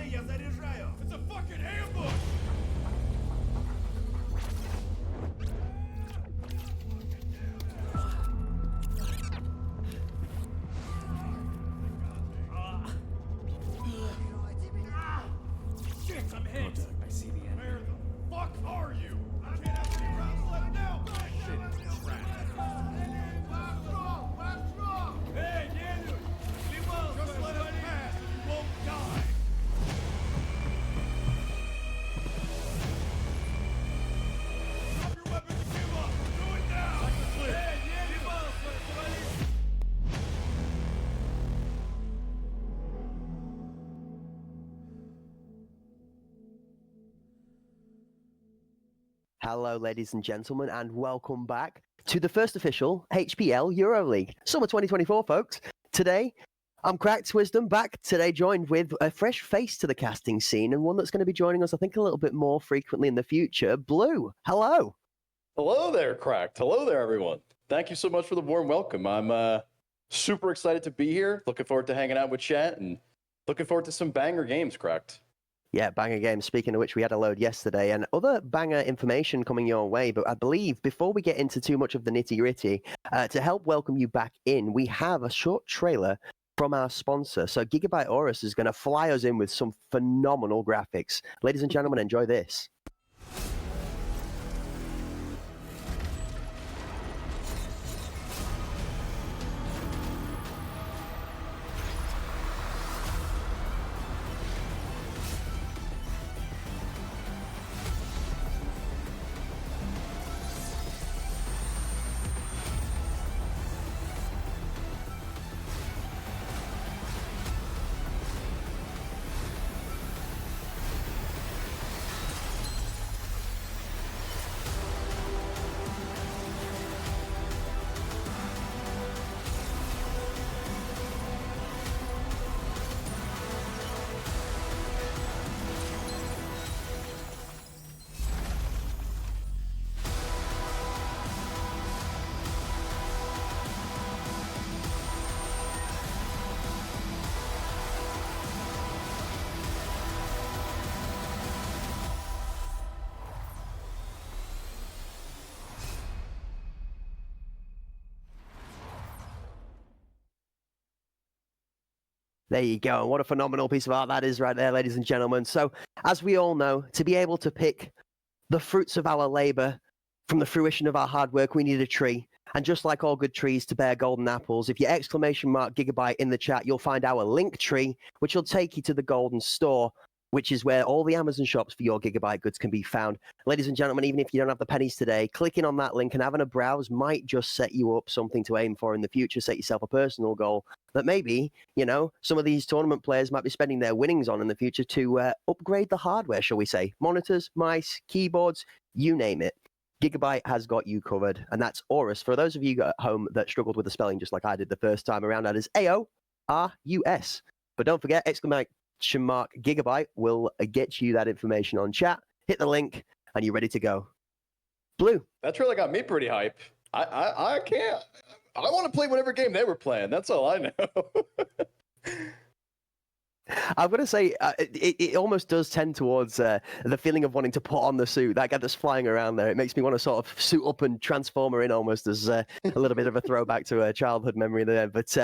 It's a fucking ambush! Shit, I'm hit! I see the end. Where the fuck are you? I can't have any rounds left now! Shit, crap. Hey, Daniel! Just let it pass, you won't die! Drop your weapons and give up! Do it now! Hey, Daniel! Hello, ladies and gentlemen, and welcome back to the first official HPL EuroLeague Summer 2024, folks. Today, I'm Cracked Wisdom back today, joined with a fresh face to the casting scene and one that's going to be joining us, I think, a little bit more frequently in the future. Blue, hello. Hello there, Cracked. Hello there, everyone. Thank you so much for the warm welcome. I'm super excited to be here. Looking forward to hanging out with chat and looking forward to some banger games, Cracked. Yeah, banger games. Speaking of which, we had a load yesterday and other banger information coming your way. But I believe before we get into too much of the nitty gritty, to help welcome you back in, we have a short trailer from our sponsor. So Gigabyte Aorus is going to fly us in with some phenomenal graphics. Ladies and gentlemen, enjoy this. There you go. And what a phenomenal piece of art that is right there, ladies and gentlemen. So, as we all know, to be able to pick the fruits of our labor from the fruition of our hard work, we need a tree. And just like all good trees to bear golden apples, if you exclamation mark Gigabyte in the chat, you'll find our link tree, which will take you to the golden store, which is where all the Amazon shops for your Gigabyte goods can be found. Ladies and gentlemen, even if you don't have the pennies today, clicking on that link and having a browse might just set you up something to aim for in the future, set yourself a personal goal that maybe, you know, some of these tournament players might be spending their winnings on in the future to upgrade the hardware, shall we say. Monitors, mice, keyboards, you name it. Gigabyte has got you covered, and that's Aorus. For those of you at home that struggled with the spelling just like I did the first time around, that is A-O-R-U-S. But don't forget, exclamation mark Gigabyte will get you that information on chat. Hit the link, and you're ready to go. Blue. That's really got me pretty hype. I can't. I want to play whatever game they were playing. That's all I know. I've got to say, it almost does tend towards the feeling of wanting to put on the suit. That guy that's flying around there, it makes me want to sort of suit up and transform her in almost as a little bit of a throwback to a childhood memory there. But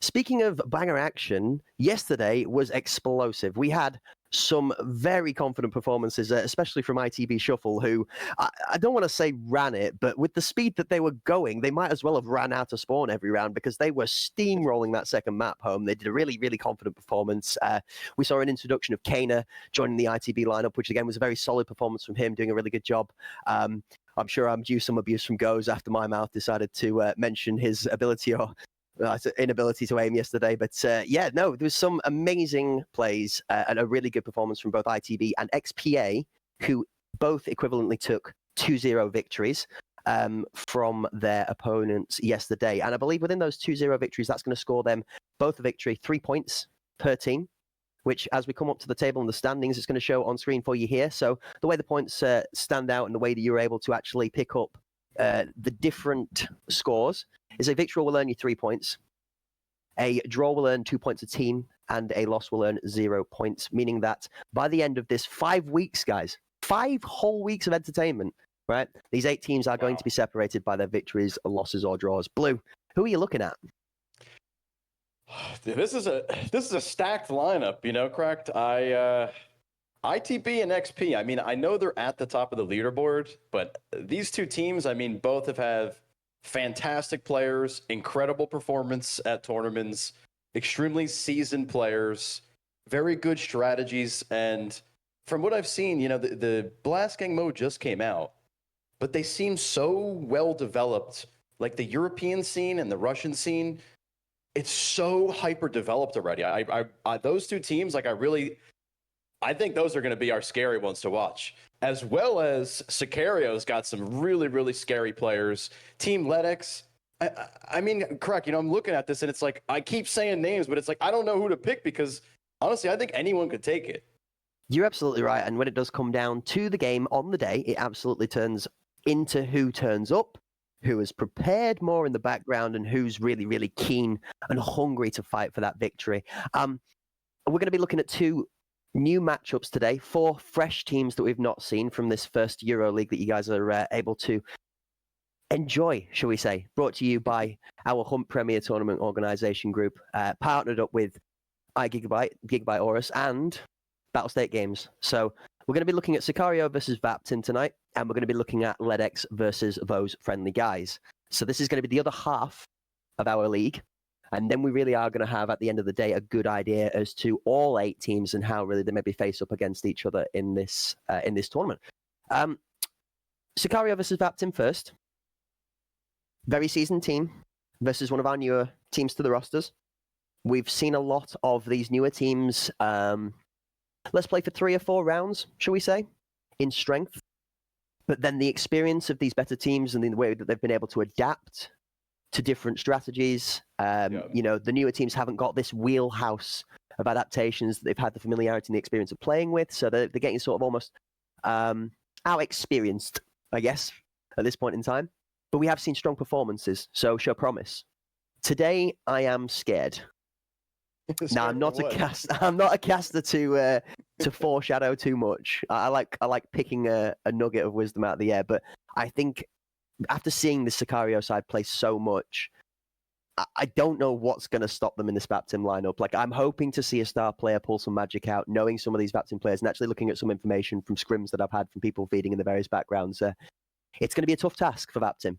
speaking of banger action, yesterday was explosive. We had some very confident performances, especially from ITB Shuffle, who I don't want to say ran it, but with the speed that they were going, they might as well have ran out of spawn every round because they were steamrolling that second map home. They did a really, really confident performance. We saw an introduction of Kana joining the ITB lineup, which again was a very solid performance from him, doing a really good job. I'm sure I'm due some abuse from Goes after my mouth decided to mention his ability or inability to aim yesterday. But yeah, no, there was some amazing plays and a really good performance from both ITB and XPA, who both equivalently took 2-0 victories from their opponents yesterday. And I believe within those 2-0 victories, that's going to score them both a victory, 3 points per team, which as we come up to the table and the standings, it's going to show on screen for you here. So the way the points stand out and the way that you're able to actually pick up the different scores is a victory will earn you 3 points. A draw will earn 2 points a team, and a loss will earn 0 points, meaning that by the end of this 5 weeks, guys, 5 whole weeks of entertainment, right? These 8 teams are going to be separated by their victories, losses, or draws. Blue, who are you looking at? This is a stacked lineup, Cracked. ITB and XP. I mean, I know they're at the top of the leaderboard, but these two teams, I mean, both have fantastic players, incredible performance at tournaments, extremely seasoned players, very good strategies, and from what I've seen, the Blast Gang mode just came out, but they seem so well developed. Like the European scene and the Russian scene, it's so hyper developed already. I those two teams, like I think those are going to be our scary ones to watch, as well as Sicario's got some really, really scary players. Team Ledex, I mean, correct. I'm looking at this and it's like, I keep saying names, but it's like, I don't know who to pick because honestly, I think anyone could take it. You're absolutely right. And when it does come down to the game on the day, it absolutely turns into who turns up, who is prepared more in the background, and who's really, really keen and hungry to fight for that victory. We're going to be looking at 2 new matchups today, 4 fresh teams that we've not seen from this first EuroLeague that you guys are able to enjoy, shall we say. Brought to you by our Hunt Premier Tournament Organisation Group, partnered up with Gigabyte Aorus, and Battlestate Games. So we're going to be looking at Sicario versus Vaptin tonight, and we're going to be looking at Ledex versus those friendly guys. So this is going to be the other half of our league. And then we really are going to have, at the end of the day, a good idea as to all 8 teams and how really they maybe face up against each other in this tournament. Sicario versus Vaptin first. Very seasoned team versus one of our newer teams to the rosters. We've seen a lot of these newer teams. Let's play for 3 or 4 rounds, shall we say, in strength. But then the experience of these better teams and the way that they've been able to adapt to different strategies. The newer teams haven't got this wheelhouse of adaptations that they've had the familiarity and the experience of playing with. So they're getting sort of almost out-experienced, I guess, at this point in time. But we have seen strong performances, so show promise. Today, I am scared. Now, I'm not a caster to foreshadow too much. I like picking a nugget of wisdom out of the air, but I think after seeing the Sicario side play so much, I don't know what's going to stop them in this Vaptin lineup. Like, I'm hoping to see a star player pull some magic out, knowing some of these Vaptin players and actually looking at some information from scrims that I've had from people feeding in the various backgrounds. It's going to be a tough task for Vaptin.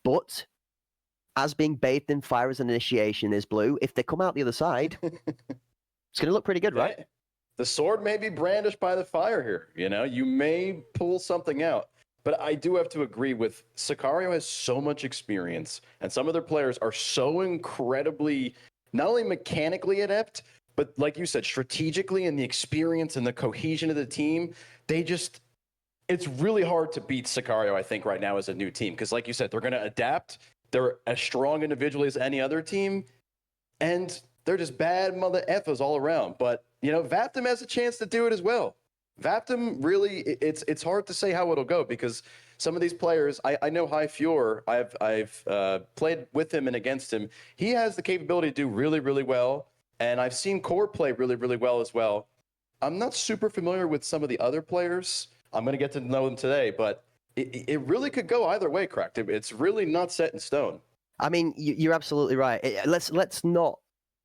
But as being bathed in fire as an initiation is Blue, if they come out the other side, it's going to look pretty good, right? The sword may be brandished by the fire here. You may pull something out. But I do have to agree with Sicario has so much experience, and some of their players are so incredibly, not only mechanically adept, but like you said, strategically, and the experience and the cohesion of the team. It's really hard to beat Sicario, I think, right now as a new team. Because like you said, they're going to adapt. They're as strong individually as any other team. And they're just bad mother effers all around. But, Vaptim has a chance to do it as well. Vaptim really, it's hard to say how it'll go because some of these players, I know High Fjord, I've played with him and against him. He has the capability to do really, really well. And I've seen Core play really, really well as well. I'm not super familiar with some of the other players. I'm going to get to know them today, but it really could go either way, Cracked. It's really not set in stone. I mean, you're absolutely right. Let's not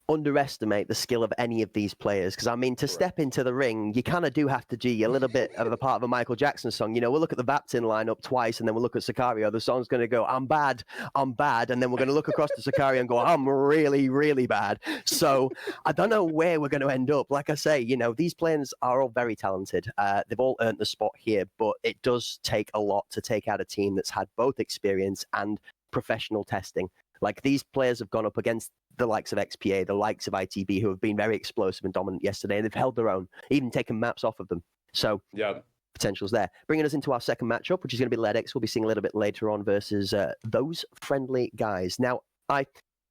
underestimate the skill of any of these players because, I mean, to step into the ring, you kind of do have to do a little bit of a part of a Michael Jackson song. We'll look at the Vaptin lineup twice and then we'll look at Sicario. The song's going to go, I'm bad. And then we're going to look across to Sicario and go, I'm really, really bad. So I don't know where we're going to end up. Like I say, these players are all very talented. They've all earned the spot here, but it does take a lot to take out a team that's had both experience and professional testing. Like, these players have gone up against the likes of XPA, the likes of ITB, who have been very explosive and dominant yesterday, and they've held their own, even taken maps off of them. So, potential's there. Bringing us into our second matchup, which is going to be Ledex, we'll be seeing a little bit later on, versus those friendly guys. Now, I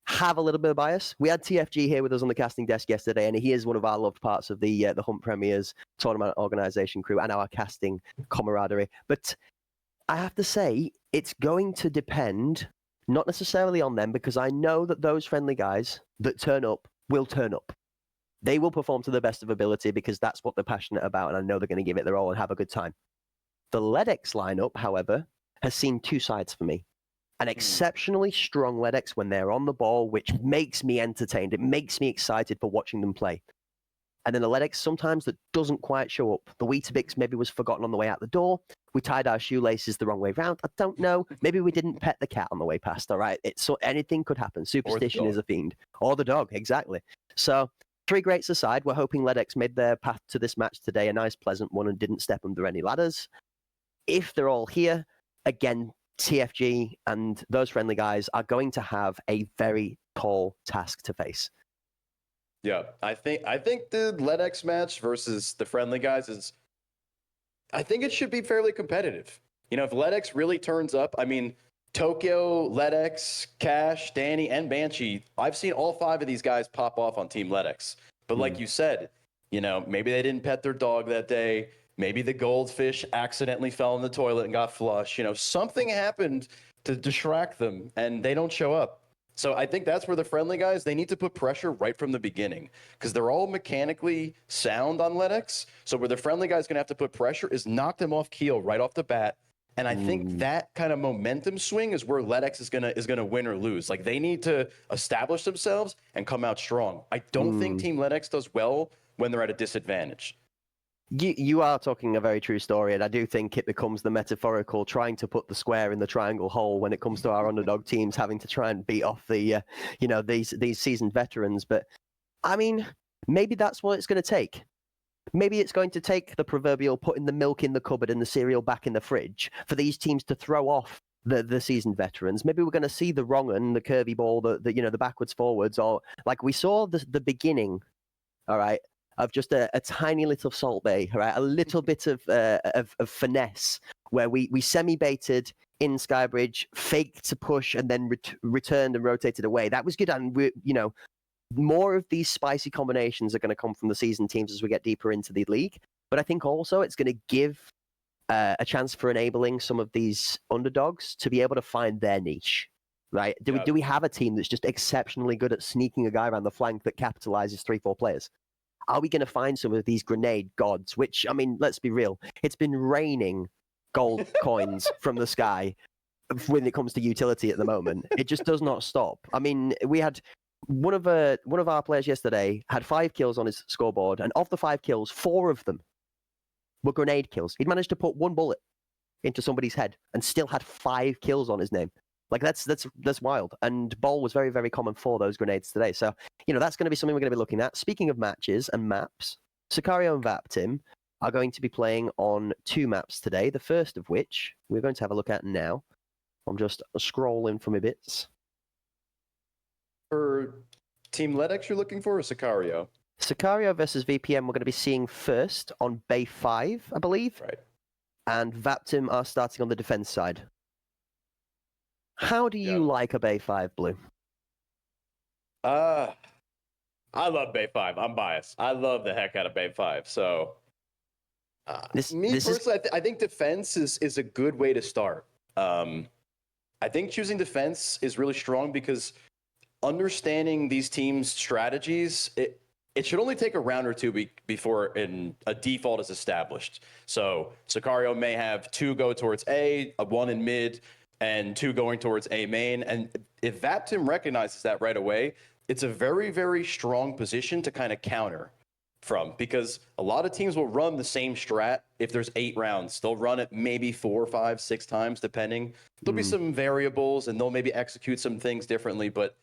have a little bit of bias. We had TFG here with us on the casting desk yesterday, and he is one of our loved parts of the Hunt Premiers tournament organization crew and our casting camaraderie. But I have to say, it's going to depend not necessarily on them, because I know that those friendly guys that turn up will turn up. They will perform to the best of ability because that's what they're passionate about, and I know they're going to give it their all and have a good time. The LEDX lineup, however, has seen two sides for me. An exceptionally strong LEDX when they're on the ball, which makes me entertained. It makes me excited for watching them play. And then a LEDX sometimes that doesn't quite show up. The Weetabix maybe was forgotten on the way out the door. We tied our shoelaces the wrong way round. I don't know. Maybe we didn't pet the cat on the way past. All right. So anything could happen. Superstition is a fiend. Or the dog, exactly. So 3 greats aside, we're hoping LEDX made their path to this match today a nice, pleasant one and didn't step under any ladders. If they're all here, again, TFG and those friendly guys are going to have a very tall task to face. Yeah, I think the LEDX match versus the friendly guys is, I think it should be fairly competitive. You know, if LEDX really turns up, I mean, Tokyo, LEDX, Cash, Danny, and Banshee, I've seen all 5 of these guys pop off on Team LEDX. But like you said, you know, maybe they didn't pet their dog that day. Maybe the goldfish accidentally fell in the toilet and got flushed. You know, something happened to distract them, and they don't show up. So I think that's where the friendly guys, they need to put pressure right from the beginning because they're all mechanically sound on LEDX. So where the friendly guy's going to have to put pressure is knock them off keel right off the bat. And I think that kind of momentum swing is where LEDX is gonna win or lose. Like, they need to establish themselves and come out strong. I don't think Team LEDX does well when they're at a disadvantage. You are talking a very true story, and I do think it becomes the metaphorical trying to put the square in the triangle hole when it comes to our underdog teams having to try and beat off the, these seasoned veterans. But I mean, maybe that's what it's going to take. Maybe it's going to take the proverbial putting the milk in the cupboard and the cereal back in the fridge for these teams to throw off the seasoned veterans. Maybe we're going to see the wrong and the curvy ball, the backwards forwards, or like we saw the beginning. All right. Of just a tiny little salt bay, right? A little bit of finesse where we semi-baited in Skybridge, faked to push, and then returned and rotated away. That was good. And, more of these spicy combinations are going to come from the seasoned teams as we get deeper into the league. But I think also it's going to give a chance for enabling some of these underdogs to be able to find their niche, right? Do we have a team that's just exceptionally good at sneaking a guy around the flank that capitalizes 3-4 players? Are we going to find some of these grenade gods? Which, I mean, let's be real. It's been raining gold coins from the sky when it comes to utility at the moment. It just does not stop. I mean, we had one of our players yesterday had 5 kills on his scoreboard, and of the 5 kills, 4 of them were grenade kills. He'd managed to put 1 bullet into somebody's head and still had 5 kills on his name. Like, that's wild. And ball was very, very common for those grenades today. So, that's going to be something we're going to be looking at. Speaking of matches and maps, Sicario and Vaptim are going to be playing on 2 maps today, the first of which we're going to have a look at now. I'm just scrolling for my bits. For Team LEDX you're looking for, or Sicario? Sicario versus VPM we're going to be seeing first on Bay 5, I believe. Right. And Vaptim are starting on the defense side. How do you like a Bay 5, Blue? I love Bay 5. I'm biased. I love the heck out of Bay 5. So, personally, I think defense is a good way to start. I think choosing defense is really strong because understanding these teams' strategies, it should only take a round or 2 before a default is established. So Sicario may have 2 go towards A, 1 in mid, and 2 going towards A main. And if Vaptim recognizes that right away, it's a very, very strong position to kind of counter from, because a lot of teams will run the same strat. If there's 8 rounds, they'll run it maybe 4, 5, 6 times, depending. There'll be some variables and they'll maybe execute some things differently, but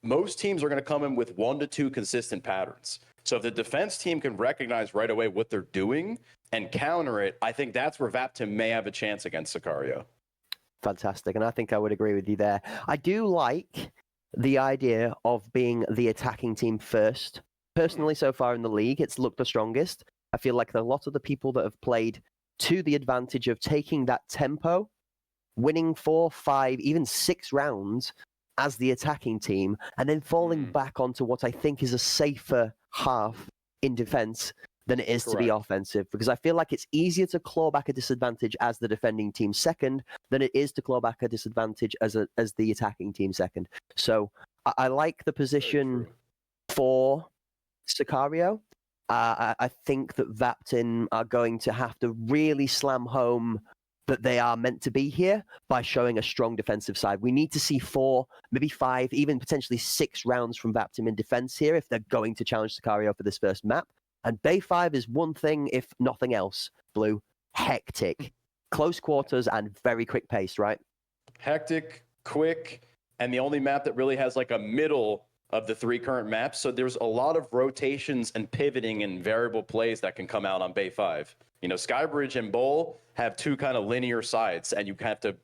most teams are going to come in with 1 to 2 consistent patterns. So if the defense team can recognize right away what they're doing and counter it, I think that's where Vaptim may have a chance against Sicario. Fantastic. And I think I would agree with you there. I do like the idea of being the attacking team first. Personally, so far in the league, it's looked the strongest. I feel like a lot of the people that have played to the advantage of taking that tempo, winning 4, 5, even 6 rounds as the attacking team, and then falling back onto what I think is a safer half in defense than it is to be offensive, because I feel like it's easier to claw back a disadvantage as the defending team second than it is to claw back a disadvantage as the attacking team second. So I like the position for Sicario. I think that Vaptin are going to have to really slam home that they are meant to be here by showing a strong defensive side. We need to see 4, maybe 5, even potentially 6 rounds from Vaptin in defense here if they're going to challenge Sicario for this first map. And Bay 5 is one thing, if nothing else, Blue. Hectic. Close quarters and very quick pace, right? Hectic, quick, and the only map that really has like a middle of the 3 current maps. So there's a lot of rotations and pivoting and variable plays that can come out on Bay 5. You know, Skybridge and Bowl have 2 kind of linear sides, and you have to,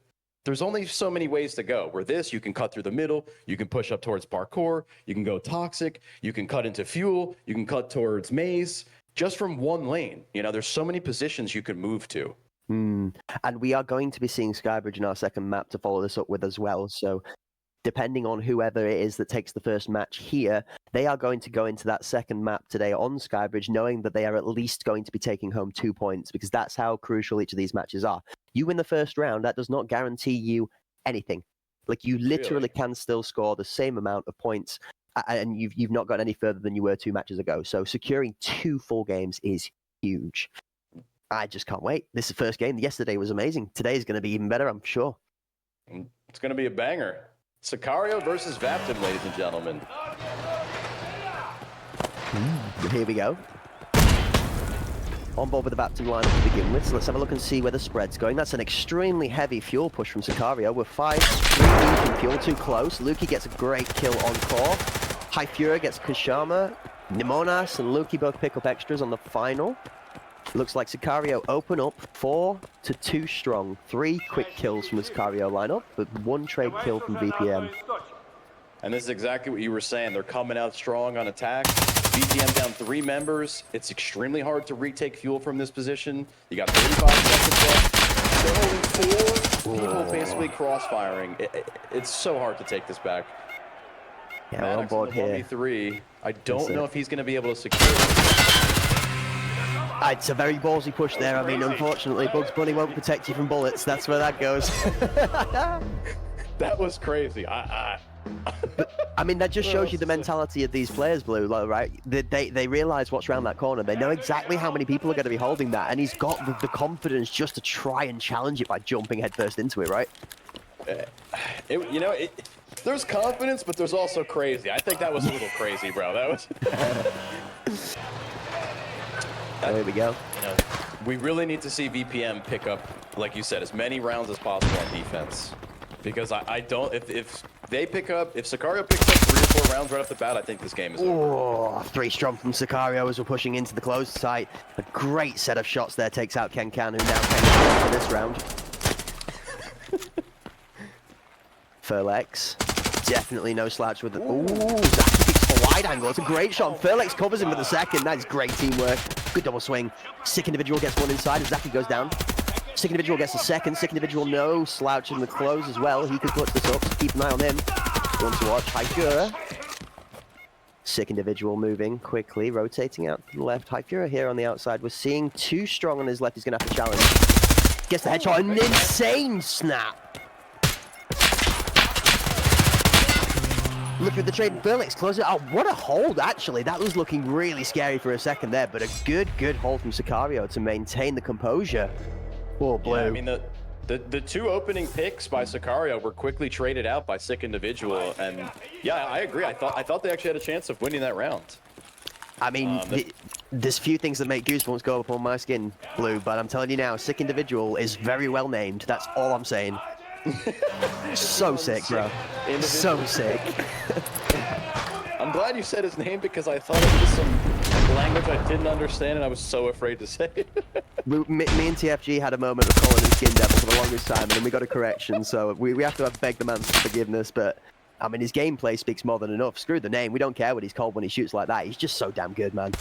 there's only so many ways to go. Where this, you can cut through the middle, you can push up towards parkour, you can go toxic, you can cut into fuel, you can cut towards maze, just from one lane. You know, there's so many positions you could move to. And we are going to be seeing Skybridge in our second map to follow this up with as well. So depending on whoever it is that takes the first match here, they are going to go into that second map today on Skybridge, knowing that they are at least going to be taking home 2 points, because that's how crucial each of these matches are. You win the first round, that does not guarantee you anything. Like, you literally can still score the same amount of points, and you've not got any further than you were 2 matches ago. So securing 2 full games is huge. I just can't wait. This is the first game. Yesterday was amazing. Today is going to be even better, I'm sure. It's going to be a banger. Sicario versus Vaptin, ladies and gentlemen. Here we go. On board with the Vaptin lineup to begin with, so let's have a look and see where the spread's going. That's an extremely heavy fuel push from Sicario. We're 5 deep in fuel, too close. Luki gets a great kill on core. High Fury gets Kashama. Nimonas and Luki both pick up extras on the final. Looks like Sicario open up 4-2 strong. 3 quick kills from the Sicario lineup, but 1 trade kill from VPM. And this is exactly what you were saying. They're coming out strong on attack. VPM down 3 members. It's extremely hard to retake fuel from this position. You got 35 seconds left. They're only 4 people basically cross-firing. It's so hard to take this back. Yeah, we're on board here. 1v3. I don't know if he's going to be able to secure it. It's a very ballsy push there. I mean, unfortunately, Bugs Bunny won't protect you from bullets. That's where that goes. That was crazy. I mean, that just shows you the mentality of these players, Blue, right? They realize what's around that corner. They know exactly how many people are going to be holding that, and he's got the confidence just to try and challenge it by jumping headfirst into it, right? There's confidence, but there's also crazy. I think that was a little crazy, bro. That was... There we go. You know, we really need to see VPM pick up, like you said, as many rounds as possible on defense. Because I don't, if they pick up, if Sicario picks up 3 or 4 rounds right off the bat, I think this game is over. 3 strong from Sicario as we're pushing into the closed site. A great set of shots there takes out Kenkan, who now can for this round. Furlex, definitely no slouch with it. Ooh, Zach picks a wide angle. It's a great shot. Furlex covers him with the second. That is great teamwork. Good double swing. Sick Individual gets one inside as Zaki goes down. Sick Individual gets a second. Sick Individual no slouch in the close as well. He could clutch this up, so keep an eye on him. One to watch. High Fury. Sick Individual moving quickly, rotating out to the left. High Fury here on the outside. We're seeing 2 strong on his left. He's going to have to challenge. Gets the headshot. An insane snap. Look at the trade. Furlex closes it out. What a hold, actually. That was looking really scary for a second there, but a good hold from Sicario to maintain the composure. Oh, Blue. Yeah, I mean, the 2 opening picks by Sicario were quickly traded out by Sick Individual, and yeah, I agree. I thought they actually had a chance of winning that round. I mean, there's few things that make goosebumps go up on my skin, Blue, but I'm telling you now, Sick Individual is very well named. That's all I'm saying. So sick, bro. So sick. I'm glad you said his name because I thought it was some language I didn't understand and I was so afraid to say it. Me and TFG had a moment of calling him Skin Devil for the longest time, and then we got a correction, so we have to beg the man's forgiveness, but I mean, his gameplay speaks more than enough. Screw the name. We don't care what he's called when he shoots like that. He's just so damn good, man.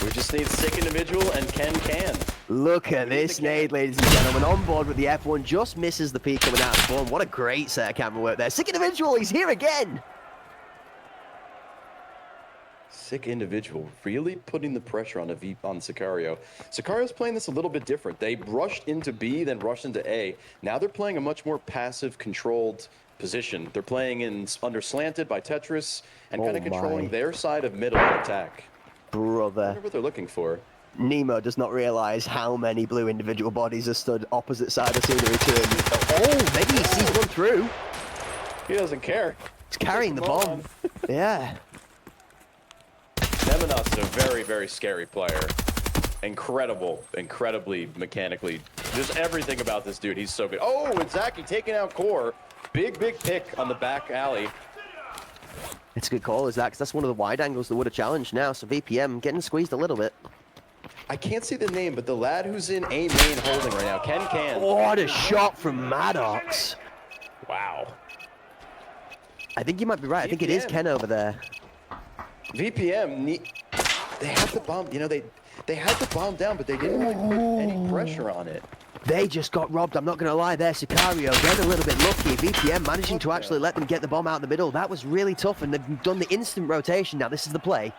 We just need Sick Individual and Ken can. Look at this nade, ladies and gentlemen. On board with the F1. Just misses the peak coming out of spawn. What a great set of camera work there. Sick Individual, he's here again. Sick Individual really putting the pressure on Sicario. Sicario's playing this a little bit different. They rushed into B, then rushed into A. Now they're playing a much more passive, controlled position. They're playing under slanted by Tetris and kind of controlling their side of middle attack. I Brother. wonder what they're looking for. Nemo does not realize how many blue individual bodies are stood opposite side of scenery to him. Oh, maybe he sees one through. He doesn't care. He's carrying the bomb. Yeah. Nemenos is a very, very scary player. Incredibly mechanically. Just everything about this dude. He's so good. Oh, and Zaki taking out Core. Big pick on the back alley. It's a good call, is that? Because that's one of the wide angles that would have challenged now. So VPM getting squeezed a little bit. I can't see the name, but the lad who's in A main holding right now, Ken Can. What a shot from Maddox. Wow. I think you might be right. I think it is VPM. Ken over there. VPM, they had the bomb, you know, they had the bomb down, but they didn't really put any pressure on it. They just got robbed. I'm not going to lie there. Sicario getting a little bit lucky. VPM managing to actually let them get the bomb out in the middle. That was really tough, and they've done the instant rotation. Now, this is the play.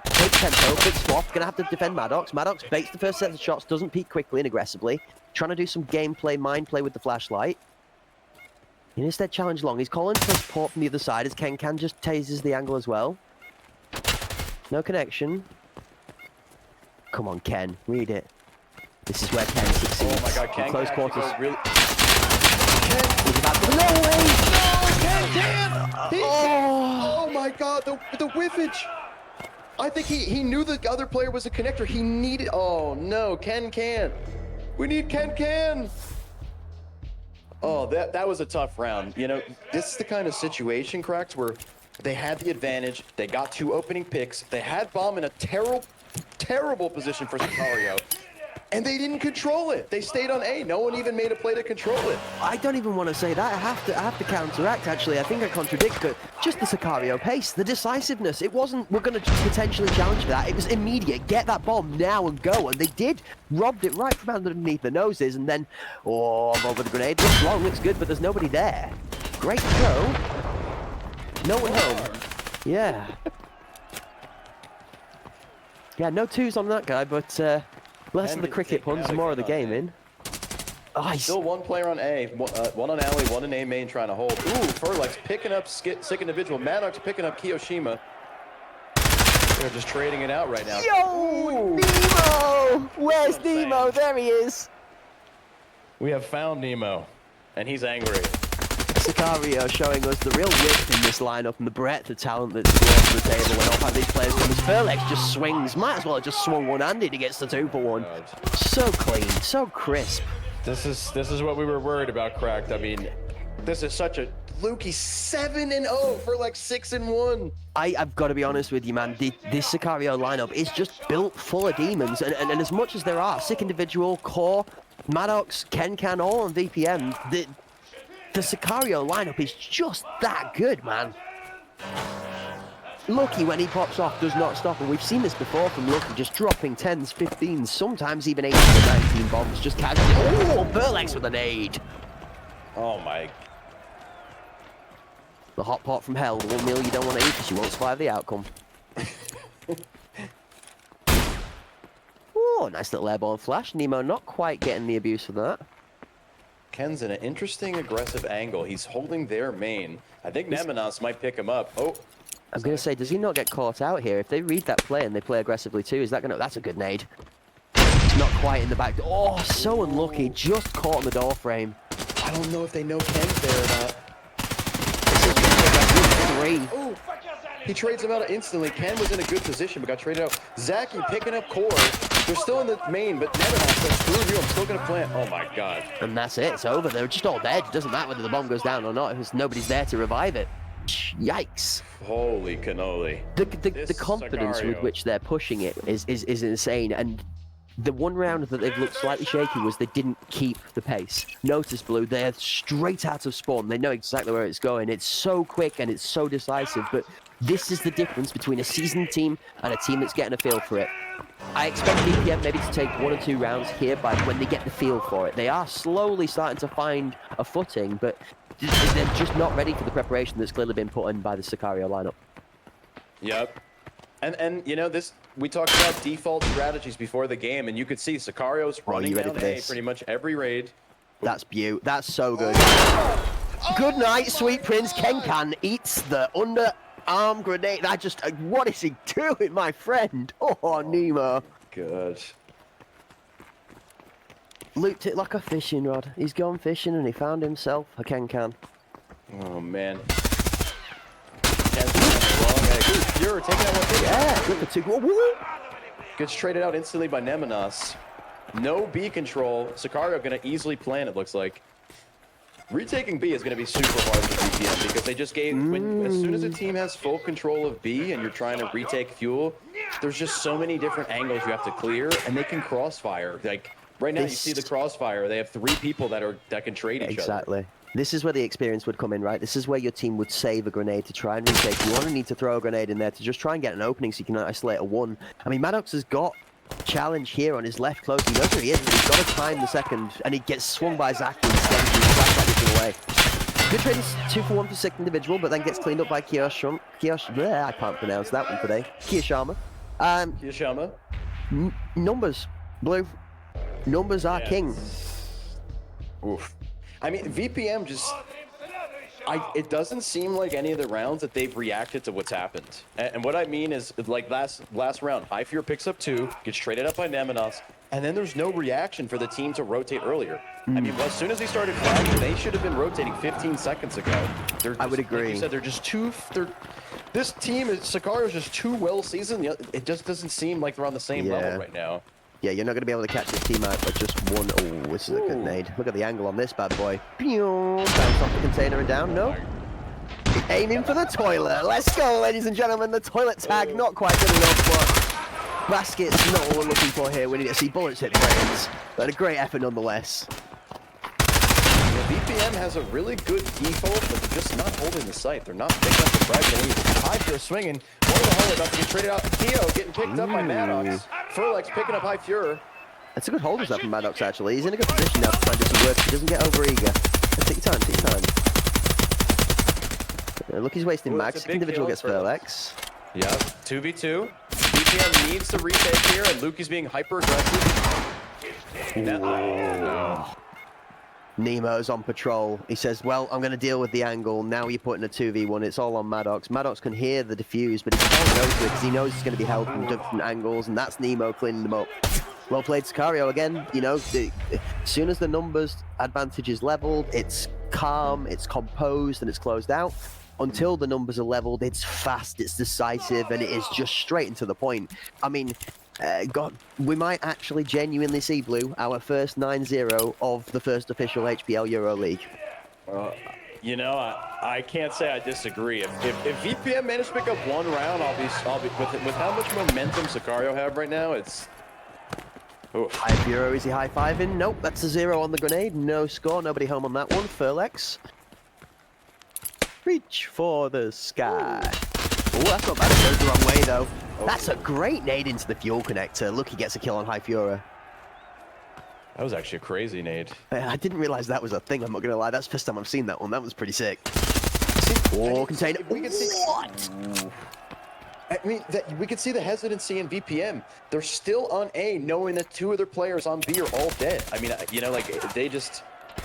Take tempo, big swap. Going to have to defend Maddox. Maddox baits the first set of shots, doesn't peek quickly and aggressively. Trying to do some gameplay, mind play with the flashlight. He instead challenge long. He's calling for support from the other side as Ken Can just tases the angle as well. No connection. Come on, Ken. Read it. This is where Ken succeeds. Oh my god, Ken In close Can quarters. really... He's about to... No way! Ken Can! Oh! Oh my god, the whiffage! I think he knew the other player was a connector. He needed... Oh no, Ken Can! We need Ken Can! Oh, that was a tough round. You know, this is the kind of situation, Cracks, where they had the advantage. They got 2 opening picks. They had bomb in a terrible position for Sicario. And they didn't control it. They stayed on A. No one even made a play to control it. I don't even want to say that. I have to counteract, actually. I think I contradict, but just the Sicario pace, the decisiveness. It wasn't, we're going to potentially challenge for that. It was immediate. Get that bomb now and go. And they did. Robbed it right from underneath the noses. And then, oh, I'm over the grenade. Looks long, looks good, but there's nobody there. Great throw. No one home. Yeah. Yeah, no twos on that guy, but less of the cricket puns, more of the game in. Oh, he's... Still one player on A, one on alley, one in A main trying to hold. Ooh, Furlex picking up sick individual. Maddox picking up Kiyoshima. They're just trading it out right now. Yo! Nemo! Where's Nemo? There he is. We have found Nemo, and he's angry. Sicario showing us the real width in this lineup and the breadth of talent that's brought to the table when all 5 of these players come. As Furlex just swings, might as well have just swung one-handed. He gets the 2-for-1. So clean, so crisp. This is what we were worried about, Cracked. I mean, this is such a Lukey 7-0 for like 6-1. I've got to be honest with you, man. This Sicario lineup is just built full of demons, and as much as there are sick individual, Core, Maddox, Ken Can, all on VPM, the Sicario lineup is just that good, man. Lucky, when he pops off, does not stop, and we've seen this before from Lucky, just dropping 10s, 15s, sometimes even 18 or 19 bombs, just casually. Oh, Burlex with an aid. Oh my. The hot pot from hell, the one meal you don't want to eat because you won't survive the outcome. Oh, nice little airborne flash. Nemo not quite getting the abuse for that. Ken's in an interesting aggressive angle. He's holding their main. I think Nemenos might pick him up. Oh. I'm going to say, does he not get caught out here? If they read that play and they play aggressively too, is that going to... That's a good nade. Not quite in the back. Oh, so unlucky. Just caught on the door frame. I don't know if they know Ken's there or not. Oh, he trades him out instantly. Ken was in a good position, but got traded out. Zaki picking up Core. They're still in the main, but Nemenos says, screw you, I'm still going to plant. Oh my god. And that's it. It's over. They're just all dead. It doesn't matter whether the bomb goes down or not, because nobody's there to revive it. Yikes. Holy cannoli. The confidence with which they're pushing it is insane, and the one round that they've looked slightly shaky was they didn't keep the pace. Notice, Blue, they're straight out of spawn. They know exactly where it's going. It's so quick and it's so decisive, but this is the difference between a seasoned team and a team that's getting a feel for it. I expect VPM maybe to take 1 or 2 rounds here by when they get the feel for it. They are slowly starting to find a footing, but they're just not ready for the preparation that's clearly been put in by the Sicario lineup. Yep. And you know, this, we talked about default strategies before the game, and you could see Sicario's running down A pretty much every raid. That's beaut. That's so good. Good night, Sweet Prince. Ken Can eats the under arm grenade. I just, what is he doing, my friend? Oh, Nemo. Good. Looped it like a fishing rod. He's gone fishing and he found himself a can. Oh, man. You're taking that one. Yeah, good for 2. Woo! Gets traded out instantly by Nemenos. No B control. Sicario going to easily plan, it looks like. Retaking B is going to be super hard for VPN because they just gave, as soon as a team has full control of B and you're trying to retake fuel, there's just so many different angles you have to clear, and they can crossfire. Like, right now you see the crossfire, they have 3 people that can trade each other. Exactly. This is where the experience would come in, right? This is where your team would save a grenade to try and retake. You only need to throw a grenade in there to just try and get an opening so you can isolate a 1. I mean, Maddox has got challenge here on his left close. He knows where he is. He's got to time the second, and he gets swung by Zach instead. He slaps everything away. Good trade is 2 for 1 for 6th individual, but then gets cleaned up by I can't pronounce that one today. Kiyashama. Kiyashama. Numbers. Blue. Numbers are king. Oof. I mean, VPM just... it doesn't seem like any of the rounds that they've reacted to what's happened. And what I mean is, like last round, High Fear picks up 2, gets traded up by Nemenos, and then there's no reaction for the team to rotate earlier. I mean, as soon as they started flashing, they should have been rotating 15 seconds ago. I would agree. Like you said, they're just too... This team, Sicario's just too well seasoned. It just doesn't seem like they're on the same level right now. Yeah, you're not going to be able to catch this team out with just one. Oh, this is a good nade. Look at the angle on this bad boy. Bounce off the container and down. No. Aiming for the toilet. Let's go, ladies and gentlemen. The toilet tag, not quite good enough, but basket's not what we're looking for here. We need to see bullets hit brains. But a great effort nonetheless. VPN has a really good default, but they're just not holding the site. They're not picking up the frag. High Fury swinging. One of the hole about to get traded out. Theo getting picked up by Maddox. Furlex picking up High Fury. That's a good hold up from Maddox, actually. He's in a good position now to try and do some work. He doesn't get over-eager. Take your time, take your time. Look, he's wasting max. Individual gets Furlex. Yeah, 2v2. VPN needs to retake here, and Luke is being hyper-aggressive. Nemo's on patrol. He says, well, I'm going to deal with the angle. Now you're putting a 2v1. It's all on Maddox. Maddox can hear the diffuse, but he can't go to it because he knows it's going to be held from different angles, and that's Nemo cleaning them up. Well played, Sicario again. You know, as soon as the numbers advantage is leveled, it's calm, it's composed, and it's closed out. Until the numbers are leveled, it's fast, it's decisive, and it is just straight into the point. I mean, God, we might actually genuinely see, Blue, our first 9-0 of the first official HPL Euro League. You know, I can't say I disagree. If VPN managed to pick up 1 round, I'll be with how much momentum Sicario have right now. It's High Euro, is he high-fiving? Nope, that's a 0 on the grenade. No score, nobody home on that one. Furlex. Reach for the sky. Oh, that's not bad. It goes the wrong way, though. That's a great nade into the fuel connector. Look, he gets a kill on High Fury. That was actually a crazy nade. I didn't realize that was a thing, I'm not going to lie. That's the first time I've seen that one. That was pretty sick. Oh, container. We can see What? I mean, we can see the hesitancy in VPM. They're still on A, knowing that 2 of their players on B are all dead. I mean, you know, like, they just...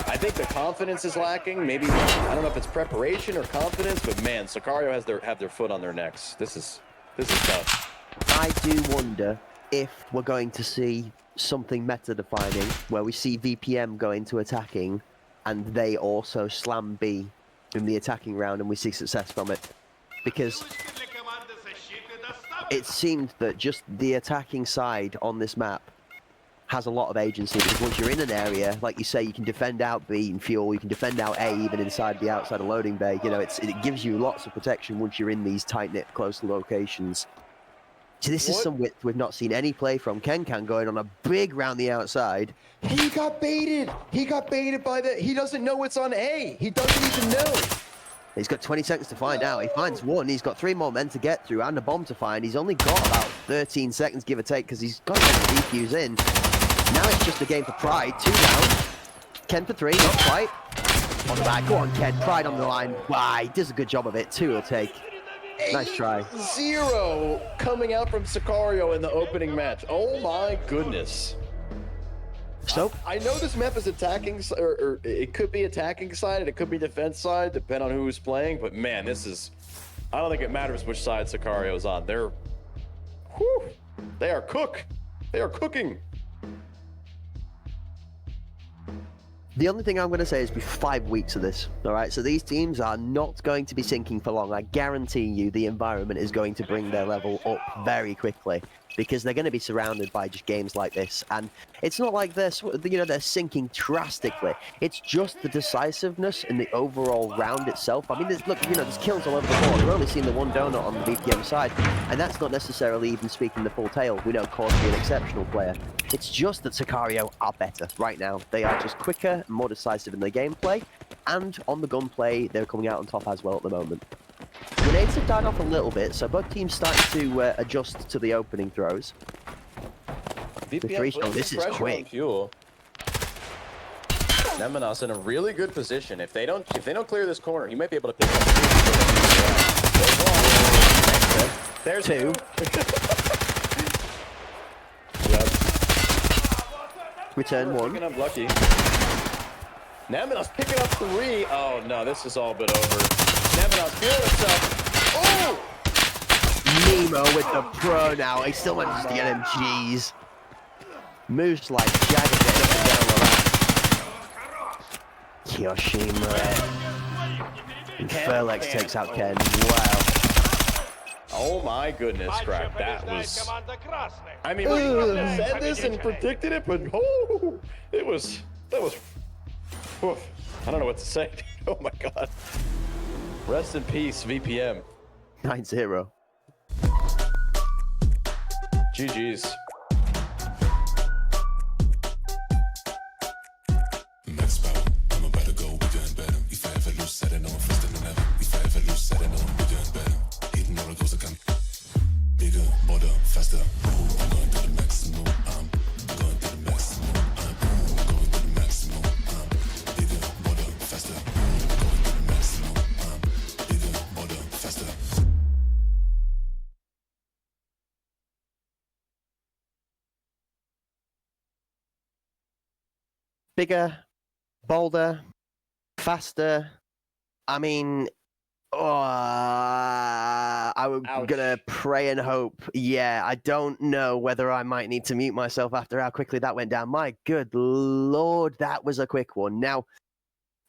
I think the confidence is lacking. Maybe, I don't know if it's preparation or confidence, but man, Sicario have their foot on their necks. This is tough. I do wonder if we're going to see something meta-defining, where we see VPM go into attacking, and they also slam B in the attacking round, and we see success from it. Because it seemed that just the attacking side on this map has a lot of agency, because once you're in an area, like you say, you can defend out B and fuel, you can defend out A even inside the outside of loading bay. You know, it gives you lots of protection once you're in these tight-knit, close locations. So this is some width we've not seen any play from. Kenkan going on a big round the outside. He got baited. He got baited by the... He doesn't know it's on A. He doesn't even know. He's got 20 seconds to find out. He finds 1. He's got 3 more men to get through and a bomb to find. He's only got about 13 seconds, give or take, because he's got to get the defuse in. Now it's just a game for Pride. 2 down. Ken for 3, not quite. On the back. Go on, Ken. Pride on the line. Wow, he does a good job of it. 2 will take. Nice try. 0 coming out from Sicario in the opening match. Oh my goodness. So I know this map is attacking, or it could be attacking side, and it could be defense side, depending on who's playing. But man, this is I don't think it matters which side Sicario's on. They are They are cooking. The only thing I'm going to say is be 5 weeks of this, all right? So these teams are not going to be sinking for long. I guarantee you the environment is going to bring their level up very quickly because they're going to be surrounded by just games like this. And it's not like they're sinking drastically. It's just the decisiveness and the overall round itself. I mean, there's kills all over the board. We're only seeing the one donut on the VPM side, and that's not necessarily even speaking the full tale. We know Core to be an exceptional player. It's just that Sicario are better right now. They are just quicker, more decisive in their gameplay, and on the gunplay, they're coming out on top as well at the moment. Grenades have died off a little bit, so both teams starting to adjust to the opening throws. VPN, This is quick. Fuel. Nemenos in a really good position. If they don't clear this corner, he might be able to pick up. There's two. Yep. Return one. Picking up lucky. Nemenos picking up 3. Oh no, this is all but over. Nemenos feeling himself. Oh! Nemo with the pro now. He still manages to get him. Jeez. Moves like Jagger getting up and down like that. Kyoshima. And Furlex takes out Ken. Wow. Oh my goodness, Crack. That was... I mean, we said this and predicted it, but oh, that was... Oof. I don't know what to say. Oh my god. Rest in peace, VPM. 9-0. GG's. Next battle, I'm about to go, we're doing better. If I ever lose, I don't know, faster than ever. If I ever lose, I don't know, we're doing better. Hitting roller coaster come bigger, bolder, faster. Ooh, I'm going to the maximum. I'm going to the maximum. I'm going to the maximum. I'm bigger, bolder, faster. Ooh, I'm going to the maximum. I'm bigger, bolder, faster. Bigger, bolder, faster. I mean, I'm gonna pray and hope. Yeah, I don't know whether I might need to mute myself after how quickly that went down. My good lord, that was a quick one. Now,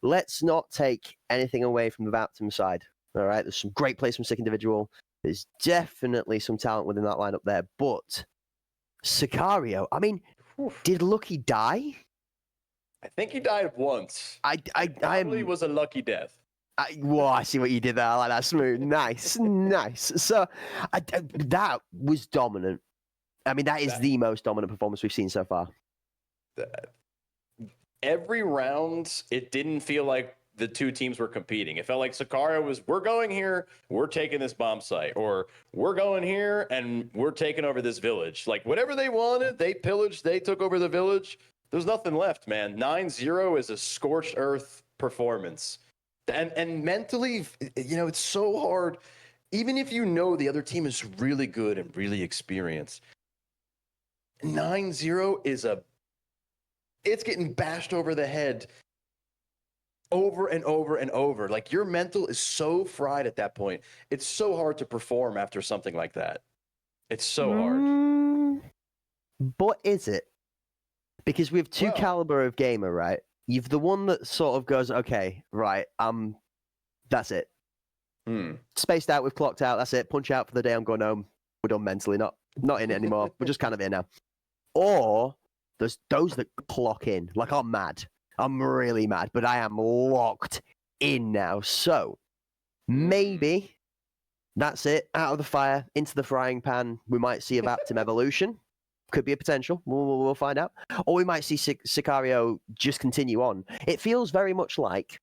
let's not take anything away from the Vaptum side. All right, there's some great plays from Sick Individual. There's definitely some talent within that lineup there. But Sicario, I mean, did Lucky die? I think he died once. I Probably was a lucky death. I see what you did there. I like that. Smooth. Nice. Nice. So that was dominant. I mean, that is the most dominant performance we've seen so far. Every round, it didn't feel like the two teams were competing. It felt like Sicario was, we're going here, we're taking this bomb site, or we're going here and we're taking over this village. Like, whatever they wanted, they pillaged, they took over the village. There's nothing left, man. 9-0 is a scorched earth performance. And mentally, you know, it's so hard. Even if you know the other team is really good and really experienced, 9-0 is it's getting bashed over the head over and over and over. Like, your mental is so fried at that point. It's so hard to perform after something like that. It's so hard. But is it? Because we have two caliber of gamer, right? You've the one that sort of goes, okay, right, that's it. Spaced out, we've clocked out, that's it. Punch out for the day, I'm going home. We're done mentally, not in it anymore. We're just kind of here now. Or there's those that clock in, like I'm mad. I'm really mad, but I am locked in now. So maybe that's it. Out of the fire, into the frying pan. We might see a Vaptum evolution. Could be a potential. We'll find out. Or we might see Sicario just continue on. It feels very much like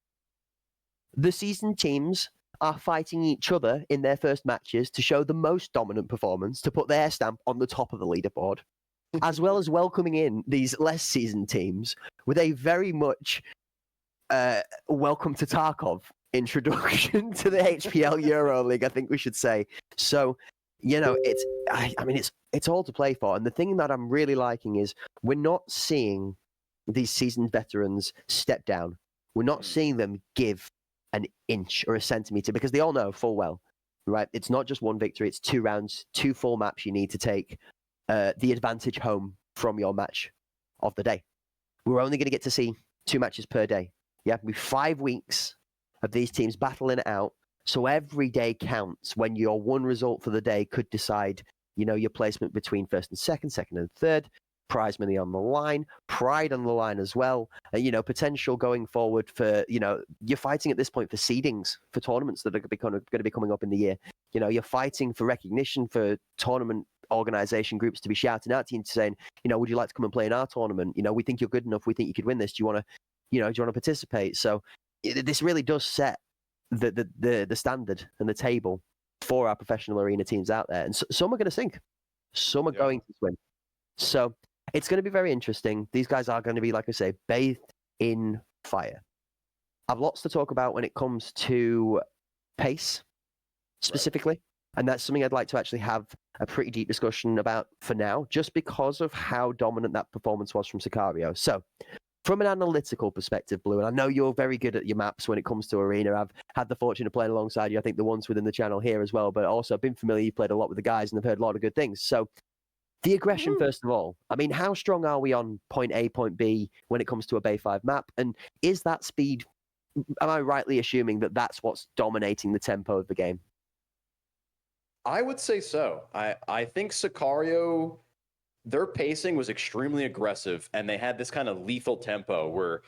the seasoned teams are fighting each other in their first matches to show the most dominant performance, to put their stamp on the top of the leaderboard, as well as welcoming in these less seasoned teams with a very much welcome to Tarkov introduction to the HPL EuroLeague, I think we should say. So, you know, it's all to play for. And the thing that I'm really liking is we're not seeing these seasoned veterans step down. We're not seeing them give an inch or a centimeter, because they all know full well right? It's not just one victory, it's 2 rounds, 2 full maps you need to take the advantage home from your match of the day. We're only going to get to see 2 matches per day. Yeah, with 5 weeks of these teams battling it out. So every day counts when your one result for the day could decide, your placement between first and second and third, prize money on the line, pride on the line as well, potential going forward for, you're fighting at this point for seedings for tournaments that are going to be coming up in the year. You're fighting for recognition for tournament organization groups to be shouting out to you and saying, would you like to come and play in our tournament? We think you're good enough. We think you could win this. Do you want to participate? So this really does set the standard and the table for our professional arena teams out there. And some are going to sink. Some are going to swim. So it's going to be very interesting. These guys are going to be, like I say, bathed in fire. I've lots to talk about when it comes to pace specifically. Right. And that's something I'd like to actually have a pretty deep discussion about for now, just because of how dominant that performance was from Sicario. So from an analytical perspective, Blue, and I know you're very good at your maps when it comes to Arena. I've had the fortune of playing alongside you, I think the ones within the channel here as well, but also I've been familiar, you've played a lot with the guys and I've heard a lot of good things. So the aggression, first of all, I mean, how strong are we on point A, point B when it comes to a Bay 5 map? And is that speed, am I rightly assuming that that's what's dominating the tempo of the game? I would say so. I think Sicario, their pacing was extremely aggressive, and they had this kind of lethal tempo where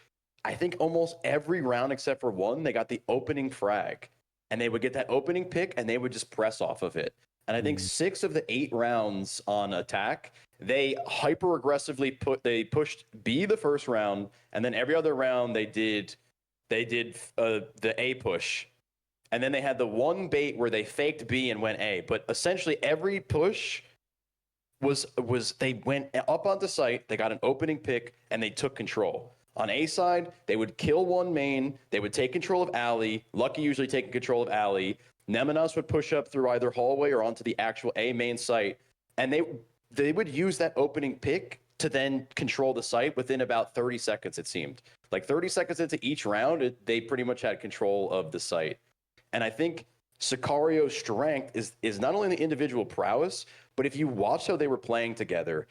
I think almost every round except for one, they got the opening frag, and they would get that opening pick, and they would just press off of it. And I think 6 of the 8 rounds on attack, they hyper aggressively pushed B the first round, and then every other round they did the A push. And then they had the one bait where they faked B and went A. But essentially every push was they went up onto site, they got an opening pick, and they took control. On A side, they would kill one main, they would take control of alley, Lucky usually taking control of alley, Nemenos would push up through either hallway or onto the actual A main site, and they would use that opening pick to then control the site within about 30 seconds, it seemed. Like 30 seconds into each round, they pretty much had control of the site. And I think Sicario's strength is not only in the individual prowess, but if you watch how they were playing together,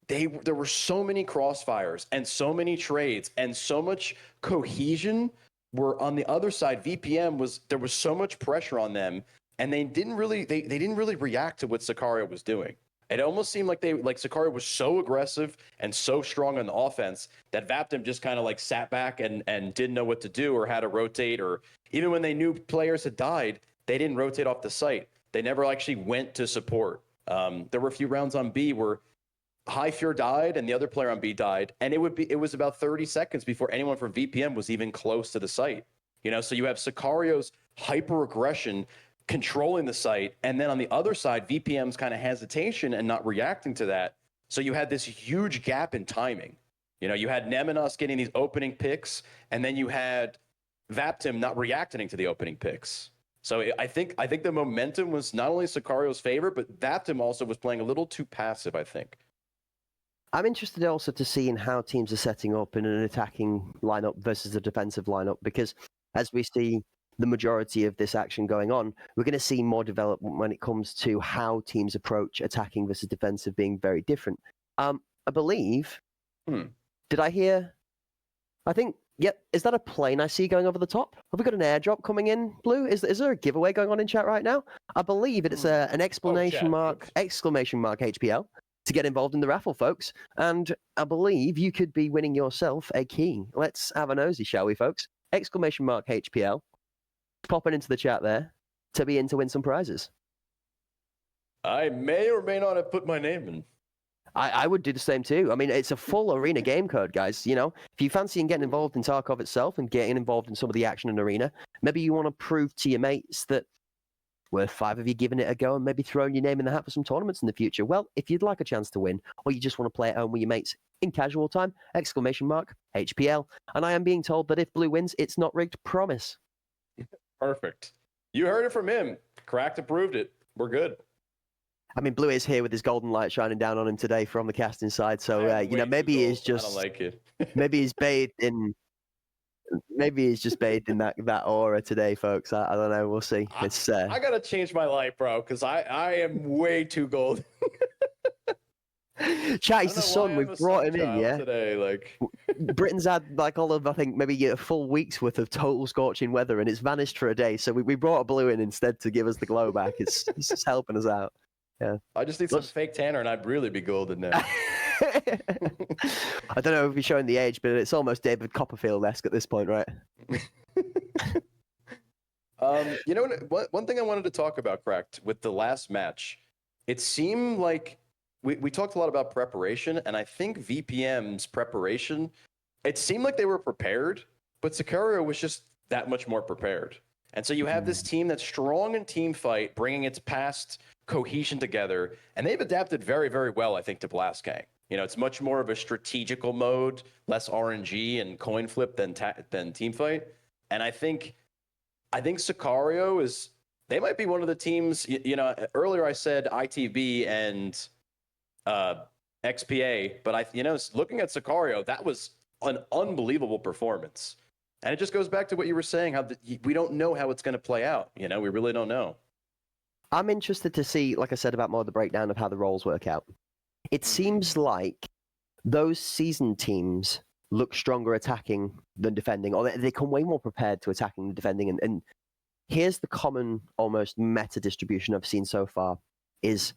there were so many crossfires and so many trades and so much cohesion. Where on the other side, VPM there was so much pressure on them, and they didn't really react to what Sicario was doing. It almost seemed like Sicario was so aggressive and so strong on the offense that Vaptim just kind of sat back and didn't know what to do or how to rotate, or even when they knew players had died, they didn't rotate off the site. They never actually went to support. There were a few rounds on B where High Fear died and the other player on B died, and it was about 30 seconds before anyone from VPM was even close to the site. So you have Sicario's hyper aggression controlling the site, and then on the other side, VPM's kind of hesitation and not reacting to that. So you had this huge gap in timing. You had Nemenos getting these opening picks, and then you had Vaptim not reacting to the opening picks. So I think the momentum was not only Sicario's favor, but Vaptim also was playing a little too passive, I think. I'm interested also to see in how teams are setting up in an attacking lineup versus a defensive lineup, because as we see the majority of this action going on, we're going to see more development when it comes to how teams approach attacking versus defensive being very different. I believe, did I hear? I think, yep. Is that a plane I see going over the top? Have we got an airdrop coming in, Blue? Is there a giveaway going on in chat right now? I believe it's an exclamation mark HPL. To get involved in the raffle, folks. And I believe you could be winning yourself a key. Let's have a nosy, shall we, folks? Exclamation mark HPL. Pop it into the chat there to be in to win some prizes. I may or may not have put my name in. I would do the same too. I mean, it's a full arena game code, guys. If you fancy getting involved in Tarkov itself and getting involved in some of the action in arena, maybe you want to prove to your mates that worth 5 of you giving it a go and maybe throwing your name in the hat for some tournaments in the future. Well, if you'd like a chance to win, or you just want to play at home with your mates in casual time, exclamation mark HPL. And I am being told that if Blue wins, it's not rigged. Promise. Perfect. You heard it from him. Cracked approved it. We're good. I mean, Blue is here with his golden light shining down on him today from the casting side. So, maybe he's just, I don't like it. maybe he's bathed in Maybe he's just bathed in that aura today, folks. I don't know. We'll see. It's I gotta change my light, bro, because I am way too gold. chat. I He's don't the know sun. why We've I'm a brought sun him in. child Yeah. today. Like, Britain's had like all of, I think, maybe a full week's worth of total scorching weather, and it's vanished for a day. So we brought a blue in instead to give us the glow back. It's just helping us out. Yeah. I just need some Let's- fake tanner, and I'd really be golden now. I don't know if we're showing the age, but it's almost David Copperfield-esque at this point, right? You know what? One thing I wanted to talk about, Cracked, with the last match, it seemed like we talked a lot about preparation, and I think VPM's preparation, it seemed like they were prepared, but Sicario was just that much more prepared. And so you have this team that's strong in team fight, bringing its past cohesion together, and they've adapted very, very well, I think, to Blast Gang. You know, it's much more of a strategical mode, less RNG and coin flip than team fight. And I think Sicario is, they might be one of the teams, you know, earlier I said ITB and XPA, but looking at Sicario, that was an unbelievable performance. And it just goes back to what you were saying, how we don't know how it's going to play out. You know, we really don't know. I'm interested to see, like I said, about more of the breakdown of how the roles work out. It seems like those seasoned teams look stronger attacking than defending, or they come way more prepared to attacking than defending. And here's the common, almost meta distribution I've seen so far is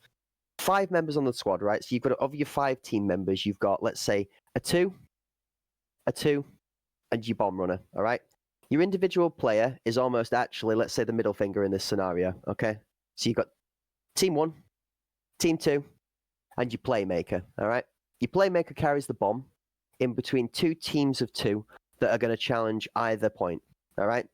5 members on the squad, right? So you've got, of your 5 team members, you've got, let's say, a 2, and your bomb runner, all right? Your individual player is almost actually, let's say, the middle finger in this scenario, okay? So you've got team 1, team 2, and your playmaker, all right? Your playmaker carries the bomb in between 2 teams of 2 that are going to challenge either point, all right?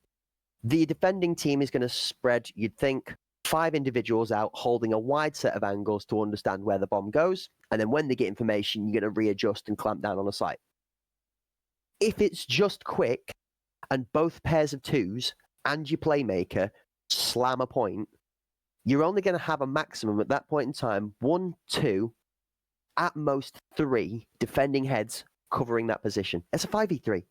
The defending team is going to spread, you'd think, 5 individuals out holding a wide set of angles to understand where the bomb goes, and then when they get information, you're going to readjust and clamp down on a site. If it's just quick, and both pairs of 2s and your playmaker slam a point, you're only going to have a maximum at that point in time, 1, 2, at most 3 defending heads covering that position. It's a 5v3.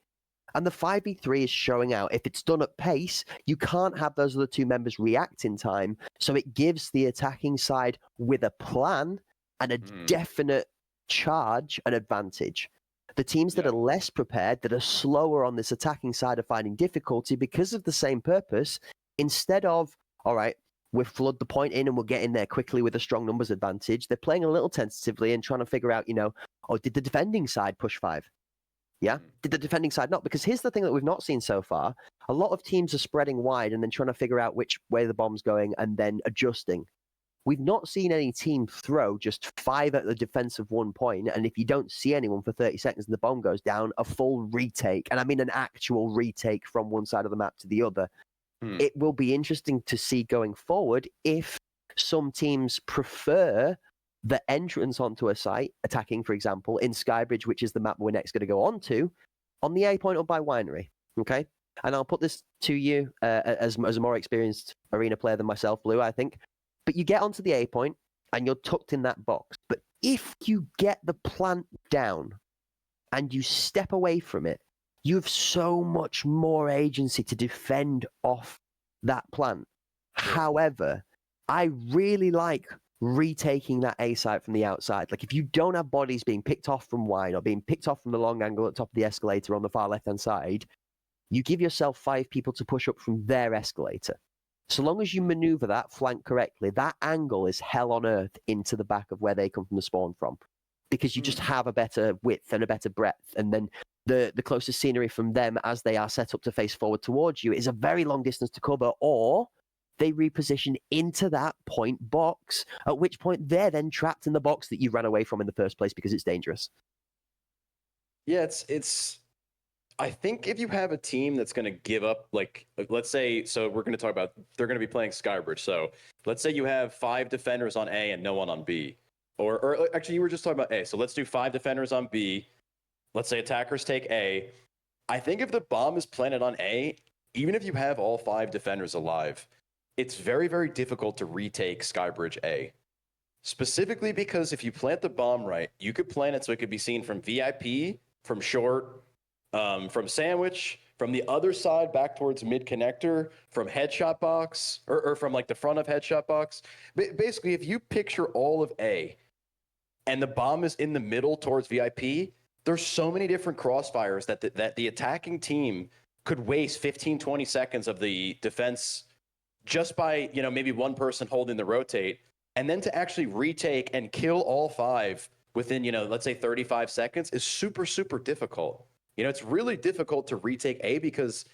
And the 5v3 is showing out. If it's done at pace, you can't have those other 2 members react in time. So it gives the attacking side with a plan and a definite charge an advantage. The teams that are less prepared, that are slower on this attacking side, are finding difficulty because of the same purpose. Instead of, all right, we'll flood the point in and we'll get in there quickly with a strong numbers advantage, they're playing a little tentatively and trying to figure out, did the defending side push 5? Yeah? Did the defending side not? Because here's the thing that we've not seen so far. A lot of teams are spreading wide and then trying to figure out which way the bomb's going and then adjusting. We've not seen any team throw just 5 at the defense of 1 point, and if you don't see anyone for 30 seconds and the bomb goes down, a full retake, and I mean an actual retake from one side of the map to the other. It will be interesting to see going forward if some teams prefer the entrance onto a site, attacking, for example, in Skybridge, which is the map we're next going to go on to, on the A point up by Winery, okay? And I'll put this to you as a more experienced arena player than myself, Blue, I think. But you get onto the A point, and you're tucked in that box. But if you get the plant down, and you step away from it, you have so much more agency to defend off that plant. However, I really like retaking that A site from the outside. Like if you don't have bodies being picked off from wine or being picked off from the long angle at the top of the escalator on the far left-hand side, you give yourself 5 people to push up from their escalator. So long as you maneuver that flank correctly, that angle is hell on earth into the back of where they come from the spawn from. Because you just have a better width and a better breadth. And then the closest scenery from them as they are set up to face forward towards you is a very long distance to cover, or they reposition into that point box, at which point they're then trapped in the box that you ran away from in the first place because it's dangerous. Yeah, it's I think if you have a team that's going to give up, like, let's say, so we're going to talk about, they're going to be playing Skybridge. So let's say you have 5 defenders on A and no one on B. Or actually, you were just talking about A. So let's do 5 defenders on B. Let's say attackers take A. I think if the bomb is planted on A, even if you have all 5 defenders alive, it's very, very difficult to retake Skybridge A. Specifically because if you plant the bomb right, you could plant it so it could be seen from VIP, from short, from sandwich, from the other side back towards mid connector, from headshot box, or from like the front of headshot box. Basically, if you picture all of A and the bomb is in the middle towards VIP, there's so many different crossfires that the attacking team could waste 15, 20 seconds of the defense just by, maybe one person holding the rotate. And then to actually retake and kill all 5 within, let's say 35 seconds is super, super difficult. It's really difficult to retake A because,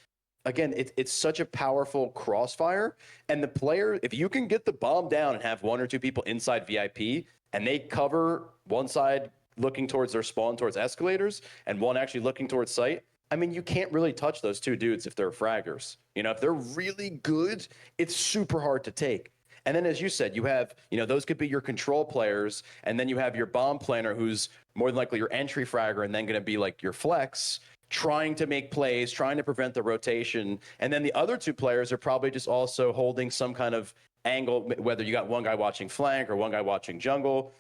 again, it's such a powerful crossfire. And the player, if you can get the bomb down and have 1 or 2 people inside VIP and they cover one side looking towards their spawn towards escalators and one actually looking towards site, I mean, you can't really touch those 2 dudes if they're fraggers. If they're really good, it's super hard to take. And then, as you said, you have, those could be your control players. And then you have your bomb planner, who's more than likely your entry fragger, and then going to be like your flex, trying to make plays, trying to prevent the rotation. And then the other 2 players are probably just also holding some kind of angle, whether you got one guy watching flank or one guy watching jungle.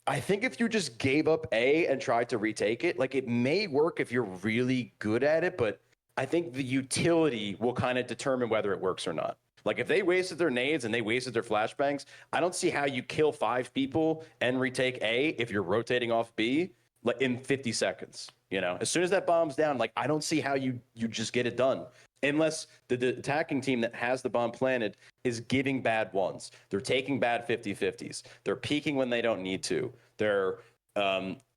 I think if you just gave up A and tried to retake it, like it may work if you're really good at it, but I think the utility will kind of determine whether it works or not. Like if they wasted their nades and they wasted their flashbangs, I don't see how you kill 5 people and retake A if you're rotating off B like in 50 seconds. As soon as that bomb's down, like I don't see how you just get it done unless the attacking team that has the bomb planted is giving bad ones. They're taking bad 50-50s. They're peeking when they don't need to. They're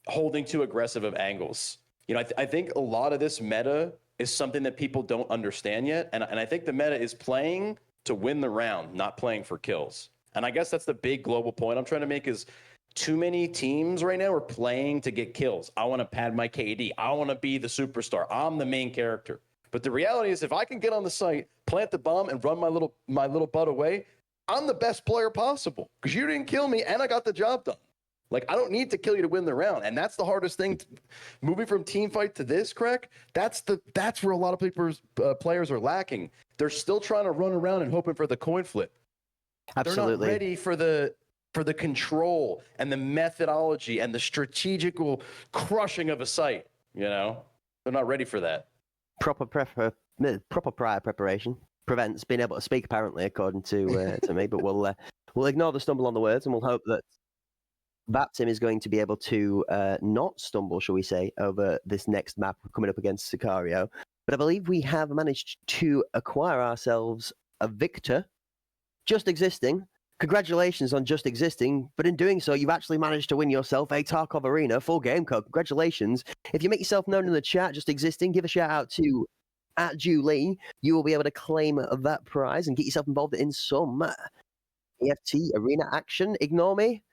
holding too aggressive of angles. I think a lot of this meta is something that people don't understand yet. And I think the meta is playing to win the round, not playing for kills. And I guess that's the big global point I'm trying to make is too many teams right now are playing to get kills. I want to pad my KD. I want to be the superstar. I'm the main character. But the reality is if I can get on the site, plant the bomb, and run my little butt away, I'm the best player possible because you didn't kill me and I got the job done. Like, I don't need to kill you to win the round. And that's the hardest thing. Moving from team fight to this, Crack, that's where a lot of people's players are lacking. They're still trying to run around and hoping for the coin flip. Absolutely. They're not ready for the control and the methodology and the strategical crushing of a site. They're not ready for that. Proper prior preparation prevents being able to speak, apparently, according to me. But we'll ignore the stumble on the words and we'll hope that Baptim is going to be able to not stumble, shall we say, over this next map coming up against Sicario. But I believe we have managed to acquire ourselves a victor, just existing. Congratulations on just existing, but in doing so, you've actually managed to win yourself a Tarkov Arena full game code. Congratulations. If you make yourself known in the chat, just existing, give a shout out to @Julie. You will be able to claim that prize and get yourself involved in some EFT Arena action. Ignore me.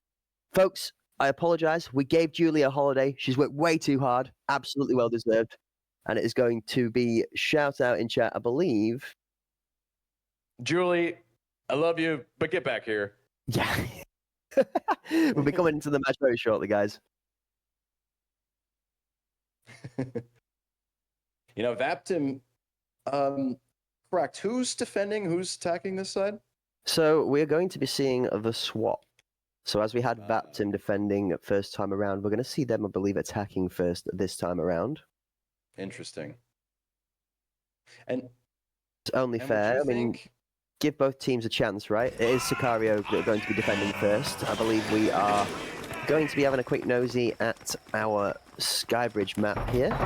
Folks, I apologize. We gave Julie a holiday. She's worked way too hard. Absolutely well deserved. And it is going to be shout out in chat, I believe. Julie, I love you, but get back here. Yeah. We'll be coming into the match very shortly, guys. Vaptim, correct. Who's defending? Who's attacking this side? So we're going to be seeing the swap. So as we had Vaptim defending first time around, we're going to see them, I believe, attacking first this time around. Interesting. And it's only fair. I mean, give both teams a chance, right? It is Sicario going to be defending first. I believe we are going to be having a quick nosy at our Skybridge map here.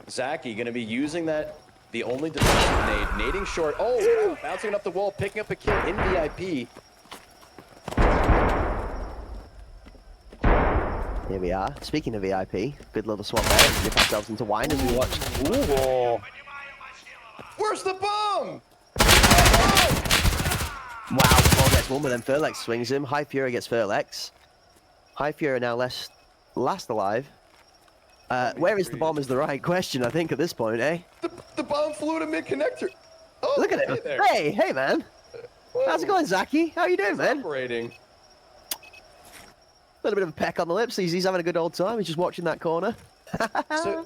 Zaki going to be using the only defensive nade, nading short. Oh, wow, bouncing up the wall, picking up a kill in VIP. Here we are. Speaking of VIP, good little swap there. Let's dip ourselves into wine as we watch. Ooh. Where's the bomb? Wow, Paul gets one, but then Furlex swings him. High Fury gets Furlex. High Fury now last alive. Where is the bomb is the right question, I think, at this point, eh? The bomb flew to mid-connector. Oh, look at it. Hey, man. Whoa. How's it going, Zaki? How you doing, man? Operating. A little bit of a peck on the lips. He's having a good old time. He's just watching that corner. so,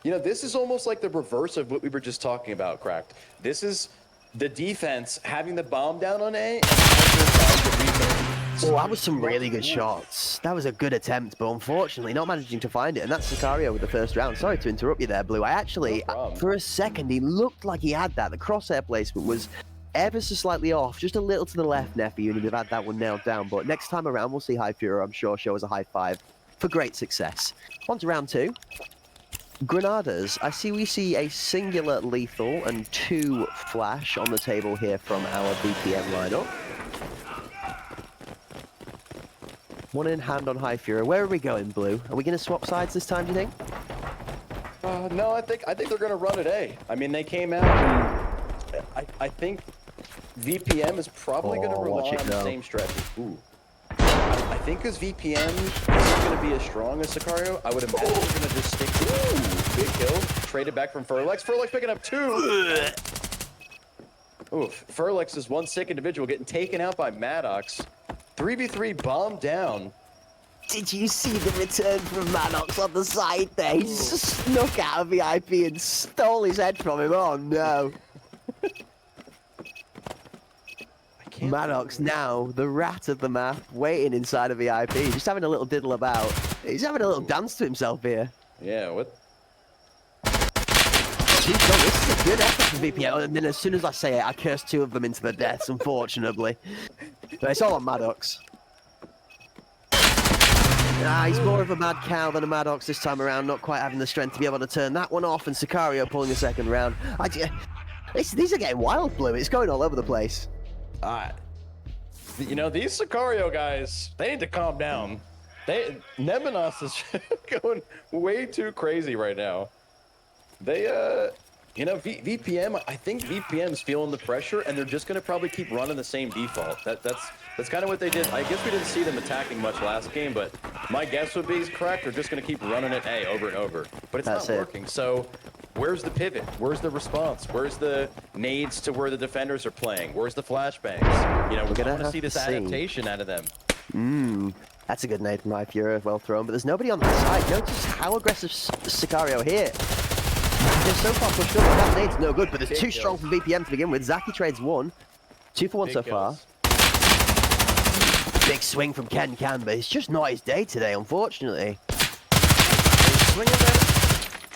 this is almost like the reverse of what we were just talking about, Cracked. This is the defense having the bomb down on A and also trying to reload. Oh, that was some really good shots. That was a good attempt, but unfortunately not managing to find it. And that's Sicario with the first round. Sorry to interrupt you there, Blue. I actually, for a second, he looked like he had that. The crosshair placement was ever so slightly off, just a little to the left, Nephew, and he'd have had that one nailed down. But next time around, we'll see High Fury, I'm sure, show us a high five for great success. On to round 2. Granadas, we see a singular lethal and 2 flash on the table here from our VPM lineup. One in hand on High Fury. Where are we going, Blue? Are we going to swap sides this time, do you think? No, I think they're going to run it A. I mean, they came out and I think VPM is probably going to rely on the same strategy. Ooh. I think because VPM isn't going to be as strong as Sicario, I would imagine they're going to just stick to big kill, traded back from Furlex. Furlex picking up 2. Oof. Furlex is one sick individual getting taken out by Maddox. 3v3 bomb down. Did you see the return from Maddox on the side there? He just snuck out of VIP and stole his head from him. Oh no. Maddox now, the rat of the map, waiting inside of VIP, just having a little diddle about. He's having a little dance to himself here. Yeah, what? This is a good effort from VPL, and then as soon as I say it, I curse 2 of them into the deaths, unfortunately. But it's all on Maddox. He's more of a mad cow than a Maddox this time around, not quite having the strength to be able to turn that one off, and Sicario pulling the second round. These are getting wild, Blue. It's going all over the place. You know, these Sicario guys, they need to calm down. Nemenos is going way too crazy right now. They, you know, VPM, I think VPM's feeling the pressure, and they're just going to probably keep running the same default. That's kind of what they did. I guess we didn't see them attacking much last game, but my guess would be, correct, they're just going to keep running it A over and over. But it's not working, so where's the pivot? Where's the response? Where's the nades to where the defenders are playing? Where's the flashbangs? You know, we're going to see this adaptation out of them. That's a good nade from High Fury, well thrown, but there's nobody on the side. Notice how aggressive Sicario here. They're so far pushed up, that nade's no good, but there's 2 strong from VPM to begin with. Zaki trades 1. 2 for 1 so far. Big swing from Ken Can, but it's just not his day today, unfortunately. Swinging there,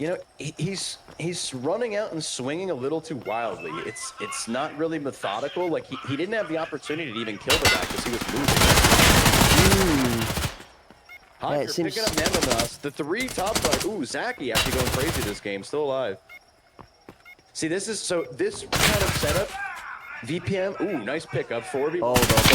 you know, he's running out and swinging a little too wildly. It's not really methodical. Like, he didn't have the opportunity to even kill the guy because he was moving. Hunter picking up Nemenos. The 3 top side. Ooh, Zaki actually going crazy this game. Still alive. See, this kind of setup. VPM. Ooh, nice pickup. 4v1.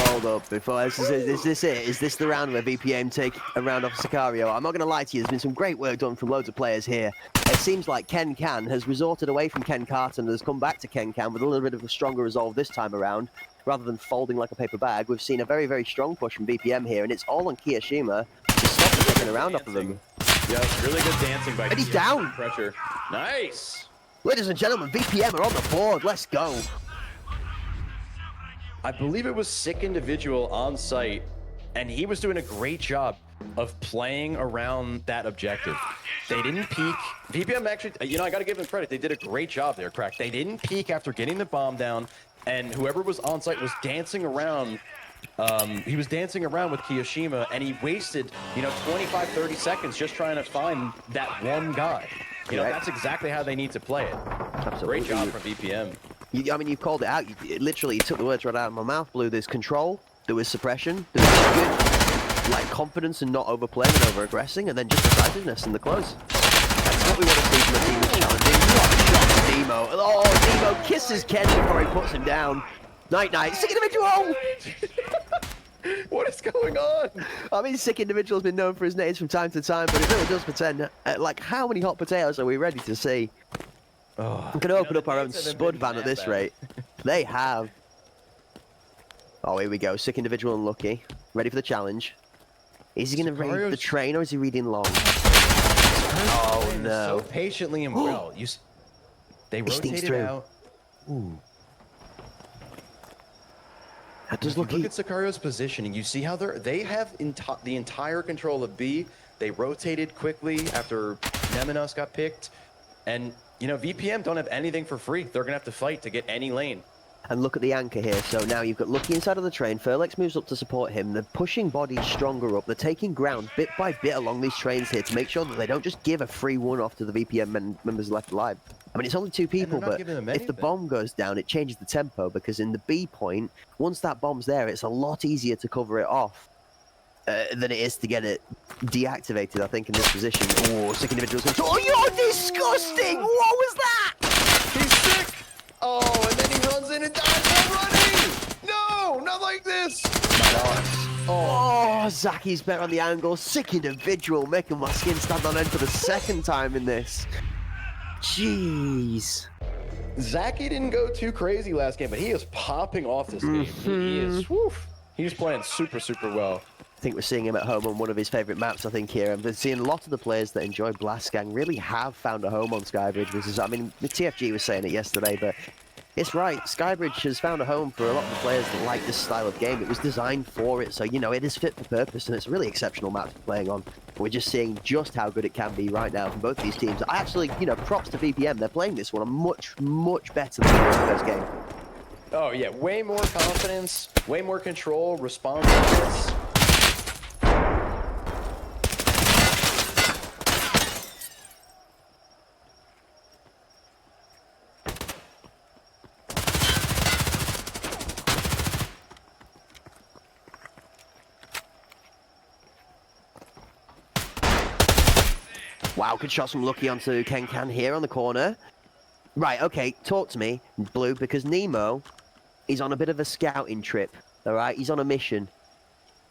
Hold up. Before is this it? Is this the round where VPM take a round off Sicario? I'm not going to lie to you. There's been some great work done from loads of players here. It seems like Ken Can has resorted away from Ken Carton and has come back to Ken Can with a little bit of a stronger resolve this time around. Rather than folding like a paper bag, we've seen a very, very strong push from VPM here, and it's all on Kiyoshima to stop him taking a round off of him. Yeah, really good dancing by And he's down! Pressure. Nice! Ladies and gentlemen, VPM are on the board. Let's go. I believe it was Sick Individual on site, and he was doing a great job of playing around that objective. They didn't peek. VPM actually, you know, I got to give them credit. They did a great job there, Crack. They didn't peek after getting the bomb down, and whoever was on site was dancing around. He was dancing around with Kiyoshima, and he wasted, you know, 25, 30 seconds just trying to find that one guy. You know, that's exactly how they need to play it. Absolutely. Great job from VPM. I mean, you've called it out. You took the words right out of my mouth, Blue. There's control, there was suppression, there was good, like, confidence and not overplaying and over-aggressing, and then just decisiveness in the close. That's what we want to see from a team that's challenging. What a shot, Demo. Oh, Demo kisses Ken before he puts him down. Night. Sick Individual! What is going on? I mean, Sick Individual's been known for his nades from time to time, but it really does pretend. Like, how many hot potatoes are we ready to see? Oh, We could open up our own Spud van at this rate. They have. Oh, here we go. Sick Individual and Lucky. Ready for the challenge. Is he going to raid the train or is he reading long? Oh, no. So patiently and well. They rotated out. Ooh. That does look at Sicario's positioning. You see how they have the entire control of B. They rotated quickly after Nemenos got picked. And, you know, VPM don't have anything for free. They're going to have to fight to get any lane. And look at the anchor here. So now you've got Lucky inside of the train. Furlex moves up to support him. They're pushing bodies stronger up. They're taking ground bit by bit along these trains here to make sure that they don't just give a free one-off to the VPM members left alive. I mean, it's only 2 people, not but giving them if the anything. bomb goes down, it changes the tempo, because in the B point, once that bomb's there, it's a lot easier to cover it off than it is to get it deactivated, I think, in this position. Oh, sick individuals. Oh, you're disgusting! What was that? He's sick. Oh, and then he runs in and dies while running. No, not like this. Oh, Zaki's better on the angle. Sick individual, making my skin stand on end for the second time in this. Jeez. Zaki didn't go too crazy last game, but he is popping off this game. He is. Whew, he's playing super, super well. I think we're seeing him at home on one of his favourite maps, I think, here. And we're seeing a lot of the players that enjoy Blastgang really have found a home on Skybridge. Which is, I mean, the TFG was saying it yesterday, but it's right. Skybridge has found a home for a lot of the players that like this style of game. It was designed for it, so, you know, it is fit for purpose, and it's a really exceptional map to be playing on. We're just seeing just how good it can be right now from both these teams. I actually, you know, props to VPM. They're playing this one on much, much better than the first game. Oh, yeah. Way more confidence, way more control, responsiveness. Wow, good shots from Lucky onto Kenkan here on the corner. Right, okay, talk to me, Blue, because Nemo is on a bit of a scouting trip, all right? He's on a mission.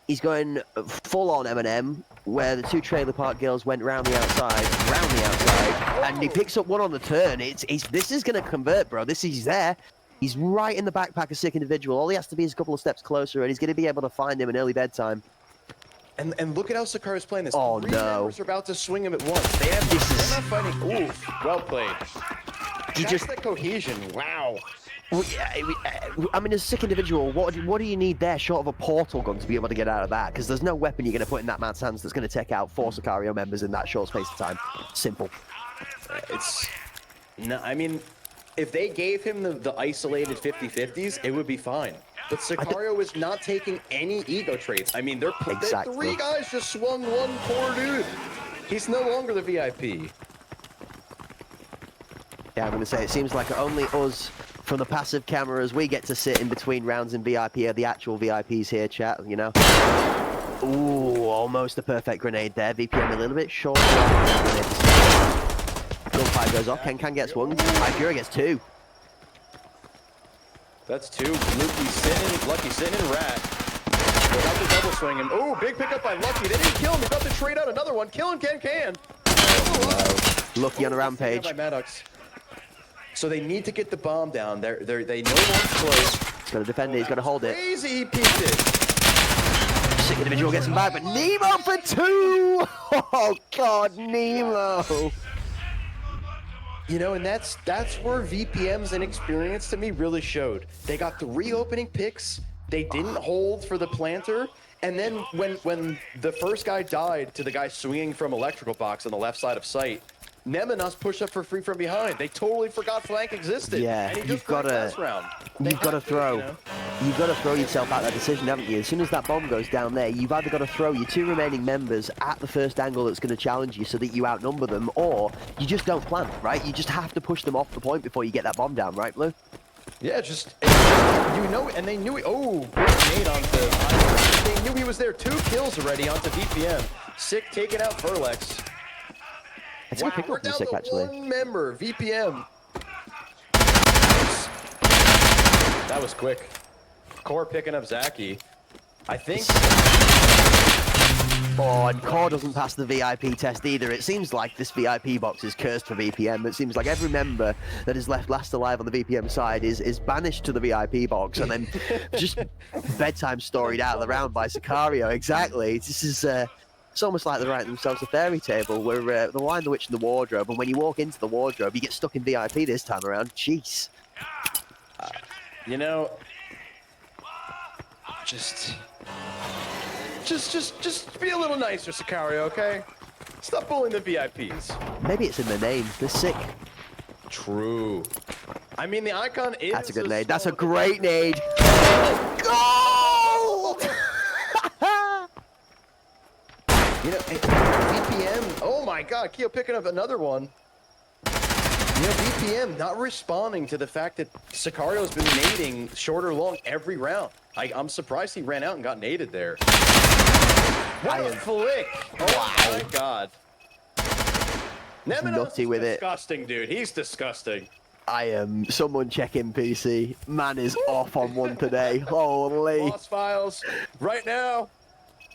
He's going full-on M&M, where the 2 trailer park girls went round the outside, and he picks up one on the turn. This is going to convert, bro. He's there. He's right in the backpack of sick individual. All he has to be is a couple of steps closer, and he's going to be able to find him in early bedtime. And look at how Sicario's playing this. Oh, 3 no. members are about to swing him at once. They're not fighting. Oof, well played. That's the cohesion. Wow. Well, I mean, as a sick individual, what do you need there short of a portal gun to be able to get out of that? Because there's no weapon you're going to put in that man's hands that's going to take out 4 Sicario members in that short space of time. Simple. It's... No, I mean, if they gave him the isolated 50-50s, it would be fine. But Sicario is not taking any ego traits. I mean, Exactly. 3 guys just swung one poor dude. He's no longer the VIP. Yeah, I'm going to say, it seems like only us, from the passive cameras, we get to sit in between rounds in VIP, are the actual VIPs here, chat, you know? Ooh, almost a perfect grenade there. VPM a little bit short. Gunfire goes off. Kenkan gets 1. Hypura gets 2. That's 2. Lucky sitting in rat. Without the double swing him. Oh, big pickup by Lucky. They didn't kill him. They're about to trade out another one. Killing Can. Lucky on a rampage. By Maddox. So they need to get the bomb down. They know one's close. He's got to defend it. He's got to hold it. Crazy, he peeked it. Sick individual gets him back, but Nemo for 2! Oh, God, Nemo. You know, and that's where VPM's inexperience to me really showed. They got 3 opening picks. They didn't hold for the planter. And then when the first guy died to the guy swinging from electrical box on the left side of sight, Nem and us push up for free from behind. They totally forgot flank existed. Yeah, and he you've got to throw. You know? You've got to throw yourself out that decision, haven't you? As soon as that bomb goes down there, you've either got to throw your 2 remaining members at the first angle that's going to challenge you so that you outnumber them, or you just don't plan, right? You just have to push them off the point before you get that bomb down, right, Blue? Yeah, you know, and they knew it. Oh, grenade onto. They knew he was there. 2 kills already onto VPM. Sick taking out Furlex. It's Wow, a pick we're up from down Sick, to actually. 1 member, VPM. That was quick. Core picking up Zaki. I think. Oh, and Core doesn't pass the VIP test either. It seems like this VIP box is cursed for VPM. It seems like every member that is left last alive on the VPM side is banished to the VIP box and then just bedtime storied out of the round by Sicario. Exactly. This is... It's almost like they're writing themselves a fairy table where the Lion, the Witch, and the Wardrobe, and when you walk into the wardrobe, you get stuck in VIP this time around. Jeez. You know, just be a little nicer, Sicario, okay? Stop bullying the VIPs. Maybe it's in the name. They're sick. True. I mean, the icon is. That's a good nade. small That's a with the- great nade. Goal! You know, VPM. Oh my God, Keo picking up another one. You know, VPM not responding to the fact that Sicario's been nading short or long every round. I'm surprised he ran out and got naded there. What a flick! Oh my God. Nemenos nutty is with it. disgusting, dude. He's disgusting. I am. Someone checking PC. Man is off on one today. Holy. Lost files right now.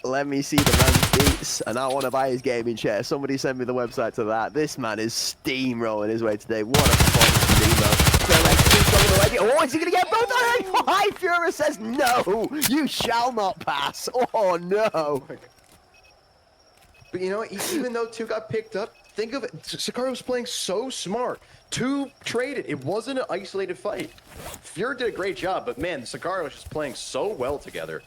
Let me see the man's beats, and I want to buy his gaming chair. Somebody send me the website to that. This man is steamrolling his way today. What a performance from Nemo. Oh, is he going to get both? High Fury says no. You shall not pass. Oh no. But you know, even though 2 got picked up, think of it. Sicario was playing so smart. 2 traded. It wasn't an isolated fight. Fury did a great job, but man, Sicario was just playing so well together.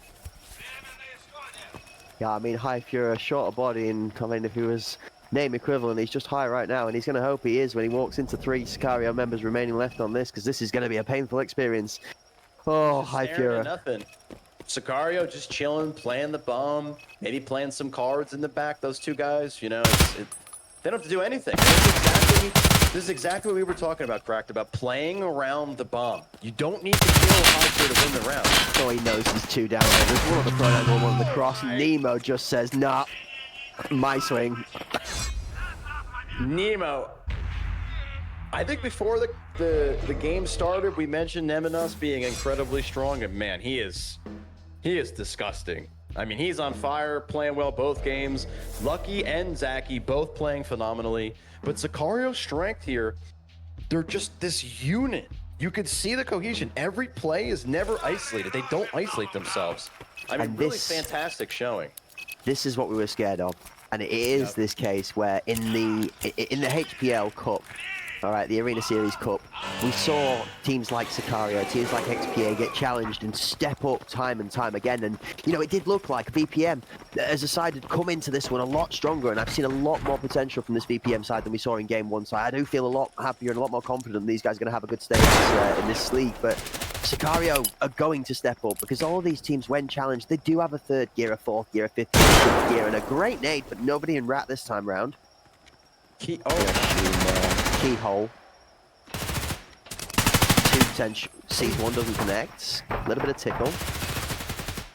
Yeah, I mean, High Fury, shorter body, and I mean, if he was name equivalent, he's just high right now, and he's going to hope he is when he walks into 3 Sicario members remaining left on this, because this is going to be a painful experience. Oh, High Staring Fury. at nothing. Sicario just chilling, playing the bomb, maybe playing some cards in the back. Those 2 guys, you know, they don't have to do anything. This is exactly what we were talking about, Cracked, about playing around the bomb. You don't need to kill High Fury to win the round. Oh, he knows he's 2 down there. There's one on the front angle, one on the cross. Nemo just says, nah, my swing. Nemo. I think before the game started, we mentioned Nemenos being incredibly strong, and man, he is disgusting. I mean, he's on fire, playing well both games. Lucky and Zaki both playing phenomenally. But Sicario's strength here, they're just this unit. You could see the cohesion. Every play is never isolated. They don't isolate themselves. I mean, And really this- fantastic showing. This is what we were scared of. And it is this case where in the HPL Cup, all right, the Arena Series Cup, we saw teams like Sicario, teams like XPA get challenged and step up time and time again. And, you know, it did look like VPM as a side had come into this one a lot stronger. And I've seen a lot more potential from this VPM side than we saw in Game 1. So I do feel a lot happier and a lot more confident these guys are going to have a good stage in this league. But Sicario are going to step up because all of these teams, when challenged, they do have a 3rd gear, a 4th gear, a 5th gear, a 6th gear, and a great nade, but nobody in Rat this time round. Keyhole. 2 potential. Sees 1 doesn't connect. A little bit of tickle.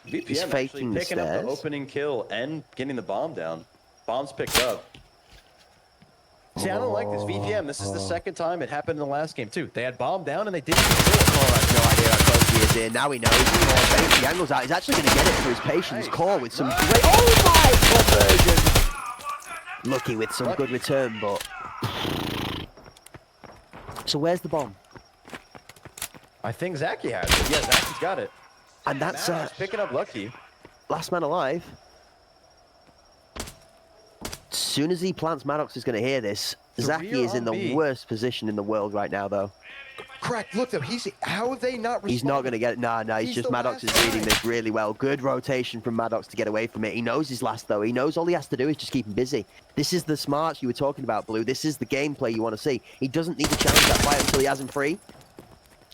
He's VPM actually faking the picking up the stairs. opening kill and getting the bomb down. Bomb's picked up. See, I don't like this VPM. This is the 2nd time it happened in the last game, too. They had bomb down and they didn't kill it. Core has no idea how close he is in. Now he knows. Core fakes the angles out. He's actually going to get it for his patience. Core with some great... Oh my conversion! Lucky with some good return, but... So where's the bomb? I think Zaki has it. Yeah, Zaki's got it. And that's Maddox picking up Lucky. last man alive. As soon as he plants, Maddox is going to hear this. Zaki is in the worst position in the world right now, though. Correct. Look, though, how have they not responded? He's not going to get it. Nah, he's He's just the Maddox is last reading guy. this really well. Good rotation from Maddox to get away from it. He knows his last, though. He knows all he has to do is just keep him busy. This is the smarts you were talking about, Blue. This is the gameplay you want to see. He doesn't need to challenge that fight until he has him free.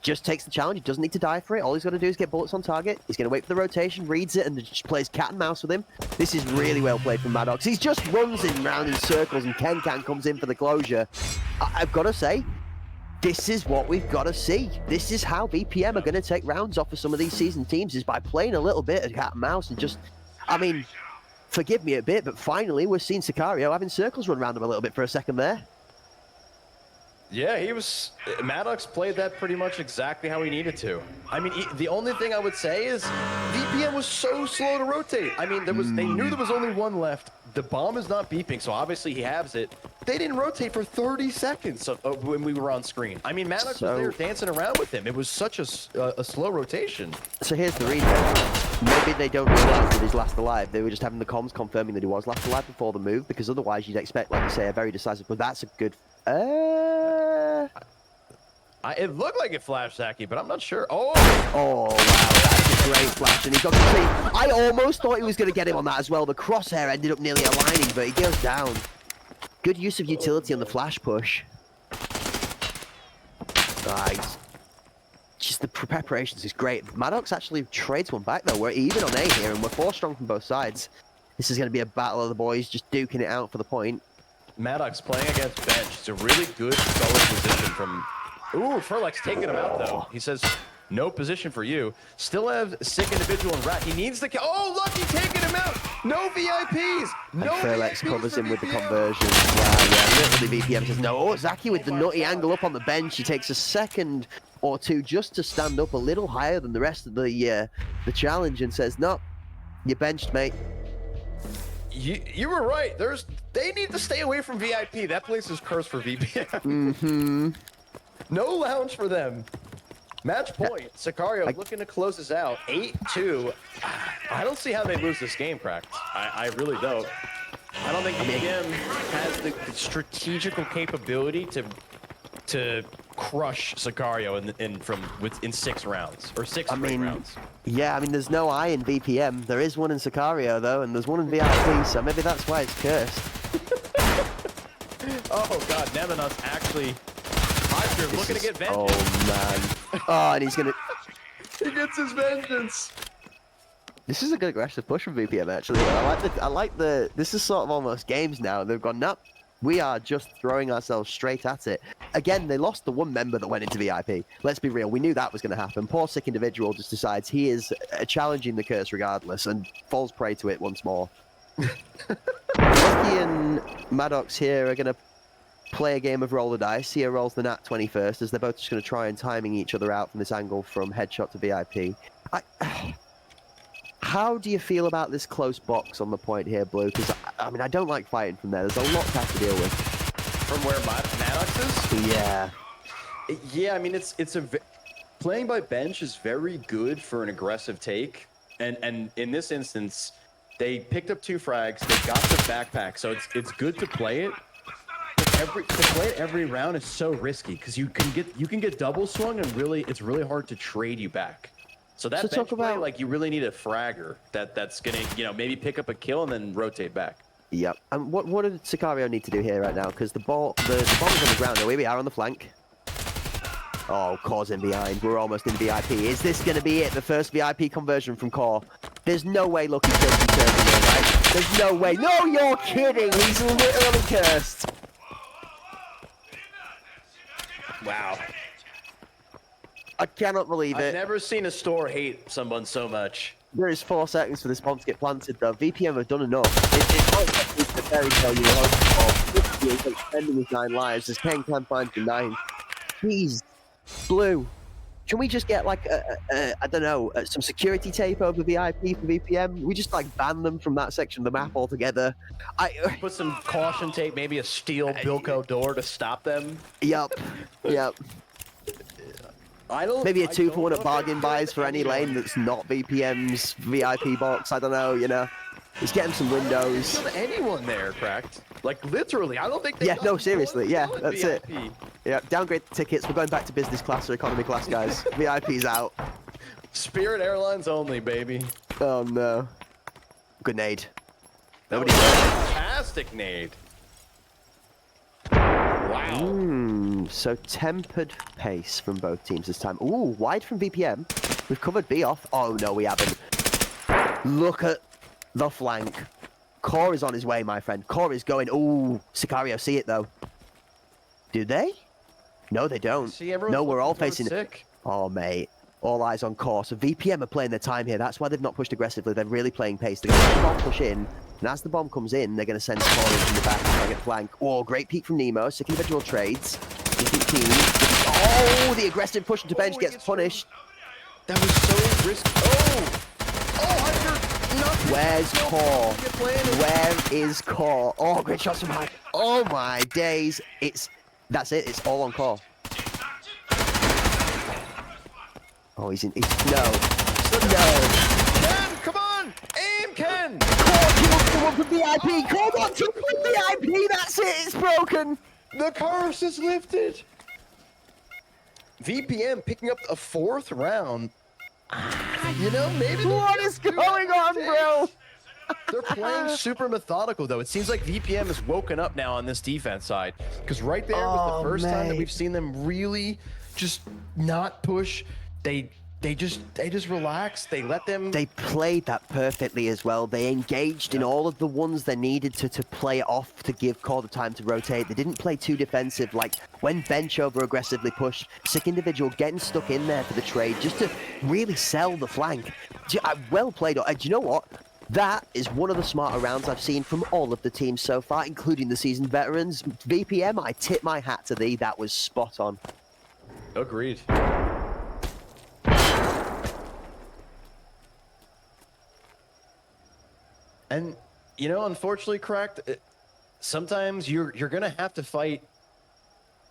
Just takes the challenge. He doesn't need to die for it. All he's got to do is get bullets on target. He's going to wait for the rotation, reads it, and just plays cat and mouse with him. This is really well played from Maddox. He just runs him round in circles, and Ken comes in for the closure. I've got to say, this is what we've got to see. This is how VPM are going to take rounds off of some of these seasoned teams, is by playing a little bit of cat and mouse and just, I mean, forgive me a bit, but finally we're seeing Sicario having circles run around him a little bit for a second there. Yeah, Maddox played that pretty much exactly how he needed to. I mean, the only thing I would say is VPM was so slow to rotate. I mean, they knew there was only 1 left. The bomb is not beeping, so obviously he has it. They didn't rotate for 30 seconds when we were on screen. I mean, Maddox was there dancing around with him. It was such a slow rotation. So here's the reason. Maybe they don't realize that he's last alive. They were just having the comms confirming that he was last alive before the move, because otherwise you'd expect, like you say, a very decisive. But that's a good. It looked like it flashed Zaki, but I'm not sure. Oh wow, that's a great flash, and he's got the tree. I almost thought he was going to get him on that as well. The crosshair ended up nearly aligning, but he goes down. Good use of utility on the flash push. Just the preparations is great. Maddox actually trades one back though. We're even on A here, and we're 4 strong from both sides. This is going to be a battle of the boys, just duking it out for the point. Maddox playing against bench. It's a really good, solid position from... Ooh, Furlek's taking him out, though. He says, no position for you. Still have sick individual and rat. He needs the... Oh, Lucky taking him out! No VIPs! No And Furlex VIPs covers for him with the VPM. conversion. Yeah, literally VPM says no. Oh, Zaki with the nutty angle up on the bench. He takes a second or two just to stand up a little higher than the rest of the challenge and says, no, you're benched, mate. You were right. They need to stay away from VIP. That place is cursed for VPM. Mm-hmm. No lounge for them. Match point. Sicario looking to close this out. 8-2. I don't see how they lose this game, Cracked. I really don't. I don't think VPM has the strategical capability to crush Sicario in 6 rounds or 6 straight rounds. Yeah, I mean, there's no I in VPM. There is one in Sicario, though, and there's one in VIP, so maybe that's why it's cursed. Oh, God. Nemenos actually... Oscar looking to get vengeance. Oh, man. Oh, and he's going to... He gets his vengeance. This is a good aggressive push from VPM, actually. I like the... This is sort of almost games now. They've gone, nope, we are just throwing ourselves straight at it. Again, they lost the one member that went into VIP. Let's be real. We knew that was going to happen. Poor sick individual just decides he is challenging the curse regardless and falls prey to it once more. Lucky and Maddox here are going to play a game of roll the dice. Here rolls the nat 20 first, as they're both just going to try and timing each other out from this angle from headshot to VIP. How do you feel about this close box on the point here, Blue? Because, I mean, I don't like fighting from there. There's a lot to have to deal with. From where Maddox is? Yeah. Yeah, I mean, playing by bench is very good for an aggressive take. And in this instance, they picked up 2 frags. They got the backpack, so it's good to play it. But to play it every round is so risky because you can get double swung and it's really hard to trade you back. So that bench play, like, you really need a fragger that's gonna maybe pick up a kill and then rotate back. Yep. And what did Sicario need to do here right now? Because the bomb is on the ground. Here we are on the flank. Oh, Core's in behind. We're almost in VIP. Is this going to be it? The first VIP conversion from Core? There's no way Lucky's going to be turned in here, right? There's no way. No, you're kidding. He's literally cursed. Wow. I cannot believe it. I've never seen a store hate someone so much. There is 4 seconds for this bomb to get planted, though. VPM have done enough. It's not like it's the fairy tale you hope for. He's extending his 9 lives. There's 10 can find for 9. Jeez. Blue. Can we just get, like, I don't know, some security tape over VIP for VPM? We just, like, ban them from that section of the map altogether. Put some caution tape, maybe a steel Bilko door to stop them. Yep. Yep. Maybe a 2-for-1 at bargain buys for any lane that's not VPM's VIP box. I don't know, Just get him some windows. Not anyone there, Cracked. Like, literally, I don't think they... Yeah, no, seriously, yeah, that's it. Yeah, downgrade the tickets. We're going back to business class or economy class, guys. VIP's out. Spirit Airlines only, baby. Oh, no. Good nade. Nobody... Fantastic nade. Wow. So tempered pace from both teams this time. Ooh, wide from VPM. We've covered B off. Oh, no, we haven't. Look at the flank. Core is on his way, my friend. Core is going. Ooh, Sicario see it, though. Do they? No, they don't. No, we're all facing it. Oh, mate. All eyes on Core. So VPM are playing their time here. That's why they've not pushed aggressively. They're really playing pace. They're going to let the bomb push in. And as the bomb comes in, they're going to send Core in from the back to target flank. Oh, great peek from Nemo. Sick individual trades. Different team. Oh, the aggressive push into bench gets punished. That was so risky. Where's Core? Where is Core? Oh, great shots from high. Oh my days. That's it. It's all on Core. Oh, he's no. Ken, come on! Aim, Ken! Core kills the one from VIP. Core wants to win VIP. That's it. It's broken. The curse is lifted. VPM picking up a 4th round. Maybe what is going on, bro? They're playing super methodical, though. It seems like VPM has woken up now on this defense side. Because right there was the first time that we've seen them really just not push. They just relax. They let them. They played that perfectly as well. They engaged in all of the ones they needed to play it off, to give Core the time to rotate. They didn't play too defensive. Like when Bench over aggressively pushed, Sick Individual getting stuck in there for the trade just to really sell the flank. Well played. Do you know what? That is one of the smarter rounds I've seen from all of the teams so far, including the seasoned veterans. VPM, I tip my hat to thee. That was spot on. Agreed. And, you know, unfortunately, Cracked, sometimes you're going to have to fight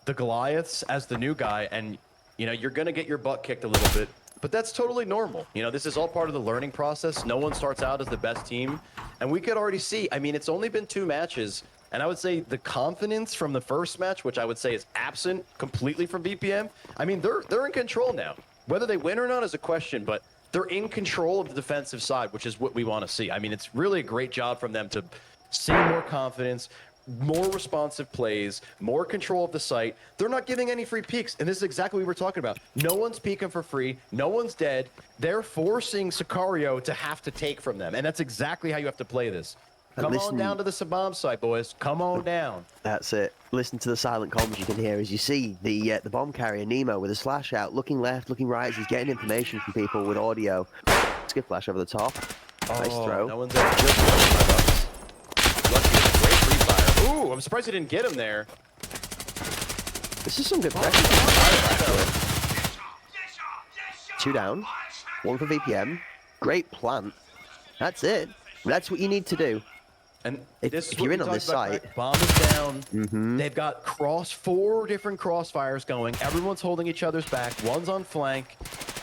the Goliaths as the new guy, and, you know, you're going to get your butt kicked a little bit. But that's totally normal. You know, this is all part of the learning process. No one starts out as the best team. And we could already see, I mean, it's only been 2 matches. And I would say the confidence from the first match, which I would say is absent completely from VPM, I mean, they're in control now. Whether they win or not is a question, but they're in control of the defensive side, which is what we want to see. I mean, it's really a great job from them to see more confidence, more responsive plays, more control of the site. They're not giving any free peeks, and this is exactly what we were talking about. No one's peeking for free. No one's dead. They're forcing Sicario to have to take from them, and that's exactly how you have to play this. Come on down to the Sabam site, boys. Come on down. That's it. Listen to the silent comms you can hear as you see the bomb carrier Nemo with a slash out, looking left, looking right as he's getting information from people with audio. Skip flash over the top. Nice throw. No one's there. Just lucky. Great free fire. Ooh, I'm surprised he didn't get him there. This is some good pressure. 2 down. 1 for VPM. Great plant. That's it. That's what you need to do. And if you're in on this site, bomb is down. They've got 4 different crossfires going. Everyone's holding each other's back. One's on flank.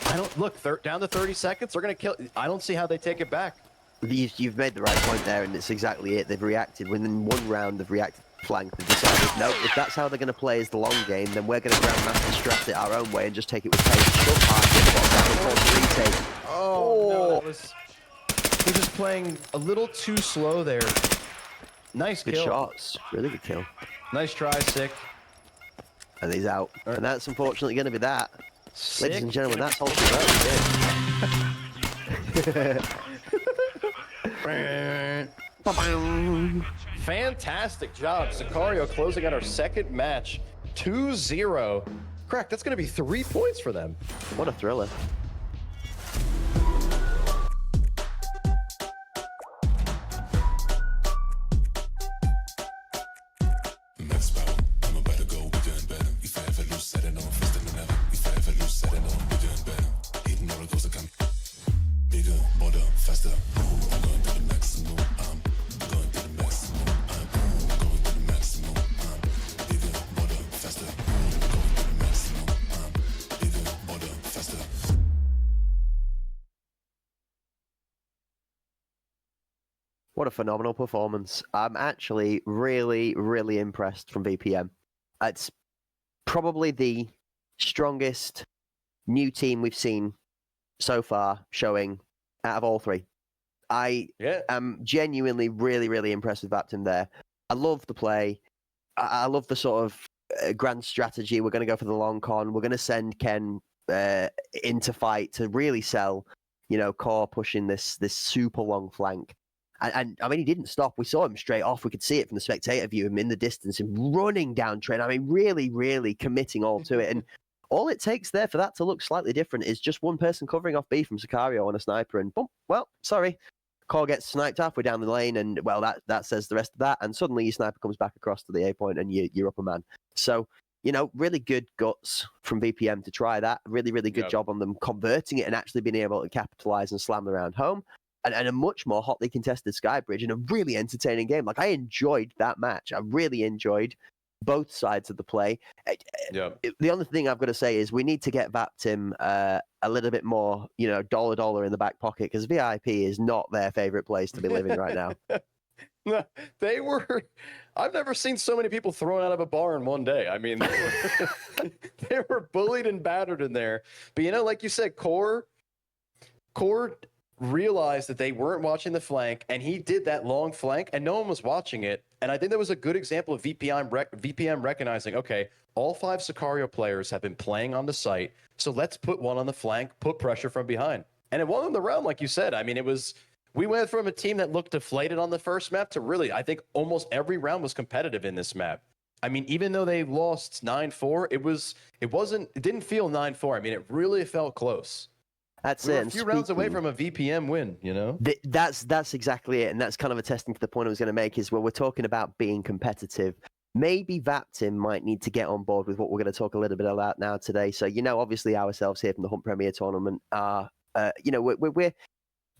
I don't look down to 30 seconds. They're gonna kill. I don't see how they take it back. You've made the right point there, and it's exactly it. They've reacted within 1 round. They've reacted flank. They've decided, no, if that's how they're going to play is the long game, then we're going to grandmaster strat it our own way and just take it with pace. Shove hard, get the ball down, retake. No, that was. We're just playing a little too slow there. Nice Good kill. shots. Really good kill. Nice try, Sick. And he's out. And that's unfortunately going to be that. Sick. Ladies and gentlemen, that's all she wrote. Fantastic job. Sicario closing out our second match. 2-0. Crack, that's going to be 3 points for them. What a thriller. Max power, I'm about to go, we're doing better. If I ever lose, set it on, faster than ever. If I ever lose, set it on, we're doing better. Hitting roller coaster, come bigger, bolder, faster. I'm going to the maximum. I'm going to the maximum. I'm going to the maximum. Bigger, bolder, faster. I'm going to the maximum. Bigger, bolder, faster. What a phenomenal performance. I'm actually really, really impressed from VPM. It's probably the strongest new team we've seen so far showing out of all 3. I am genuinely really, really impressed with Baptim there. I love the play. I love the sort of grand strategy. We're going to go for the long con. We're going to send Ken into fight to really sell, you know, Core pushing this super long flank. And I mean, he didn't stop. We saw him straight off. We could see it from the spectator view, him in the distance and running down train. I mean, really, really committing all to it. And all it takes there for that to look slightly different is just one person covering off B from Sicario on a sniper. And boom, well, sorry. Core gets sniped halfway down the lane. And, well, that says the rest of that. And suddenly your sniper comes back across to the A point and you're up a man. So, you know, really good guts from VPM to try that. Really, really good job on them converting it and actually being able to capitalize and slam the round home. And a much more hotly contested Skybridge and a really entertaining game. Like, I enjoyed that match. I really enjoyed both sides of the play. The only thing I've got to say is we need to get Baptim a little bit more, you know, dollar in the back pocket, because VIP is not their favorite place to be living right now. No, they were. I've never seen so many people thrown out of a bar in one day. I mean, they were bullied and battered in there. But, you know, like you said, Core realized that they weren't watching the flank, and he did that long flank, and no one was watching it. And I think that was a good example of VPM recognizing, okay, all 5 Sicario players have been playing on the site, so let's put one on the flank, put pressure from behind. And it won them the round, like you said. I mean, we went from a team that looked deflated on the first map to really, I think almost every round was competitive in this map. I mean, even though they lost 9-4, it didn't feel 9-4. I mean, it really felt close. That's We it. were a And few rounds away speaking- from a VPM win, you know? That's exactly it, and that's kind of attesting to the point I was going to make. Is where we're talking about being competitive. Maybe Vaptim might need to get on board with what we're going to talk a little bit about now today. So obviously ourselves here from the Hunt Premier Tournament are, we're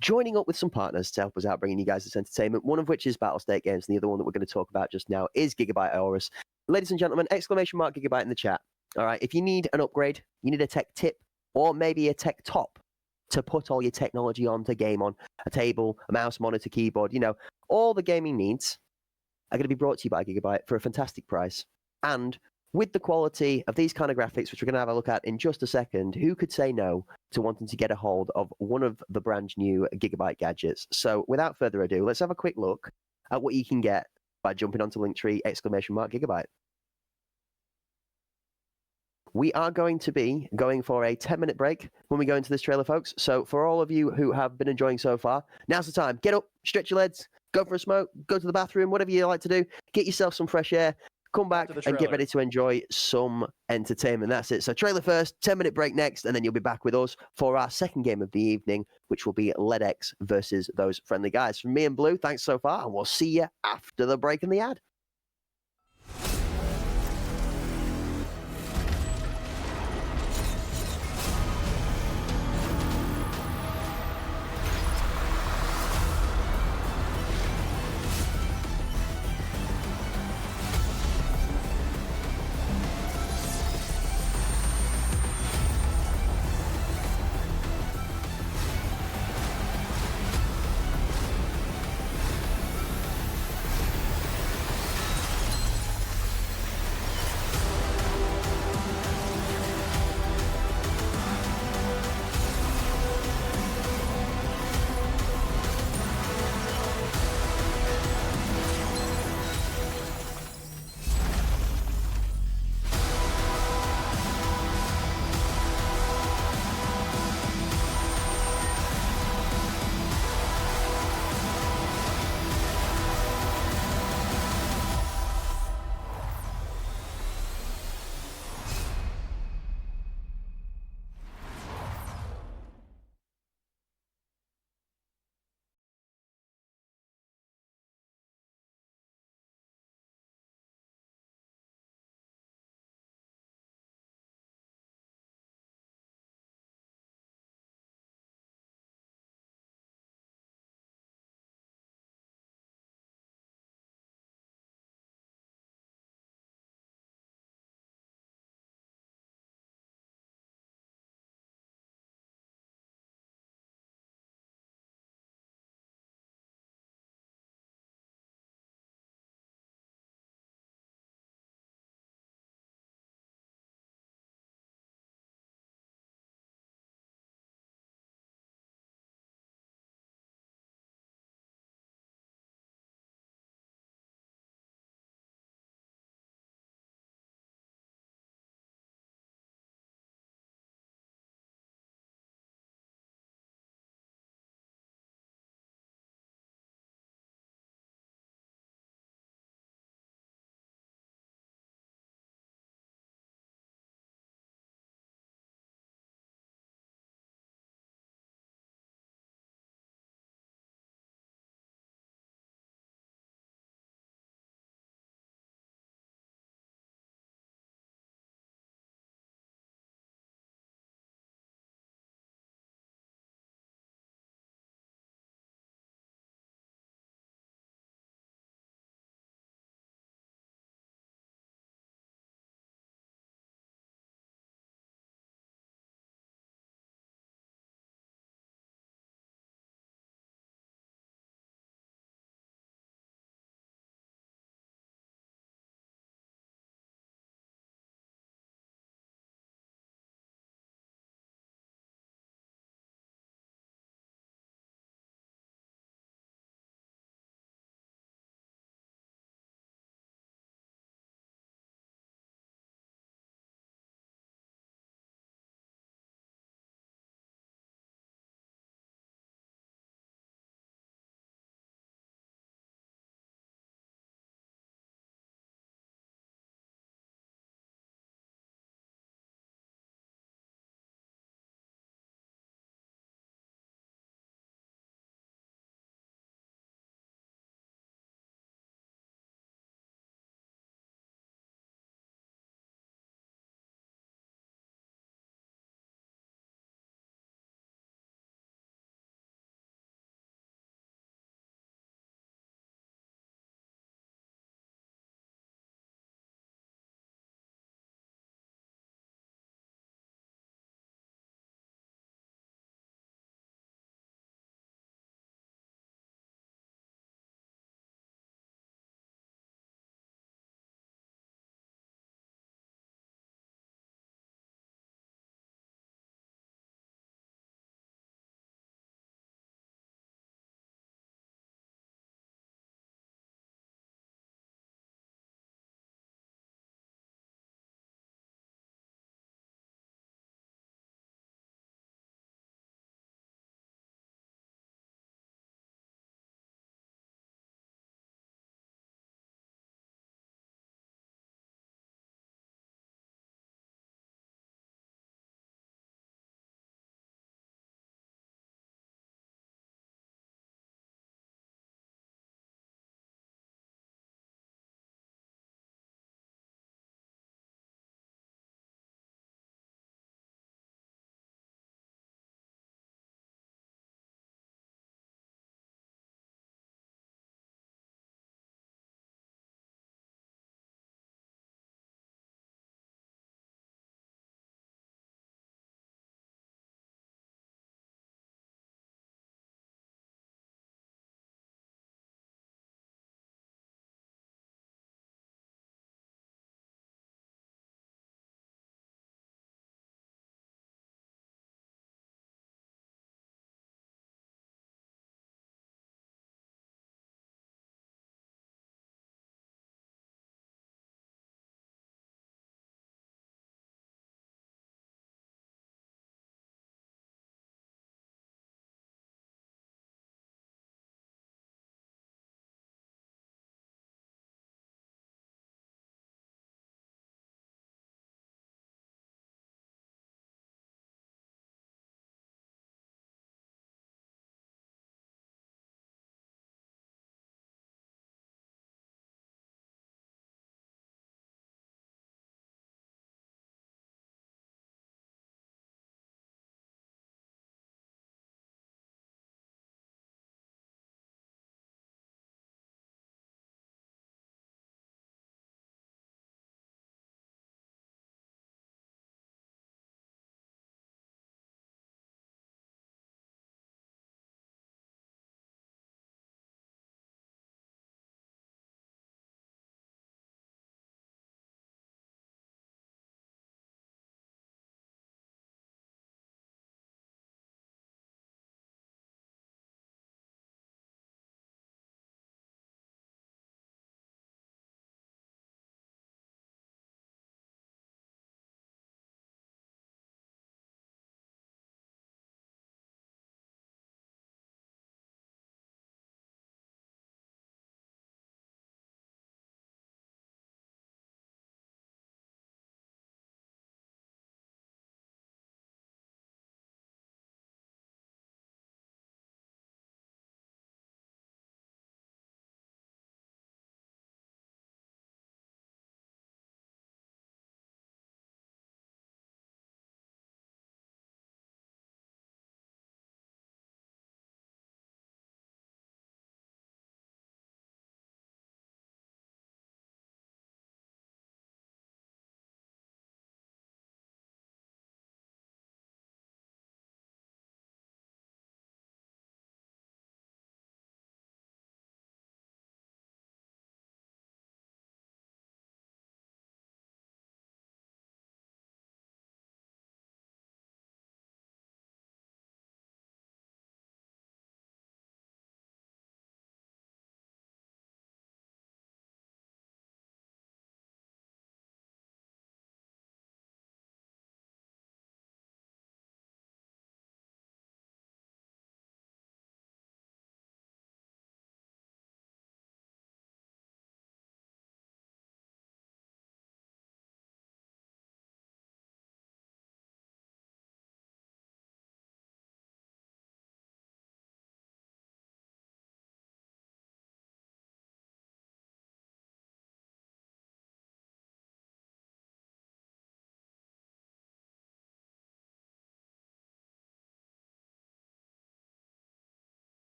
joining up with some partners to help us out, bringing you guys this entertainment. One of which is Battlestate Games, and the other one that we're going to talk about just now is Gigabyte Aorus. Ladies and gentlemen, ! Gigabyte in the chat. All right, if you need an upgrade, you need a tech tip, or maybe a tech top to put all your technology on to game on, a table, a mouse, monitor, keyboard, all the gaming needs are going to be brought to you by Gigabyte for a fantastic price. And with the quality of these kind of graphics, which we're going to have a look at in just a second, who could say no to wanting to get a hold of one of the brand new Gigabyte gadgets? So without further ado, let's have a quick look at what you can get by jumping onto Linktree !Gigabyte. We are going to be going for a 10-minute break when we go into this trailer, folks. So for all of you who have been enjoying so far, now's the time. Get up, stretch your legs, go for a smoke, go to the bathroom, whatever you like to do. Get yourself some fresh air, come back To the and get trailer. ready to enjoy some entertainment. That's it. So trailer first, 10-minute break next, and then you'll be back with us for our second game of the evening, which will be LEDX versus those friendly guys. From me and Blue, thanks so far, and we'll see you after the break and the ad.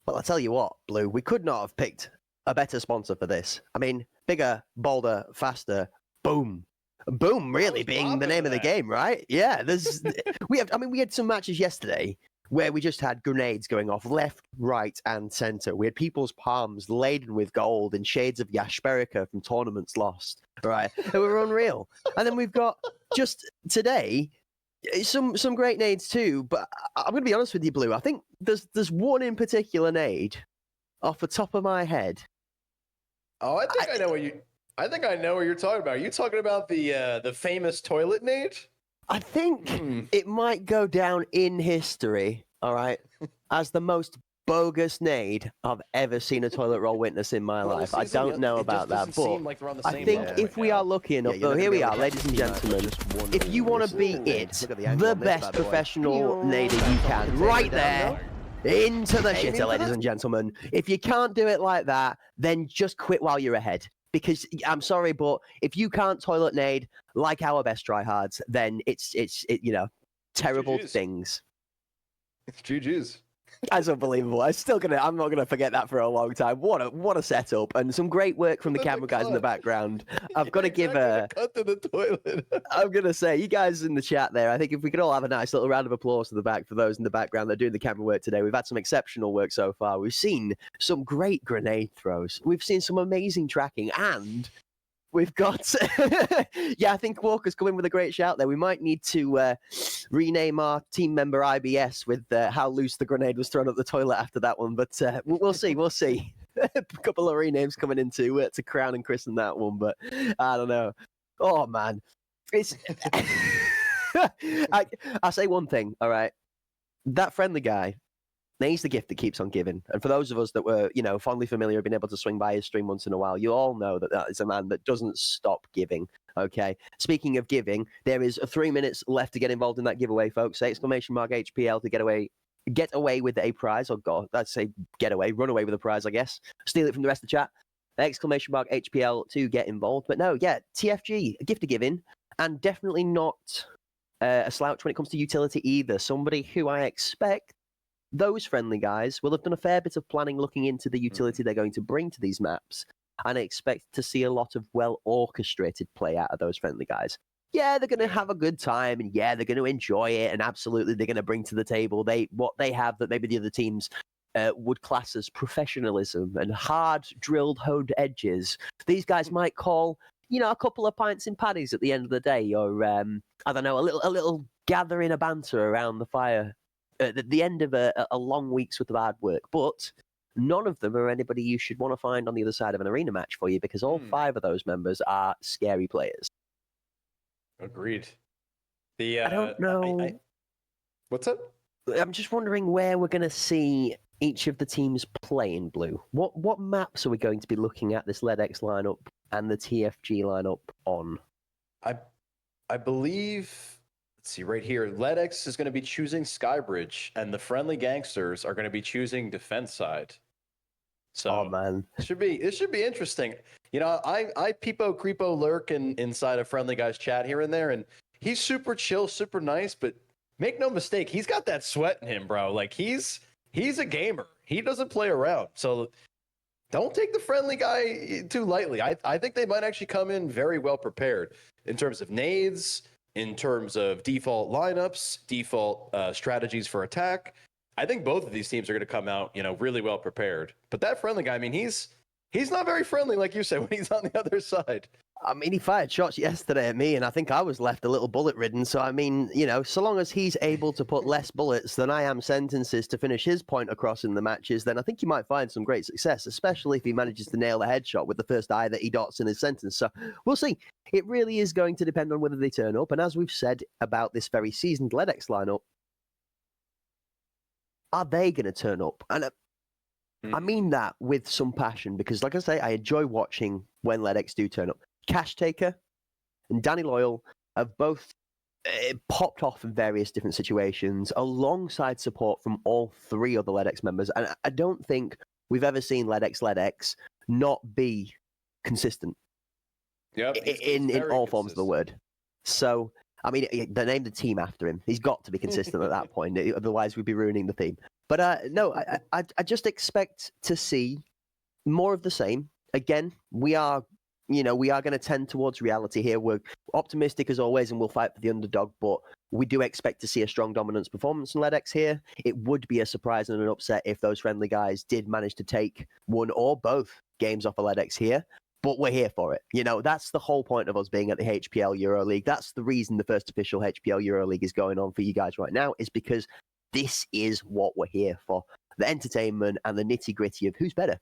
Well, I tell you what, Blue, we could not have picked a better sponsor for this. I mean, bigger, bolder, faster, boom. Boom, really was being the bopping name of the that. game, right? Yeah, we had some matches yesterday where we just had grenades going off left, right, and center. We had people's palms laden with gold and shades of Yashberica from tournaments lost, right? They were unreal. And then we've got just today some great nades too. But I'm going to be honest with you, Blue. I think there's one in particular nade off the top of my head. Oh, I think I know what you're talking about. Are you talking about the famous toilet nade? I think it might go down in history, all right, as the most bogus nade I've ever seen a toilet roll witness in my life. I don't know about that, but I think if we are lucky enough, you're not here gonna be we able are, to ladies and catch a teammate with gentlemen. just one If you want to be wrist. it, Look at the angle the on this best bad boy. professional nader you can, right there, into the shitter, ladies and gentlemen. If you can't do it like that, then just quit while you're ahead. Because I'm sorry, but if you can't toilet nade like our best tryhards, then it's terrible GGs. things. It's GG's. That's unbelievable. I'm not gonna forget that for a long time. What a setup and some great work from the What a camera guys in the cut. background. I've got to give Exactly, the cut to the toilet. I'm going to say, you guys in the chat there, I think if we could all have a nice little round of applause to the back for those in the background that are doing the camera work today. We've had some exceptional work so far. We've seen some great grenade throws. We've seen some amazing tracking, and we've got... yeah, I think Walker's come in with a great shout there. We might need to rename our team member IBS with how loose the grenade was thrown up the toilet after that one, but we'll see, we'll see. A couple of renames coming in to crown and christen that one, but I don't know. Oh, man. It's I'll say one thing, all right? That friendly guy, he's the gift that keeps on giving. And for those of us that were, fondly familiar, have been able to swing by his stream once in a while, you all know that is a man that doesn't stop giving, okay? Speaking of giving, there is 3 minutes left to get involved in that giveaway, folks. Say exclamation mark HPL to get away with a prize, or God, I'd say run away with a prize, I guess. Steal it from the rest of the chat. Exclamation mark HPL to get involved. But no, yeah, TFG, a gift of giving, and definitely not a slouch when it comes to utility either. Somebody who I expect those friendly guys will have done a fair bit of planning looking into the utility they're going to bring to these maps, and I expect to see a lot of well-orchestrated play out of those friendly guys. Yeah, they're going to have a good time, and yeah, they're going to enjoy it, and absolutely they're going to bring to the table what they have that maybe the other teams would class as professionalism and hard drilled, honed edges. These guys might call, a couple of pints in paddies at the end of the day, or I don't know, a little gathering of banter around the fire at the end of a long week's worth of hard work. But none of them are anybody you should want to find on the other side of an arena match for you, because all 5 of those members are scary players. Agreed. I don't know. What's up? I'm just wondering where we're going to see each of the teams play in Blue. What maps are we going to be looking at this LEDX lineup and the TFG lineup on? I believe, let's see, right here, LEDX is going to be choosing Skybridge, and the friendly gangsters are going to be choosing defense side. So Oh, man. it should be interesting. I peepo creepo lurk inside a friendly guy's chat here and there, and he's super chill, super nice, but make no mistake, he's got that sweat in him, bro. Like he's a gamer. He doesn't play around. So don't take the friendly guy too lightly. I think they might actually come in very well prepared in terms of nades, in terms of default lineups, default strategies for attack. I think both of these teams are going to come out, really well prepared. But that friendly guy, I mean, he's not very friendly, like you said, when he's on the other side. I mean, he fired shots yesterday at me, and I think I was left a little bullet-ridden. So, I mean, so long as he's able to put less bullets than I am sentences to finish his point across in the matches, then I think he might find some great success, especially if he manages to nail a headshot with the first eye that he dots in his sentence. So, we'll see. It really is going to depend on whether they turn up. And as we've said about this very seasoned LEDX lineup, are they going to turn up? And I mean that with some passion, because, like I say, I enjoy watching when LEDX do turn up. Cash Taker and Danny Loyal have both popped off in various different situations alongside support from all 3 other LEDX members. And I don't think we've ever seen LEDX not be consistent in all forms of the word. So, I mean, they named the team after him. He's got to be consistent at that point. Otherwise, we'd be ruining the theme. But no, I just expect to see more of the same. Again, we are going to tend towards reality here. We're optimistic as always, and we'll fight for the underdog, but we do expect to see a strong dominance performance from LEDX here. It would be a surprise and an upset if those friendly guys did manage to take one or both games off of LEDX here, but we're here for it. That's the whole point of us being at the HPL EuroLeague. That's the reason the first official HPL EuroLeague is going on for you guys right now, is because this is what we're here for. The entertainment and the nitty-gritty of who's better.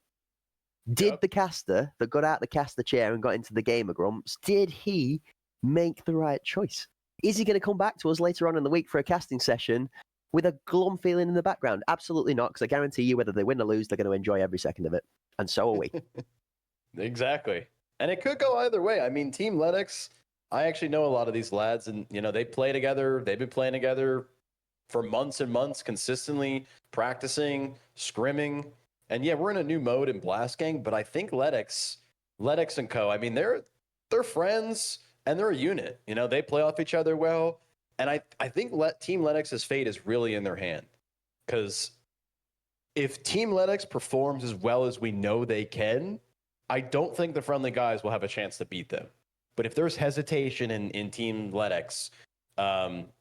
Did the caster that got out the caster chair and got into the Gamer Grumps, did he make the right choice? Is he going to come back to us later on in the week for a casting session with a glum feeling in the background? Absolutely not, because I guarantee you whether they win or lose, they're going to enjoy every second of it. And so are we. Exactly. And it could go either way. I mean, Team Lennox, I actually know a lot of these lads, and, they play together. They've been playing together for months and months, consistently practicing, scrimming. And yeah, we're in a new mode in Blast Gang, but I think Lennox and Co. I mean, they're friends and they're a unit. They play off each other well, and I think Team Lennox's fate is really in their hand, because if Team Lennox performs as well as we know they can, I don't think the friendly guys will have a chance to beat them. But if there's hesitation in Team Lennox,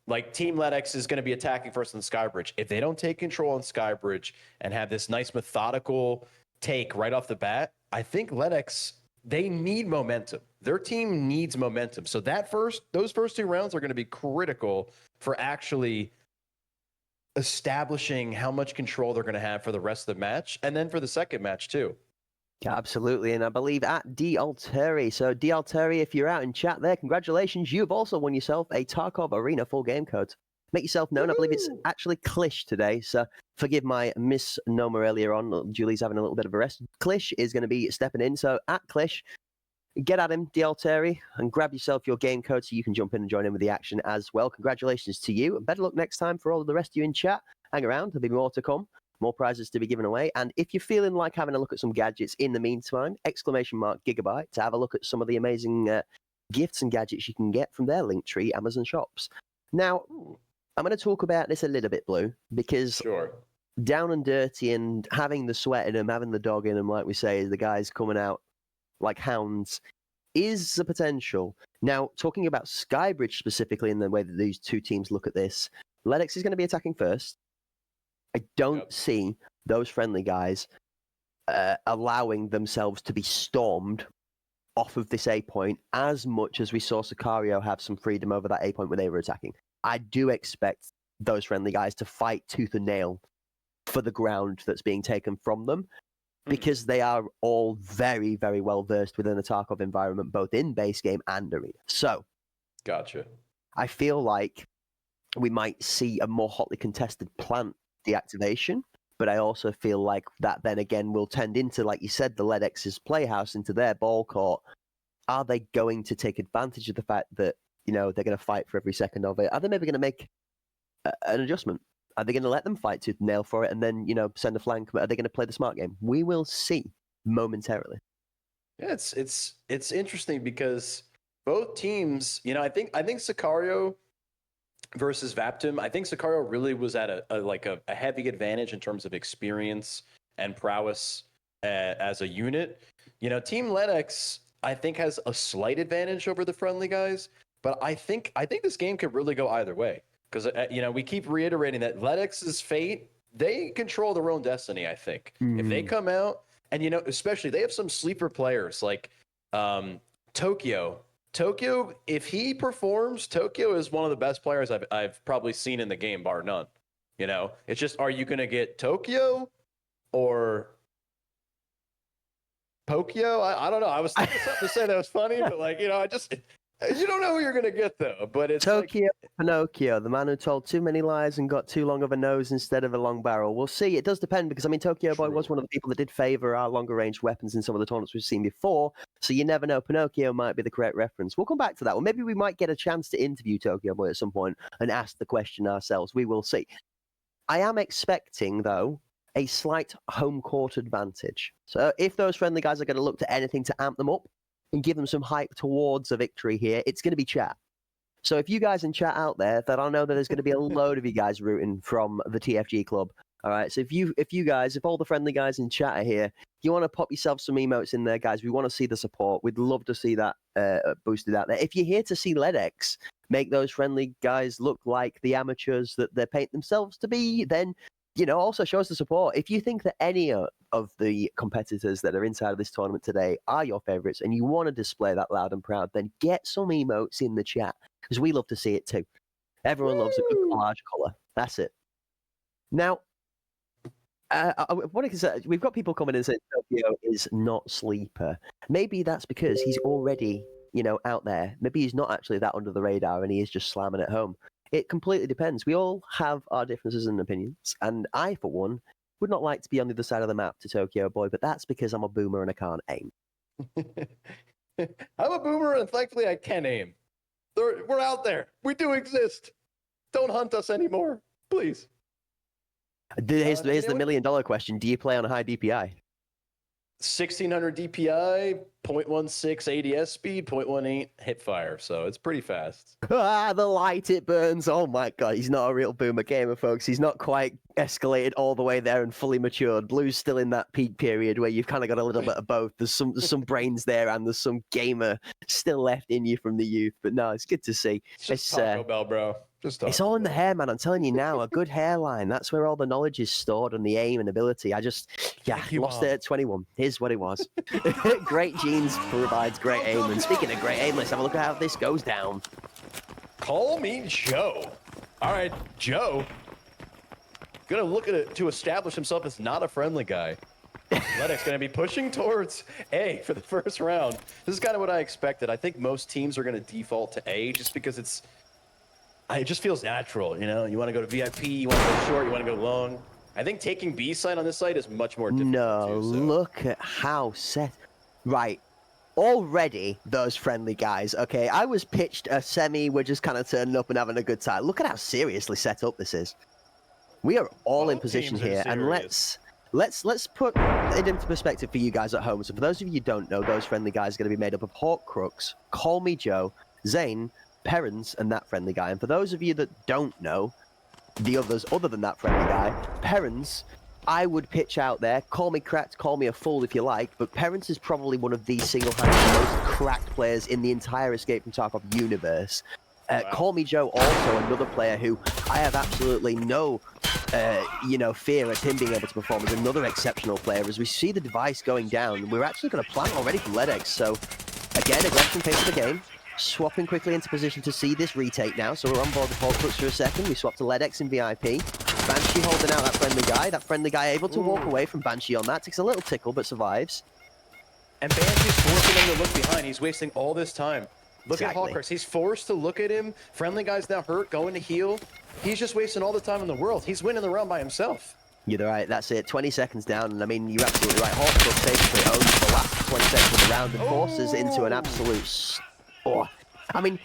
like Team Lennox is going to be attacking first on Skybridge. If they don't take control on Skybridge and have this nice methodical take right off the bat, I think Lennox, they need momentum. Their team needs momentum. So those first 2 rounds are going to be critical for actually establishing how much control they're going to have for the rest of the match, and then for the second match too. Yeah, absolutely. And I believe at D Alteri. So D Alteri, if you're out in chat there, congratulations. You've also won yourself a Tarkov Arena full game code. Make yourself known. I believe it's actually Klish today. So forgive my misnomer earlier on. Julie's having a little bit of a rest. Klish is going to be stepping in. So at Klish, get at him, D Alteri, and grab yourself your game code so you can jump in and join in with the action as well. Congratulations to you. Better luck next time for all of the rest of you in chat. Hang around. There'll be more to come. More prizes to be given away. And if you're feeling like having a look at some gadgets in the meantime, !Gigabyte to have a look at some of the amazing gifts and gadgets you can get from their Linktree Amazon shops. Now, I'm going to talk about this a little bit, Blue, because down and dirty and having the sweat in them, having the dog in them, like we say, the guys coming out like hounds, is the potential. Now, talking about Skybridge specifically in the way that these two teams look at this, Lennox is going to be attacking first. I don't see those friendly guys allowing themselves to be stormed off of this A point as much as we saw Sicario have some freedom over that A point when they were attacking. I do expect those friendly guys to fight tooth and nail for the ground that's being taken from them, because they are all very, very well versed within the Tarkov environment, both in base game and arena. So, gotcha. I feel like we might see a more hotly contested plant deactivation, but I also feel like that then again will tend into, like you said, the LEDX's playhouse, into their ball court. Are they going to take advantage of the fact that, they're going to fight for every second of it? Are they maybe going to make an adjustment? Are they going to let them fight tooth and nail for it and then, send a flank? Are they going to play the smart game? We will see momentarily. Yeah, it's interesting because both teams, I think Sicario versus Vaptum, I think Sicario really was at a heavy advantage in terms of experience and prowess as a unit. Team Lennox, I think, has a slight advantage over the friendly guys, but I think this game could really go either way, because we keep reiterating that Lennox's fate, they control their own destiny. I think if they come out and especially they have some sleeper players like Tokyo, if he performs, Tokyo is one of the best players I've probably seen in the game, bar none. It's just, are you going to get Tokyo or Pokio? I don't know. I was thinking something to say that was funny, but you don't know who you're going to get, though. But it's Tokyo Pinocchio, the man who told too many lies and got too long of a nose instead of a long barrel. We'll see. It does depend, because, Tokyo Boy was one of the people that did favor our longer-range weapons in some of the tournaments we've seen before, so you never know. Pinocchio might be the correct reference. We'll come back to that. Well, maybe we might get a chance to interview Tokyo Boy at some point and ask the question ourselves. We will see. I am expecting, though, a slight home court advantage. So if those friendly guys are going to look to anything to amp them up and give them some hype towards a victory here, it's going to be chat. So if you guys in chat out there, that I know that there's going to be a load of you guys rooting from the TFG club, All right. So if all the friendly guys in chat are here, you want to pop yourself some emotes in there, guys. We want to see the support. We'd love to see that boosted out there. If you're here to see LEDX make those friendly guys look like the amateurs that they paint themselves to be, then also show us the support. If you think that any of the competitors that are inside of this tournament today are your favorites and you want to display that loud and proud, then get some emotes in the chat because we love to see it too. Everyone loves a good collage color. That's it. Now, what I can say, we've got people coming in saying Tokyo is not sleeper. Maybe that's because he's already, out there. Maybe he's not actually that under the radar and he is just slamming it home. It completely depends. We all have our differences and opinions, and I, for one, would not like to be on the other side of the map to Tokyo Boy, but that's because I'm a boomer and I can't aim. I'm a boomer, and thankfully I can aim. We're out there. We do exist. Don't hunt us anymore, please. Here's the $1 million question. Do you play on a high DPI? 1600 DPI, 0.16 ADS speed, 0.18 hip fire, so it's pretty fast. The light it burns. Oh my god, he's not a real boomer gamer, folks. He's not quite escalated all the way there and fully matured. Blue's still in that peak period where you've kind of got a little bit of both. There's some brains there and there's some gamer still left in you from the youth. But no, it's good to see. It's just Taco Bell, bro. It's all in the hair, man. I'm telling you now, a good hairline. That's where all the knowledge is stored and the aim and ability. I lost it at 21. Here's what it was. Great genes provides great aim. And speaking of great aim, let's have a look at how this goes down. Call me Joe. All right, Joe. Gonna look at it to establish himself as not a friendly guy. Lennox gonna be pushing towards A for the first round. This is kind of what I expected. I think most teams are gonna default to A just because it just feels natural, You want to go to VIP, you want to go short, you want to go long. I think taking B side on this site is much more difficult. No, look at how set. Right. Already, those friendly guys, okay? I was pitched a semi, we're just kind of turning up and having a good time. Look at how seriously set up this is. We are all in position here, and let's put it into perspective for you guys at home. So for those of you who don't know, those friendly guys are going to be made up of Hawk Crooks, Call Me Joe, Zane, Perrins, and that friendly guy. And for those of you that don't know the others other than that friendly guy, Perrins, I would pitch out there. Call me cracked, call me a fool if you like, but Perrins is probably one of the single-handed most cracked players in the entire Escape from Tarkov universe. Wow. Call Me Joe, also another player who I have absolutely no fear at him being able to perform as another exceptional player. As we see the device going down, we're actually going to plant already for LEDX. So again, aggression pace of the game. Swapping quickly into position to see this retake now. So we're on board with Hawk Crooks for a second. We swap to LEDX in VIP. Banshee holding out that friendly guy. That friendly guy able to walk away from Banshee on that. Takes a little tickle, but survives. And Banshee's forcing him to look behind. He's wasting all this time. Look at Hawk Crooks. He's forced to look at him. Friendly guy's now hurt, going to heal. He's just wasting all the time in the world. He's winning the round by himself. You're right, that's it. 20 seconds down, and I mean, you're absolutely right. Hawk Crooks basically owns the last 20 seconds of the round and forces into an absolute... I mean,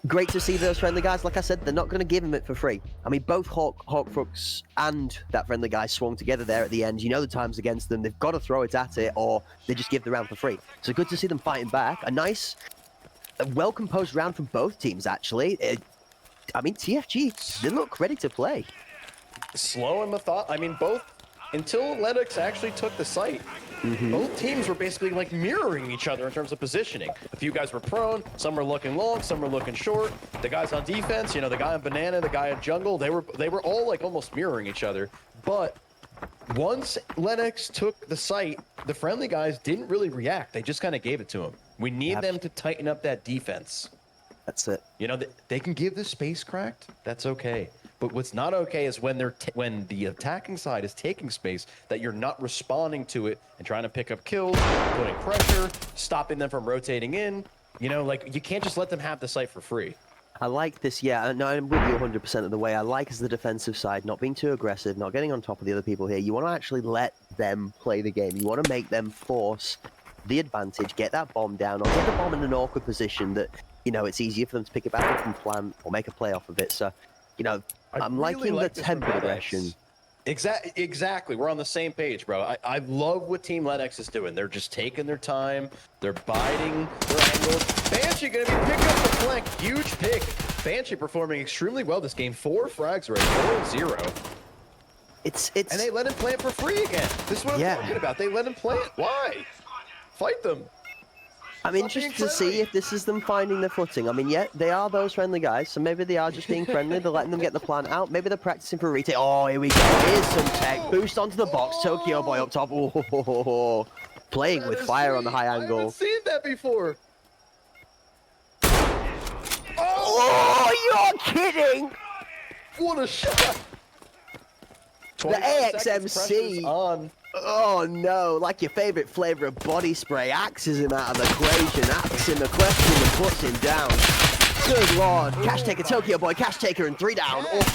great to see those friendly guys. Like I said, they're not going to give him it for free. I mean, both Hawk Crooks and that friendly guy swung together there at the end. The time's against them. They've got to throw it at it, or they just give the round for free. So good to see them fighting back. A nice, well-composed round from both teams, actually. I mean, TFG, they look ready to play. Slow and methodical. I mean, both, until Lennox actually took the site, both teams were basically like mirroring each other in terms of positioning. A few guys were prone, some were looking long, some were looking short. The guys on defense, the guy on banana, the guy on jungle, they were all like almost mirroring each other. But once Lennox took the site, the friendly guys didn't really react. They just kind of gave it to him. We need them to tighten up that defense. That's it. They can give the space cracked. That's okay. But what's not okay is when when the attacking side is taking space, that you're not responding to it and trying to pick up kills, putting pressure, stopping them from rotating in. You can't just let them have the site for free. I like this, yeah. No, I'm with you 100% of the way. I like as the defensive side, not being too aggressive, not getting on top of the other people here. You want to actually let them play the game. You want to make them force the advantage, get that bomb down, or get the bomb in an awkward position that, it's easier for them to pick it back up and plant or make a play off of it. So, I'm really liking the tempered aggression. Exactly. We're on the same page, bro. I love what Team LEDX is doing. They're just taking their time. They're biding their angles. Banshee going to be picking up the flank. Huge pick. Banshee performing extremely well this game. 4 frags right, 4-0. And they let him play it for free again. This is what I'm talking about. They let him play it. Why? Fight them. I'm Stop interested being to see friendly. if this is them finding their footing. I mean, yeah, they are those friendly guys, so maybe they are just being friendly. They're letting them get the plan out. Maybe they're practicing for a retake. Oh, here we go. Here's some tech. Boost onto the box. Tokyo Boy up top. Oh, playing with fire on the high I haven't angle. seen that before. Oh, you're kidding! What a shot! The 25 seconds, AXMC. pressure's on. Oh no, like your favourite flavour of body spray axes him out of the equation, asks him a question and puts him down. Good lord. Cash taker, Tokyo Boy, cash taker, and 3 down. Cash.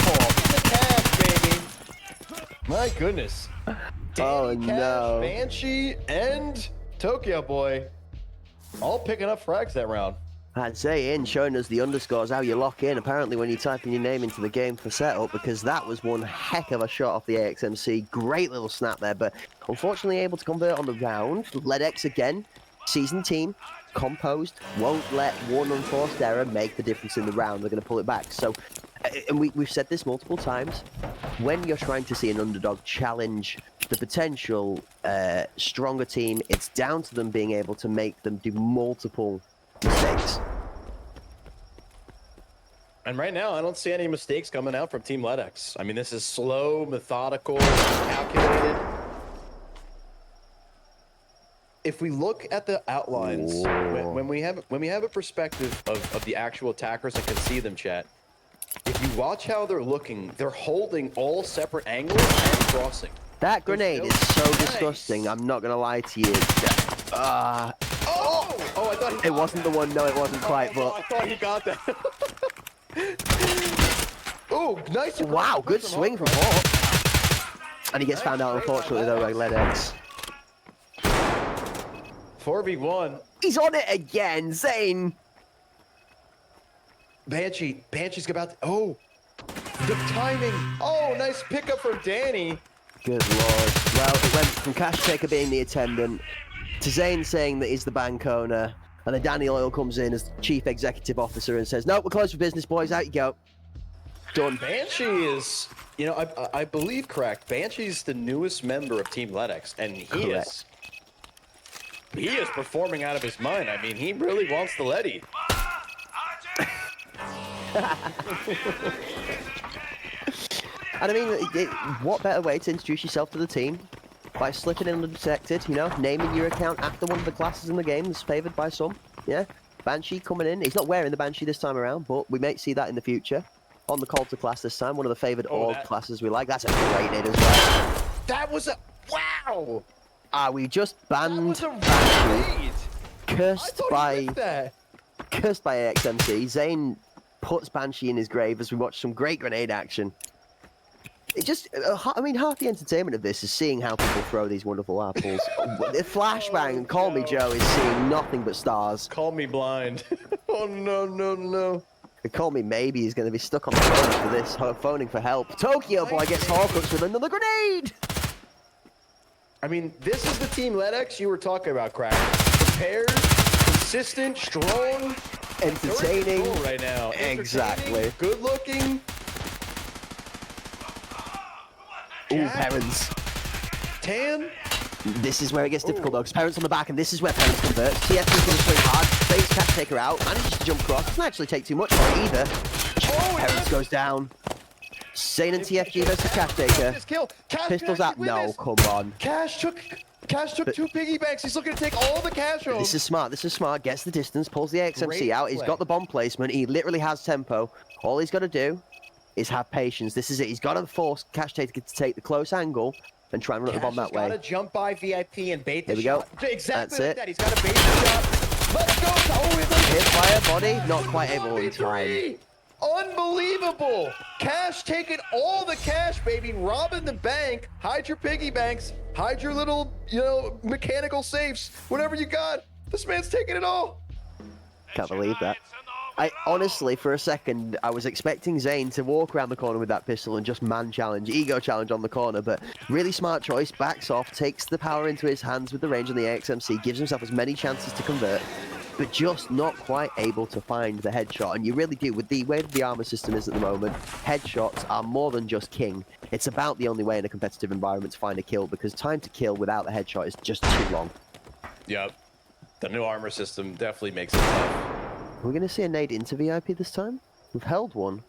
The cash, baby. My goodness. Oh, Danny Cash, no. Banshee, and Tokyo Boy all picking up frags that round. I'd say in showing us the underscores, how you lock in, apparently when you type in your name into the game for setup, because that was one heck of a shot off the AXMC. Great little snap there, but unfortunately able to convert on the round. LedX again, seasoned team, composed, won't let one unforced error make the difference in the round. They're going to pull it back. So, and we've said this multiple times, when you're trying to see an underdog challenge the potential stronger team, it's down to them being able to make them do multiple mistakes. And right now, I don't see any mistakes coming out from Team LedX. I mean, this is slow, methodical, calculated. If we look at the outlines, when we have a perspective of the actual attackers and can see them, chat, if you watch how they're looking, they're holding all separate angles and crossing. That grenade no- is so Nice. disgusting. I'm not gonna lie to you. Oh, I thought he It wasn't the one. No, it wasn't quite. I But thought he got that. Oh, nice. wow, good swing from Hawk. And he gets found out, unfortunately, though, by LedX. 4v1. He's on it again, Zane. Banshee's about to, oh, the timing. Oh, nice pickup from Danny. Good lord. Well, it went from Cash Taker being the attendant to Zane saying that he's the bank owner, and then Danny Oil comes in as chief executive officer and says, "No, we're closed for business, boys. Out you go." Done. Banshee is, you know, I believe correct. Banshee's the newest member of Team LedX, and he is performing out of his mind. I mean, he really wants the Letty. And I mean, what better way to introduce yourself to the team? By slipping in undetected, you know, naming your account after one of the classes in the game that's favoured by some. Yeah, Banshee coming in. He's not wearing the Banshee this time around, but we may see that in the future. On the Coulter class this time, one of the favoured org classes we like. That's a great hit as well. That was a, wow. We just That banned was a Banshee. raid. I Cursed thought by he missed that. AXMC. Zane puts Banshee in his grave as we watch some great grenade action. It just, I mean, half the entertainment of this is seeing how people throw these wonderful apples. The flashbang, Call Me Joe, is seeing nothing but stars. Call me blind. Oh, no. The Call Me Maybe is going to be stuck on the phone for this, phoning for help. Tokyo Boy gets Hawkins with another grenade! I mean, this is the Team LedX you were talking about, Crack. Prepared, consistent, strong, Entertaining. they're in control right now. Exactly. Entertaining, good looking. Ooh, Parents. Tan. This is where it gets difficult though, because Parents on the back, and this is where Parents converts. TF is going to swing hard, fakes Cash Taker out, manages to jump across, doesn't actually take too much for it either. Parents goes down. Zane and TFG versus Cash Taker. This kill. Cash Pistols can out. actually win No, this. come on. Cash took 2 piggy banks. He's looking to take all the cash home. This is smart. This is smart. Gets the distance, pulls the XMC Great out. He's play. got the bomb placement. He literally has tempo. All he's got to do is have patience. This is it. He's got to force Cash Taker to take the close angle and try and run the bomb that way. Got to jump by VIP and bait the Here we go. shot. Exactly That's like it. that. He's got to bait the shot. Let's go. Oh, Hit fire body, not quite able in time. 33. Unbelievable. Cash taking all the cash, baby. Robbing the bank. Hide your piggy banks. Hide your little, you know, mechanical safes. Whatever you got. This man's taking it all. Can't believe that. I honestly, for a second, I was expecting Zane to walk around the corner with that pistol and just man challenge, ego challenge on the corner, but really smart choice, backs off, takes the power into his hands with the range on the AXMC, gives himself as many chances to convert. but just not quite able to find the headshot. And you really do, with the way the armor system is at the moment, headshots are more than just king. It's about the only way in a competitive environment to find a kill, because time to kill without the headshot is just too long. Yep. The new armor system definitely makes it tough. We're going to see a nade into VIP this time? We've held one.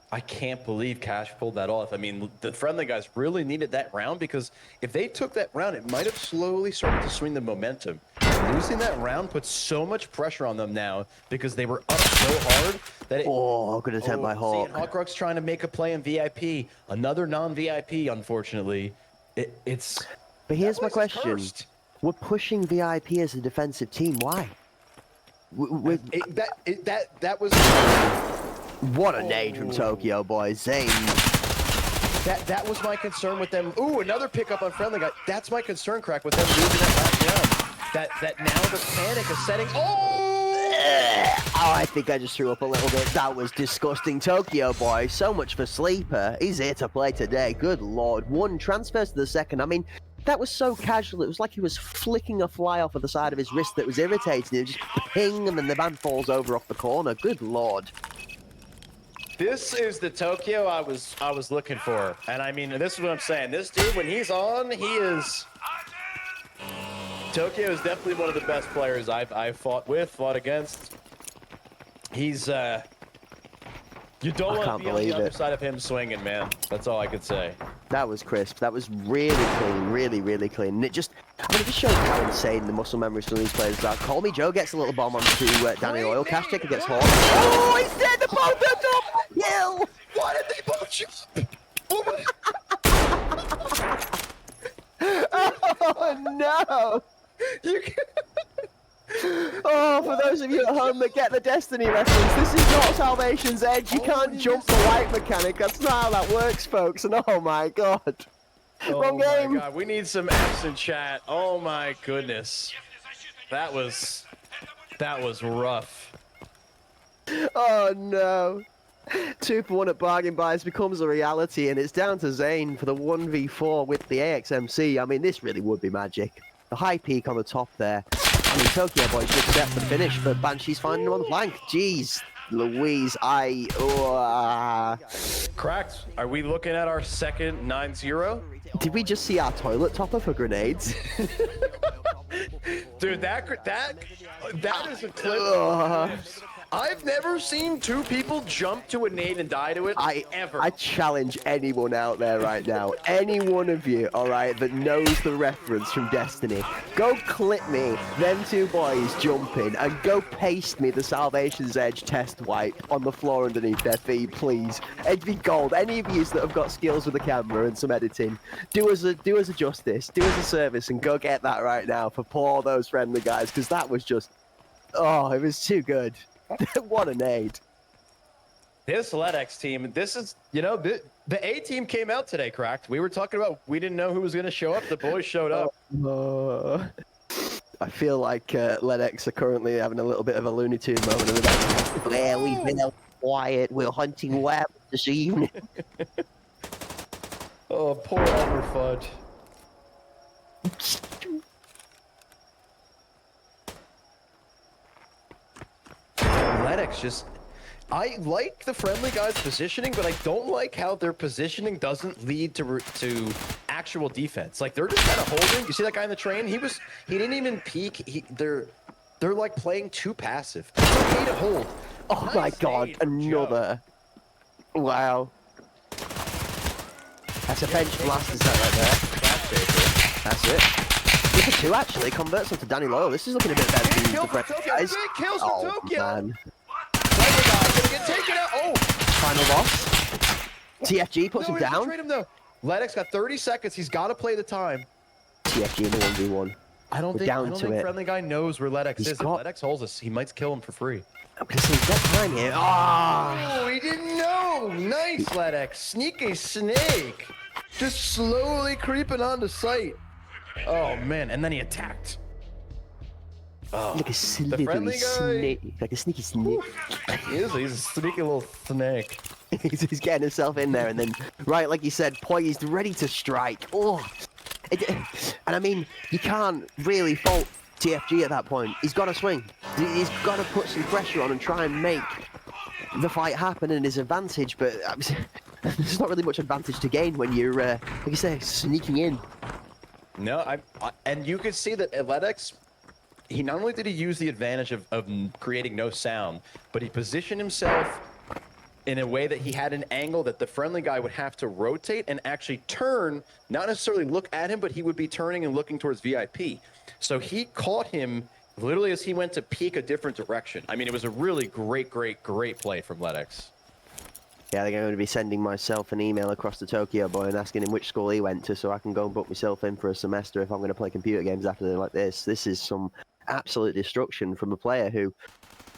I can't believe Cash pulled that off. I mean, the friendly guys really needed that round, because if they took that round, it might have slowly started to swing the momentum. Losing that round puts so much pressure on them now, because they were up so hard that it... Oh, good attempt by Hawk. Hawkrock's trying to make a play in VIP. Another non-VIP, unfortunately. It's... But here's my place is question. cursed. We're pushing VIP as a defensive team. Why? That was... What a nade from Tokyo, boys. Zane. That was my concern with them. Ooh, another pickup on friendly guy. That's my concern, Crack, with them losing that last round. That now the panic is setting. Oh, I think I just threw up a little bit. That was disgusting. Tokyo, boy. So much for Sleeper. He's here to play today. Good lord. One transfers to the second. I mean, that was so casual. It was like he was flicking a fly off of the side of his wrist that was irritating. It was just ping, and then the man falls over off the corner. Good lord. this is the Tokyo I was looking for. And I mean, this is what I'm saying. This dude, when he's on, he is... Tokyo is definitely one of the best players I've fought against. He's, you don't want to be on the other side of him swinging, man. That's all I could say. That was crisp. That was really clean. Really clean. And it just shows how insane the muscle memories from these players are. Call Me Joe gets a little bomb onto Danny Oil. Cash Checker gets Hawk. Oh, he's dead! The both are up! Kill! Why did they both shoot? Oh, no! You can... Oh, for those of you at home that get the Destiny reference, this is not Salvation's Edge. You can't jump the white mechanic. That's not how that works, folks. And oh my god. Wrong game. Oh my god, we need some F's in chat. Oh my goodness. That was rough. Oh no. 2 for 1 at bargain buys becomes a reality, and it's down to Zane for the 1v4 with the AXMC. I mean, this really would be magic. The high peak on the top there. I mean, Tokyo Boy should set the finish, but Banshee's finding him on the flank. Jeez, Louise, Cracked. Are we looking at our second 9-0? Did we just see our toilet topper for grenades? Dude, that is a clip. I've never seen 2 people jump to a nade and die to it, ever. I challenge anyone out there right now, any one of you, alright, that knows the reference from Destiny, go clip me, them 2 boys jumping, and go paste me the Salvation's Edge test wipe on the floor underneath their feet, please. It'd be gold. Any of you that have got skills with the camera and some editing, do us a justice, do us a service, and go get that right now for poor those friendly guys, because that was just, oh, it was too good. What a nade. This LEDX team, this is, you know, the A team came out today, Cracked. We were talking about, we didn't know who was going to show up. The boys showed up. I feel like LEDX are currently having a little bit of a Looney Tune moment. Where we've been out quiet, we're hunting web this evening. Oh, poor Elmer Fudge. LEDX just... I like the friendly guys' positioning, but I don't like how their positioning doesn't lead to actual defense. Like, they're just kind of holding. You see that guy in the train? He didn't even peek. They're like playing too passive. It's okay to hold. Oh nice my god, another. Joe. Wow. That's a bench blast, is that right there? That's it. Number 2 actually converts onto Danny Loyal. This is looking a bit better than the French guys. Big kills for Tokyo. Man. Gonna get taken out. Oh, final boss. TFG puts him down. Trade him though. LEDX got 30 seconds. He's got to play the time. TFG in the 1v1. I don't think friendly guy knows where LEDX is. If LEDX holds us, he might kill him for free. I'm gonna say he's got time here. Oh, he didn't know. Nice, LEDX. Sneaky snake. Just slowly creeping onto sight. Oh man, and then he attacked. Oh, like a sneaky snake. Like a sneaky snake. He's a sneaky little snake. He's getting himself in there, and then, right, like you said, poised, ready to strike. Oh, and I mean, you can't really fault TFG at that point. He's got to swing. He's got to put some pressure on and try and make the fight happen in his advantage, but there's not really much advantage to gain when you're, like you say, sneaking in. No, and you could see that Athletics, he not only did he use the advantage of creating no sound, but he positioned himself in a way that he had an angle that the friendly guy would have to rotate and actually turn, not necessarily look at him, but he would be turning and looking towards VIP. So he caught him literally as he went to peek a different direction. I mean, it was a really great play from Ledex. Yeah, I think I'm going to be sending myself an email across to Tokyo Boy and asking him which school he went to so I can go and book myself in for a semester if I'm going to play computer games after like this. This is some absolute destruction from a player who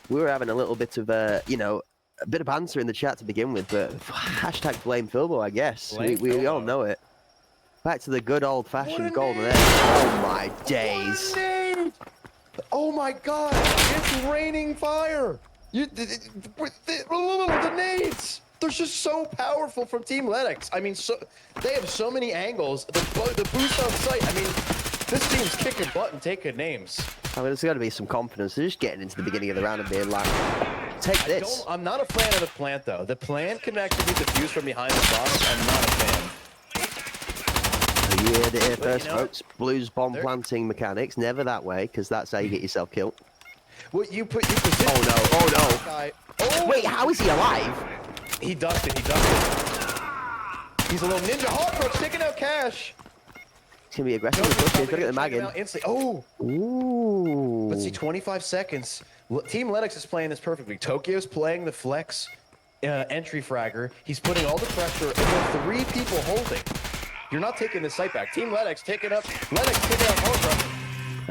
we were having a little bit of, you know, a bit of banter in the chat to begin with, but hashtag blame Philbo, I guess. We all know it. Back to the good old-fashioned golden egg. Oh my days. Oh my god, it's raining fire. The nades. They're just so powerful from Team Ledex. I mean, they have so many angles. The boost on sight. I mean, this team's kicking butt and taking names. I mean, there's got to be some confidence. They're just getting into the beginning of the round and being like, take this. I'm not a fan of the plant, though. The plant can actually be defused from behind the box. I'm not a fan. You heard it here first, folks. Blues bomb planting mechanics. Never that way, because that's how you get yourself killed. What you position. Oh no! Oh no! Guy. Oh, wait, how is he alive? He ducked it. He ducked it. He's a little ninja hawk taking out cash. He's gonna be aggressive. He's gonna get the mag in. Oh. Ooh. Let's see, 25 seconds. Team Ledex is playing this perfectly. Tokyo's playing the flex entry fragger. He's putting all the pressure, and there are 3 people holding. You're not taking the site back. Team Ledex taking up. Ledex taking out Hawk.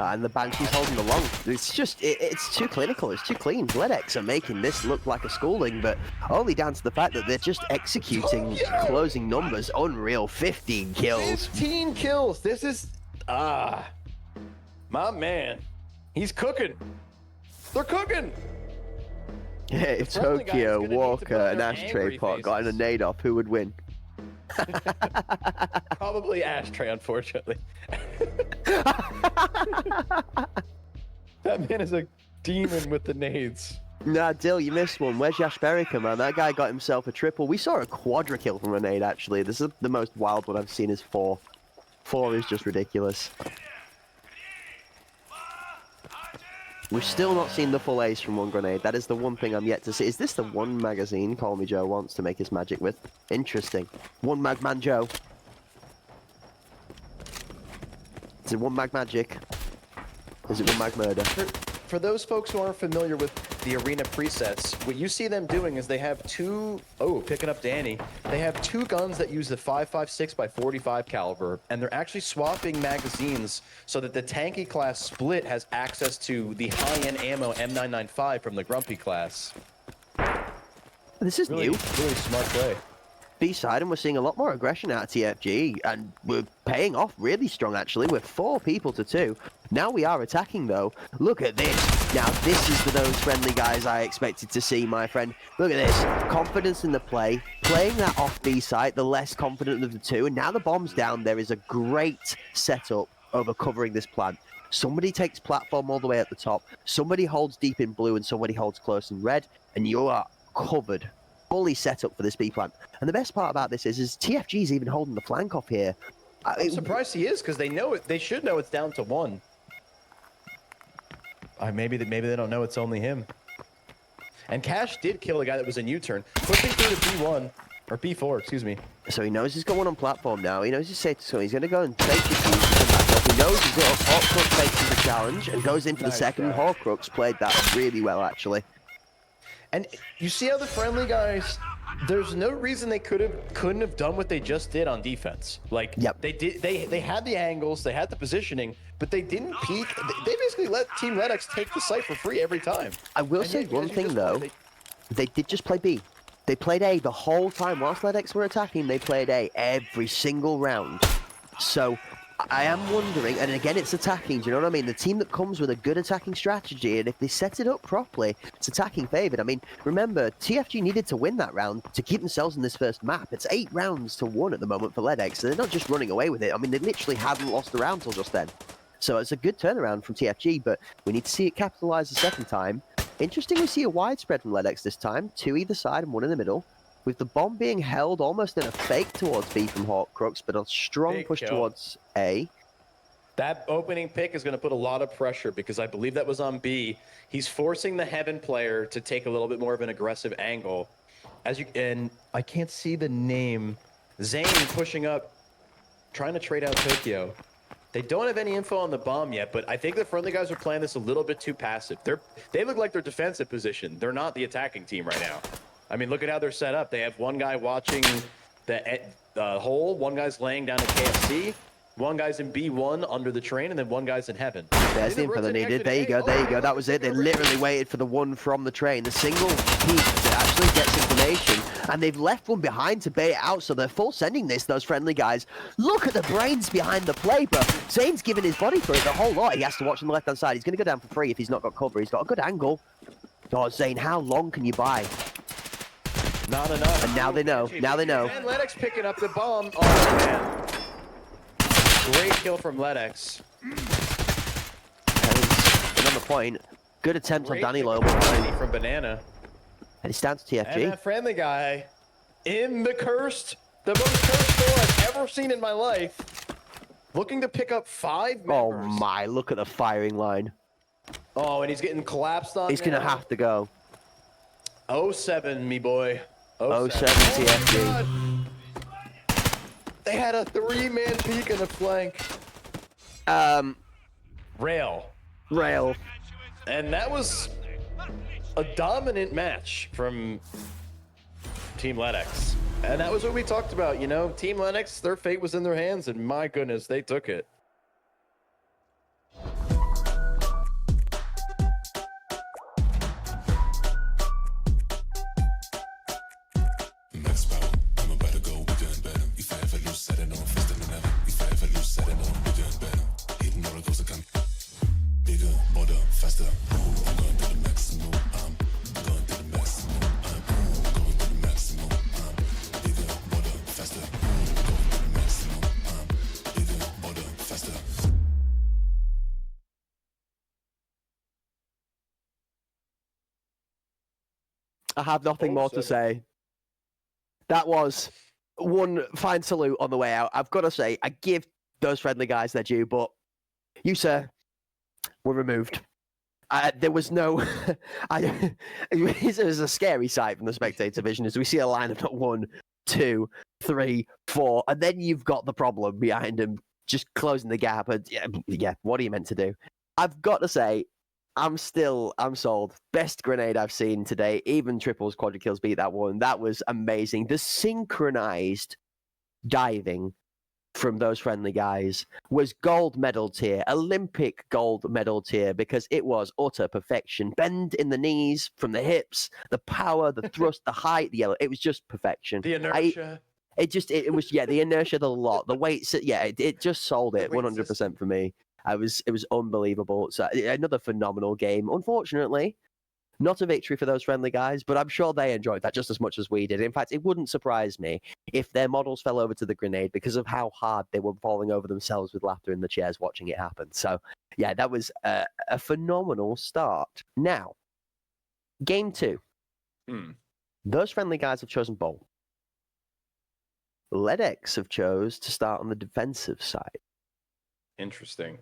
And the Banshee's holding the long. It's just, it's too clinical. It's too clean. Ledex are making this look like a schooling, but only down to the fact that they're just executing closing numbers. Unreal. 15 kills. 15 kills. This is, my man. He's cooking. They're cooking. Yeah, if Tokyo, Walker, and Ashtray Pot got in a nade off, who would win? Probably Ashtray, unfortunately. That man is a demon with the nades. Nah, Dill, you missed one. Where's Yashberika, man? That guy got himself a triple. We saw a quadra kill from a nade, actually. This is the most wild one I've seen is 4. 4 is just ridiculous. We've still not seen the full ace from one grenade. That is the one thing I'm yet to see. Is this the one magazine Call Me Joe wants to make his magic with? Interesting. One mag man Joe. Is it one mag magic? Is it one mag murder? For those folks who aren't familiar with the arena presets, what you see them doing is they have 2, picking up Danny. They have 2 guns that use the 5.56 x 45 caliber, and they're actually swapping magazines so that the tanky class split has access to the high-end ammo M995 from the grumpy class. This is Really new. smart play. B-side, and we're seeing a lot more aggression out of TFG, and we're paying off really strong, actually. We're 4 people to 2. Now we are attacking, though. Look at this. Now, this is those friendly guys I expected to see, my friend. Look at this. Confidence in the play. Playing that off B-side, the less confident of the 2. And now the bomb's down. There is a great setup over covering this plant. Somebody takes platform all the way at the top. Somebody holds deep in blue, and somebody holds close in red. And you are covered. Fully set up for this B plant. And the best part about this is TFG's even holding the flank off here. I'm surprised he is, because they know it. They should know it's down to 1. Maybe they don't know it's only him. And Cash did kill a guy that was in U-turn, pushing through to B1 or B4, excuse me. So he knows he's got one on platform now. He knows he's safe, so he's going to go and take the fuse and come back up. He knows he's got a Horcrux faces the challenge and goes in for the second. Horcrux played that really well, actually. And you see how the friendly guys, there's no reason they couldn't have done what they just did on defense. Like, they had the angles, they had the positioning, but they didn't peek. They basically let Team Ledex take the site for free every time. I will say one thing, though. They did just play B. They played A the whole time. Whilst Ledex were attacking, they played A every single round. So I am wondering, and again, it's attacking, do you know what I mean? The team that comes with a good attacking strategy, and if they set it up properly, it's attacking favored. I mean, remember, TFG needed to win that round to keep themselves in this first map. It's 8 rounds to 1 at the moment for Ledex, so they're not just running away with it. I mean, they literally hadn't lost the round till just then. So it's a good turnaround from TFG, but we need to see it capitalize the second time. Interesting, we see a widespread from Ledex this time, 2 either side and 1 in the middle, with the bomb being held almost in a fake towards B from Hawk Crooks, but a strong Big push kill. towards A. That opening pick is going to put a lot of pressure because I believe that was on B. He's forcing the Heaven player to take a little bit more of an aggressive angle. And I can't see the name. Zane pushing up, trying to trade out Tokyo. They don't have any info on the bomb yet, but I think the friendly guys are playing this a little bit too passive. They look like they're defensive position. They're not the attacking team right now. I mean, look at how they're set up. They have one guy watching the hole, one guy's laying down a KFC, one guy's in B1 under the train, and then one guy's in Heaven. There's the info they needed. There you go, there you go. That was it. They literally waited for the one from the train. The single peak that actually gets information, and they've left one behind to bait it out, so they're full sending this, those friendly guys. Look at the brains behind the play, but Zane's giving his body for it the whole lot. He has to watch on the left-hand side. He's going to go down for free if he's not got cover. He's got a good angle. Oh, Zane, how long can you buy? Not enough. And now they know. Now they know. And Ledex picking up the bomb. Oh, man. Great kill from Ledex. And on the point, good attempt Great on Danny pick Lowe. from Banana. And it's down to And TFG. that friendly guy in the most cursed door I've ever seen in my life. Looking to pick up 5 Oh members. my, look at the firing line. Oh, and he's getting collapsed on. He's going to have to go. 07, me boy. 07 Oh, TFG. God. They had a 3-man peek and a flank. Rail. And that was a dominant match from Team Ledex. And that was what we talked about, you know. Team Ledex, their fate was in their hands, and my goodness, they took it. Max power, I'm about to go, we're doing better. If I ever lose, set it on faster than ever. If I ever lose, set it on, we're doing better. Hitting roller coaster come bigger, bolder, faster. Ooh, I'm going to the maximum. I'm going to the maximum. I'm going to the maximum. I'm bigger, bolder, faster. Ooh, going to the maximum. I'm bigger, bolder, faster. I have nothing more to 07. say. That was one fine salute on the way out. I've got to say, I give those friendly guys their due, but you, sir, were removed. There was no... it was a scary sight from the spectator vision as we see a line of not 1, 2, 3, 4, and then you've got the problem behind him, just closing the gap. And yeah, what are you meant to do? I've got to say, I'm sold. Best grenade I've seen today. Even triples, quadra kills beat that one. That was amazing. The synchronized diving from those friendly guys was gold medal tier, Olympic gold medal tier, because it was utter perfection. Bend in the knees, from the hips, the power, the thrust, the height, the yellow. It was just perfection. The inertia. It was the inertia, the lot, the weights. Yeah, it just sold it 100% for me. It was unbelievable. So another phenomenal game. Unfortunately, not a victory for those friendly guys, but I'm sure they enjoyed that just as much as we did. In fact, it wouldn't surprise me if their models fell over to the grenade because of how hard they were falling over themselves with laughter in the chairs watching it happen. So yeah, that was a phenomenal start. Now, game 2. Those friendly guys have chosen bowl. Ledex have chose to start on the defensive side. Interesting.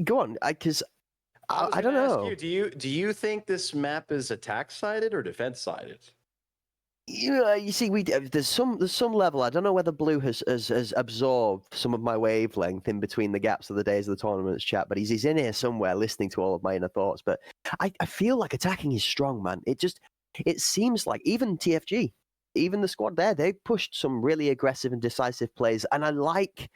Go on, because I don't know. Do you think this map is attack sided or defense sided? You see, there's some level. I don't know whether Blue has absorbed some of my wavelength in between the gaps of the days of the tournaments chat, but he's in here somewhere listening to all of my inner thoughts. But I feel like attacking is strong, man. It seems like even TFG, even the squad there, they pushed some really aggressive and decisive plays, and I like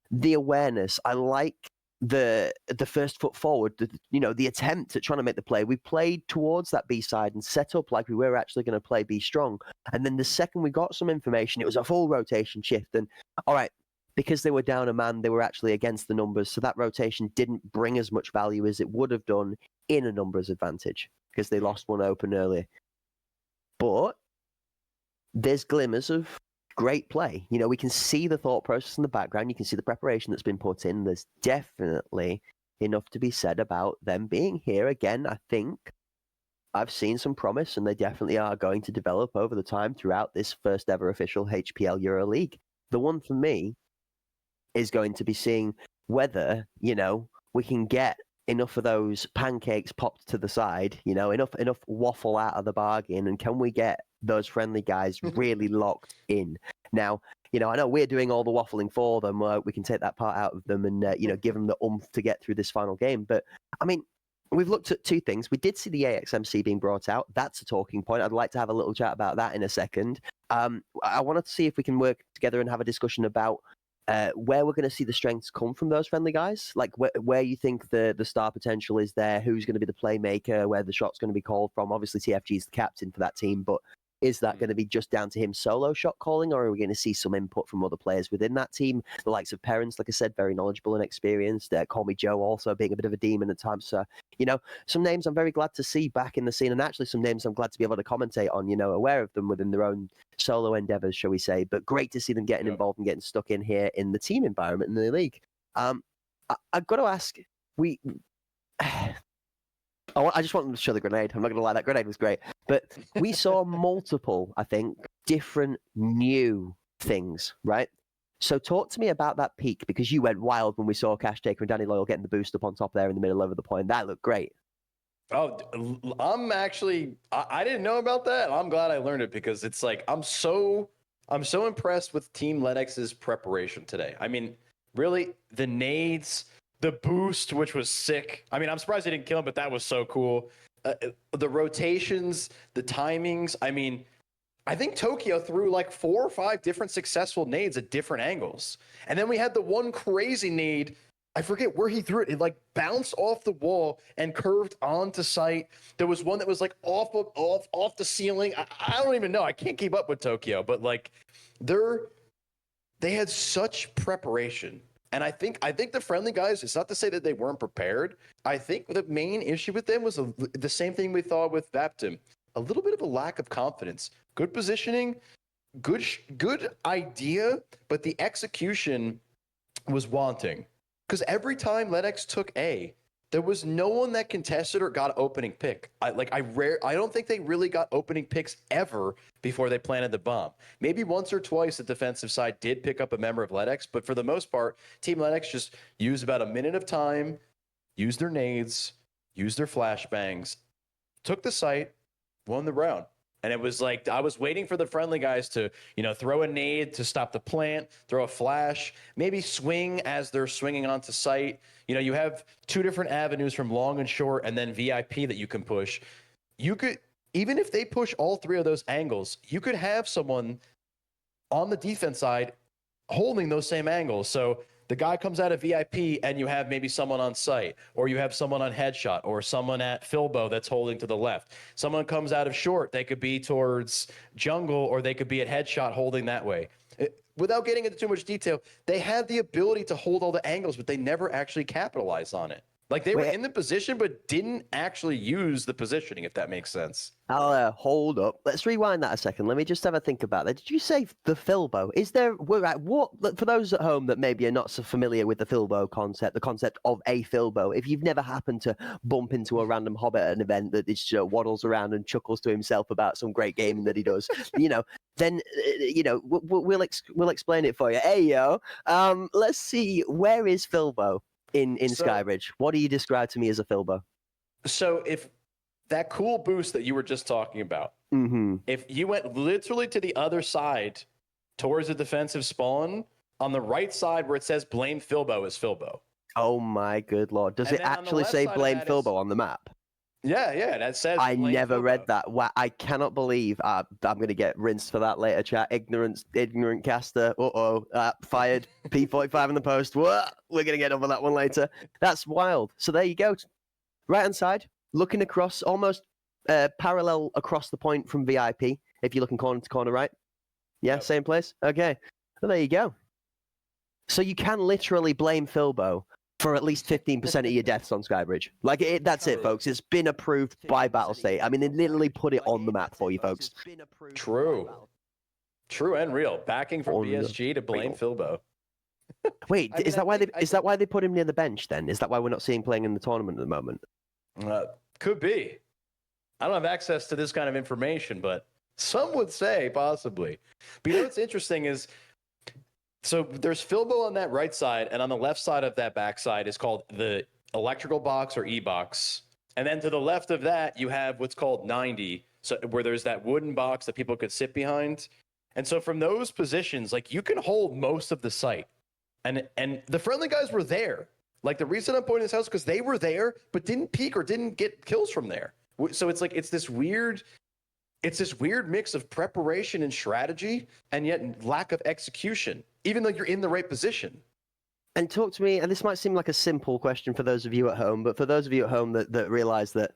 the awareness. I like the first foot forward, the attempt at trying to make the play. We played towards that B side and set up like we were actually going to play B strong. And then the second we got some information, it was a full rotation shift. And all right, because they were down a man, they were actually against the numbers. So that rotation didn't bring as much value as it would have done in a numbers advantage because they lost one open earlier. But there's glimmers of great play. You know, we can see the thought process in the background. You can see the preparation that's been put in. There's definitely enough to be said about them being here again. I think I've seen some promise, and they definitely are going to develop over the time throughout this first ever official HPL EuroLeague. The one for me is going to be seeing whether, you know, we can get enough of those pancakes popped to the side, you know, enough waffle out of the bargain, and can we get those friendly guys really locked in? Now, you know, I know we're doing all the waffling for them. We can take that part out of them and, you know, give them the oomph to get through this final game. But, I mean, we've looked at two things. We did see the AXMC being brought out. That's a talking point. I'd like to have a little chat about that in a second. I wanted to see if we can work together and have a discussion about where we're going to see the strengths come from those friendly guys, like where you think the star potential is there, who's going to be the playmaker, where the shot's going to be called from. Obviously, TFG is the captain for that team, but is that going to be just down to him solo shot calling, or are we going to see some input from other players within that team? The likes of Parents, like I said, very knowledgeable and experienced. Call Me Joe also being a bit of a demon at times. So, you know, some names I'm very glad to see back in the scene, and actually some names I'm glad to be able to commentate on, you know, aware of them within their own solo endeavors, shall we say. But great to see them getting involved and getting stuck in here in the team environment in the league. I've got to ask, I just want them to show the grenade. I'm not going to lie, that grenade was great. But we saw multiple, I think, different new things, right? So talk to me about that peak, because you went wild when we saw Cash Taker and Danny Loyal getting the boost up on top there in the middle over the point. That looked great. Oh, I'm actually, I didn't know about that. I'm glad I learned it, because it's like, I'm so impressed with Team Lennox's preparation today. I mean, really, the nades, the boost, which was sick. I mean, I'm surprised they didn't kill him, but that was so cool. The rotations, the timings. I mean, I think Tokyo threw like 4 or 5 different successful nades at different angles. And then we had the one crazy nade. I forget where he threw it. It like bounced off the wall and curved onto site. There was one that was like off the ceiling. I don't even know. I can't keep up with Tokyo, but like they had such preparation. And I think the friendly guys, it's not to say that they weren't prepared. I think the main issue with them was the same thing we thought with Vaptim. A little bit of a lack of confidence. Good positioning, good idea, but the execution was wanting. Because every time Lennox took A, there was no one that contested or got opening pick. I don't think they really got opening picks ever before they planted the bomb. Maybe once or twice the defensive side did pick up a member of Lennox, but for the most part, Team Lennox just used about a minute of time, used their nades, used their flashbangs, took the site, won the round. And it was like, I was waiting for the friendly guys to, you know, throw a nade to stop the plant, throw a flash, maybe swing as they're swinging onto site. You know, you have 2 different avenues from long and short, and then VIP that you can push. You could, even if they push all 3 of those angles, you could have someone on the defense side holding those same angles. So the guy comes out of VIP and you have maybe someone on site, or you have someone on headshot, or someone at Filbo that's holding to the left. Someone comes out of short, they could be towards jungle, or they could be at headshot holding that way. Without getting into too much detail, they had the ability to hold all the angles, but they never actually capitalized on it. Like they were in the position, but didn't actually use the positioning, if that makes sense. I'll hold up. Let's rewind that a second. Let me just have a think about that. Did you say the Filbo? Is there, what, for those at home that maybe are not so familiar with the Filbo concept, the concept of a Filbo, if you've never happened to bump into a random hobbit at an event that just waddles around and chuckles to himself about some great game that he does, you know, then, you know, we'll explain it for you. Hey, yo, let's see, where is Filbo in Skybridge? What do you describe to me as a Filbo? So if that cool boost that you were just talking about, if you went literally to the other side towards the defensive spawn, on the right side where it says blame Filbo is Filbo. Oh my good lord. Does it actually say blame Filbo on the map? Yeah, that says I never Filbo. read that. Wow, I cannot believe I'm going to get rinsed for that later, chat. Ignorant caster. Fired. P45 in the post. What? We're going to get over that one later. That's wild. So there you go. Right hand side, looking across, almost parallel across the point from VIP, if you're looking corner to corner, right? Yeah, yep. Same place? Okay. Well, there you go. So you can literally blame Filbo for at least 15% of your deaths on Skybridge. Like, that's it, folks. It's been approved by Battlestate. I mean, they literally put it on the map for you, folks. True. True and real. Backing from BSG to blame Philbo. Wait, I mean, is that I why think- is that why they put him near the bench then? Is that why we're not seeing playing in the tournament at the moment? Could be. I don't have access to this kind of information, but some would say possibly. But you know what's interesting is, so there's Philbo on that right side, and on the left side of that backside is called the electrical box or E-box. And then to the left of that, you have what's called 90, so where there's that wooden box that people could sit behind. And so from those positions, like you can hold most of the site. And the friendly guys were there. Like the reason I'm pointing this out is because they were there, but didn't peek or didn't get kills from there. So it's like it's this weird mix of preparation and strategy, and yet lack of execution, even though you're in the right position. And talk to me, and this might seem like a simple question for those of you at home, but for those of you at home that realize that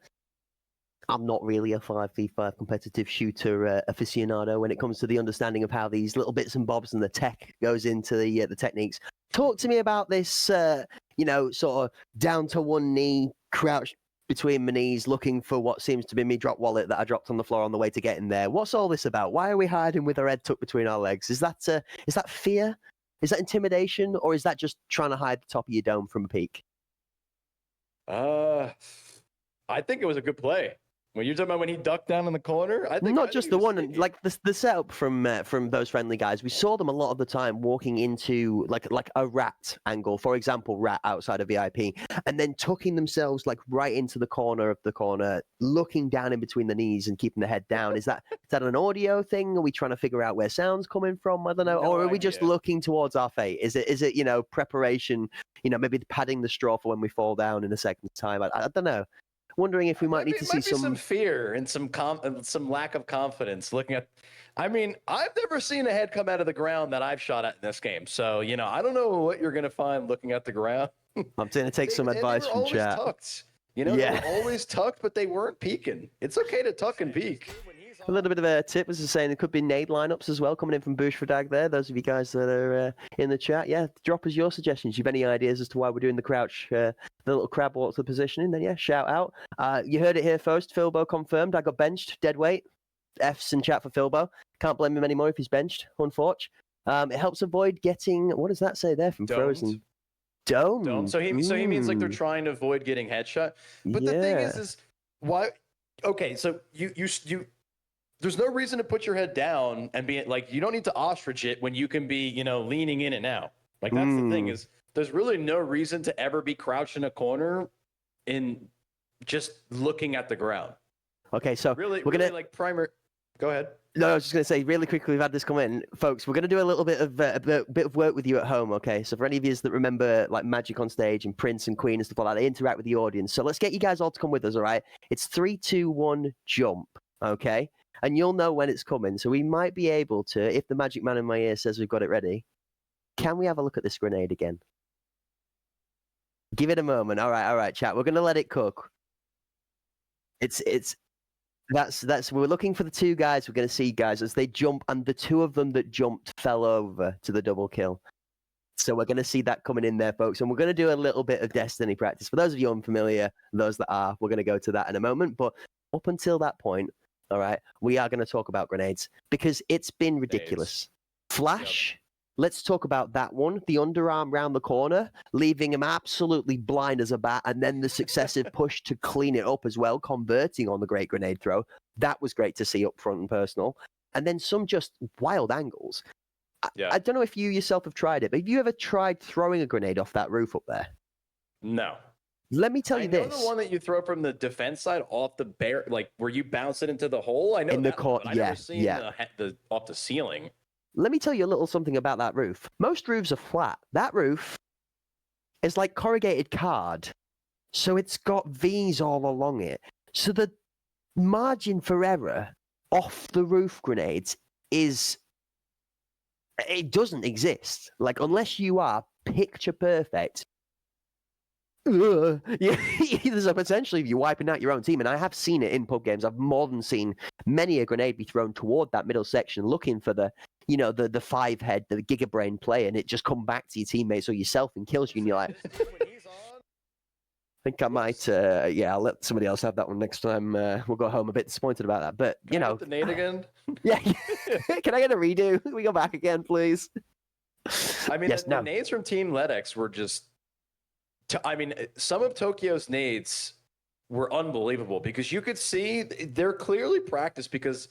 I'm not really a 5v5 competitive shooter aficionado when it comes to the understanding of how these little bits and bobs and the tech goes into the techniques. Talk to me about this, sort of down to one knee, crouch between my knees, looking for what seems to be me drop wallet that I dropped on the floor on the way to getting there. What's all this about? Why are we hiding with our head tucked between our legs? Is that fear? Is that intimidation? Or is that just trying to hide the top of your dome from a peak? I think it was a good play. When you're talking about when he ducked down in the corner, I think Not just the he was one, sneaky. like the setup from those friendly guys. We saw them a lot of the time walking into like a rat angle, for example, rat outside of VIP, and then tucking themselves like right into the corner of the corner, looking down in between the knees and keeping the head down. Is that an audio thing? Are we trying to figure out where sound's coming from? I don't know. No Or are we just idea. looking towards our fate? Is it preparation? Maybe padding the straw for when we fall down in a second's time. I don't know. Wondering if we might need to see might be some fear and some lack of confidence looking at. I mean, I've never seen a head come out of the ground that I've shot at in this game. So, I don't know what you're going to find looking at the ground. I'm going to take some And advice they were from always chat. tucked. Yeah. They were always tucked, but they weren't peeking. It's okay to tuck and peek. A little bit of a tip, as I was saying, it could be nade lineups as well coming in from Bushradag there. Those of you guys that are in the chat, yeah, drop us your suggestions. You have any ideas as to why we're doing the crouch, the little crab walk to the positioning? Then yeah, shout out. You heard it here first. Philbo confirmed. I got benched, dead weight. F's in chat for Philbo. Can't blame him anymore if he's benched. Unfortunately, it helps avoid getting. What does that say there from Domed. Frozen? Dome. Don't. So he means like they're trying to avoid getting headshot. But the thing is why? Okay, so you. There's no reason to put your head down and be like, you don't need to ostrich it when you can be, leaning in and out. Like that's the thing is there's really no reason to ever be crouched in a corner in just looking at the ground. Okay, so Really, we're gonna like primer. Go ahead. No, I was just going to say really quickly, we've had this come in. Folks, we're going to do a little bit of work with you at home, okay? So for any of you that remember like Magic on stage and Prince and Queen and stuff like that, they interact with the audience. So let's get you guys all to come with us, all right? It's 3, 2, 1, jump, okay? And you'll know when it's coming. So we might be able to, if the magic man in my ear says we've got it ready, can we have a look at this grenade again? Give it a moment. All right, chat. We're going to let it cook. We're looking for the two guys. We're going to see guys as they jump, and the two of them that jumped fell over to the double kill. So we're going to see that coming in there, folks. And we're going to do a little bit of Destiny practice. For those of you unfamiliar, those that are, we're going to go to that in a moment. But up until that point, all right, we are going to talk about grenades because it's been ridiculous. Flash. Yep. Let's talk about that one. The underarm round the corner, leaving him absolutely blind as a bat, and then the successive push to clean it up as well, converting on the great grenade throw. That was great to see up front and personal. And then some just wild angles. I don't know if you yourself have tried it, but have you ever tried throwing a grenade off that roof up there? No. Let me tell you this. I know the one that you throw from the defense side off the bear, like where you bounce it into the hole. I know in the court. I've never seen the off the ceiling. Let me tell you a little something about that roof. Most roofs are flat. That roof is like corrugated card. So it's got V's all along it. So the margin for error off the roof grenades it doesn't exist. Like, unless you are picture perfect, there's a potential of you wiping out your own team. And I have seen it in pub games. I've more than seen many a grenade be thrown toward that middle section, looking for the 5-head, the gigabrain play, and it just come back to your teammates or yourself and kills you. And you're like, think I might, yeah, I'll let somebody else have that one next time. We'll go home a bit disappointed about that. But, Can you I know. get the nade again? Yeah. Can I get a redo? Can we go back again, please? I mean, Yes, the nades from Team LEDX were just. I mean, some of Tokyo's nades were unbelievable because you could see they're clearly practiced because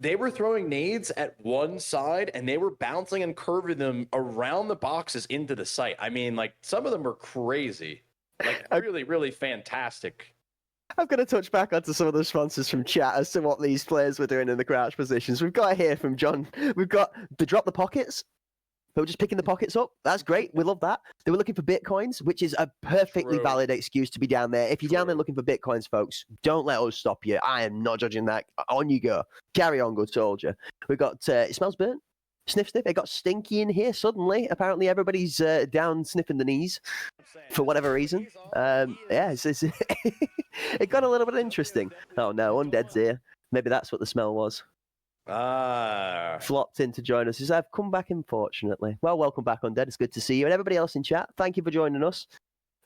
they were throwing nades at one side and they were bouncing and curving them around the boxes into the site. I mean, like, some of them were crazy. Like, really, really fantastic. I'm going to touch back onto some of the responses from chat as to what these players were doing in the crouch positions. We've got here from John. We've got the drop the pockets. They were just picking the pockets up. That's great. We love that. They were looking for bitcoins, which is a perfectly True. valid excuse to be down there. If you're down there True. looking for bitcoins, folks, don't let us stop you. I am not judging that. On you go. Carry on, good soldier. We got it smells burnt. Sniff, sniff. It got stinky in here suddenly. Apparently, everybody's down sniffing the knees for whatever reason. Yeah, it got a little bit interesting. Oh no, Undead's here. Maybe that's what the smell was. Flopped in to join us. He said, I've come back, unfortunately. Well, welcome back, Undead. It's good to see you. And everybody else in chat, thank you for joining us.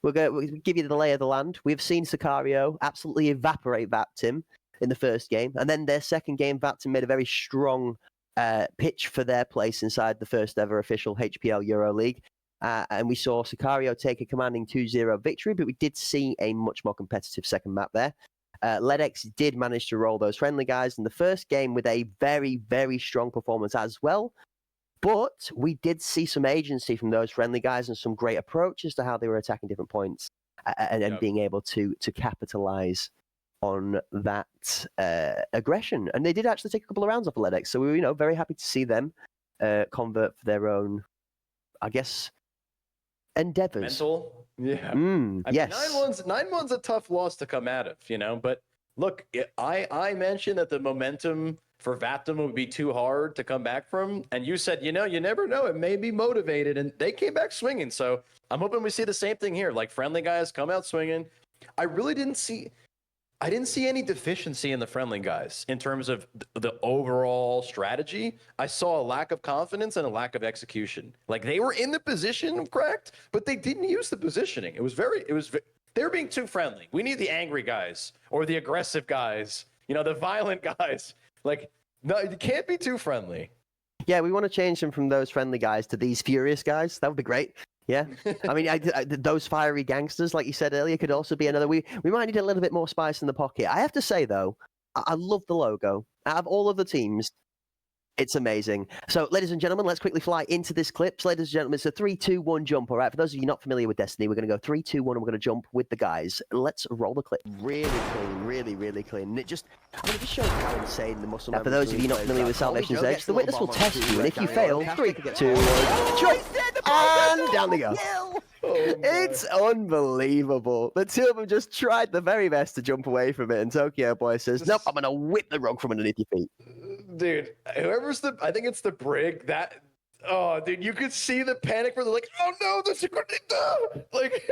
We'll give you the lay of the land. We've seen Sicario absolutely evaporate Vaptim in the first game. And then their second game, Vaptim made a very strong pitch for their place inside the first ever official HPL Euro League. And we saw Sicario take a commanding 2-0 victory, but we did see a much more competitive second map there. LEDX did manage to roll those friendly guys in the first game with a very, very strong performance as well. But we did see some agency from those friendly guys and some great approaches to how they were attacking different points and being able to capitalize on that aggression. And they did actually take a couple of rounds off of LEDX. So we were, very happy to see them convert for their own, I guess, endeavors. Mental. Yeah. I mean, yes. 9-1's a tough loss to come out of, but look, I mentioned that the momentum for Vaptim would be too hard to come back from, and you said, you never know, it may be motivated, and they came back swinging. So I'm hoping we see the same thing here, like friendly guys come out swinging. I didn't see any deficiency in the friendly guys in terms of the overall strategy. I saw a lack of confidence and a lack of execution. Like, they were in the position, correct, but they didn't use the positioning. They were being too friendly. We need the angry guys or the aggressive guys, the violent guys. Like, no, you can't be too friendly. Yeah, we want to change them from those friendly guys to these furious guys. That would be great. Yeah, I mean, those fiery gangsters, like you said earlier, could also be another. We might need a little bit more spice in the pocket. I have to say, though, I love the logo. Out of all of the teams, it's amazing. So, ladies and gentlemen, let's quickly fly into this clip. So, ladies and gentlemen, it's a 3-2-1 jump, all right? For those of you not familiar with Destiny, we're going to go 3-2-1, and we're going to jump with the guys. Let's roll the clip. Really clean, really, really clean. And it just shows how insane the muscle memory. For those of you not familiar with Salvation's Edge, the witness will test you, and if you fail, 3, 2, 1, jump! And down they go. It's unbelievable. The two of them just tried the very best to jump away from it, and Tokyo Boy says, nope, I'm going to whip the rug from underneath your feet. Dude, I think it's the brig dude, you could see the panic where they're like, oh no, there's a grenade, no! Like,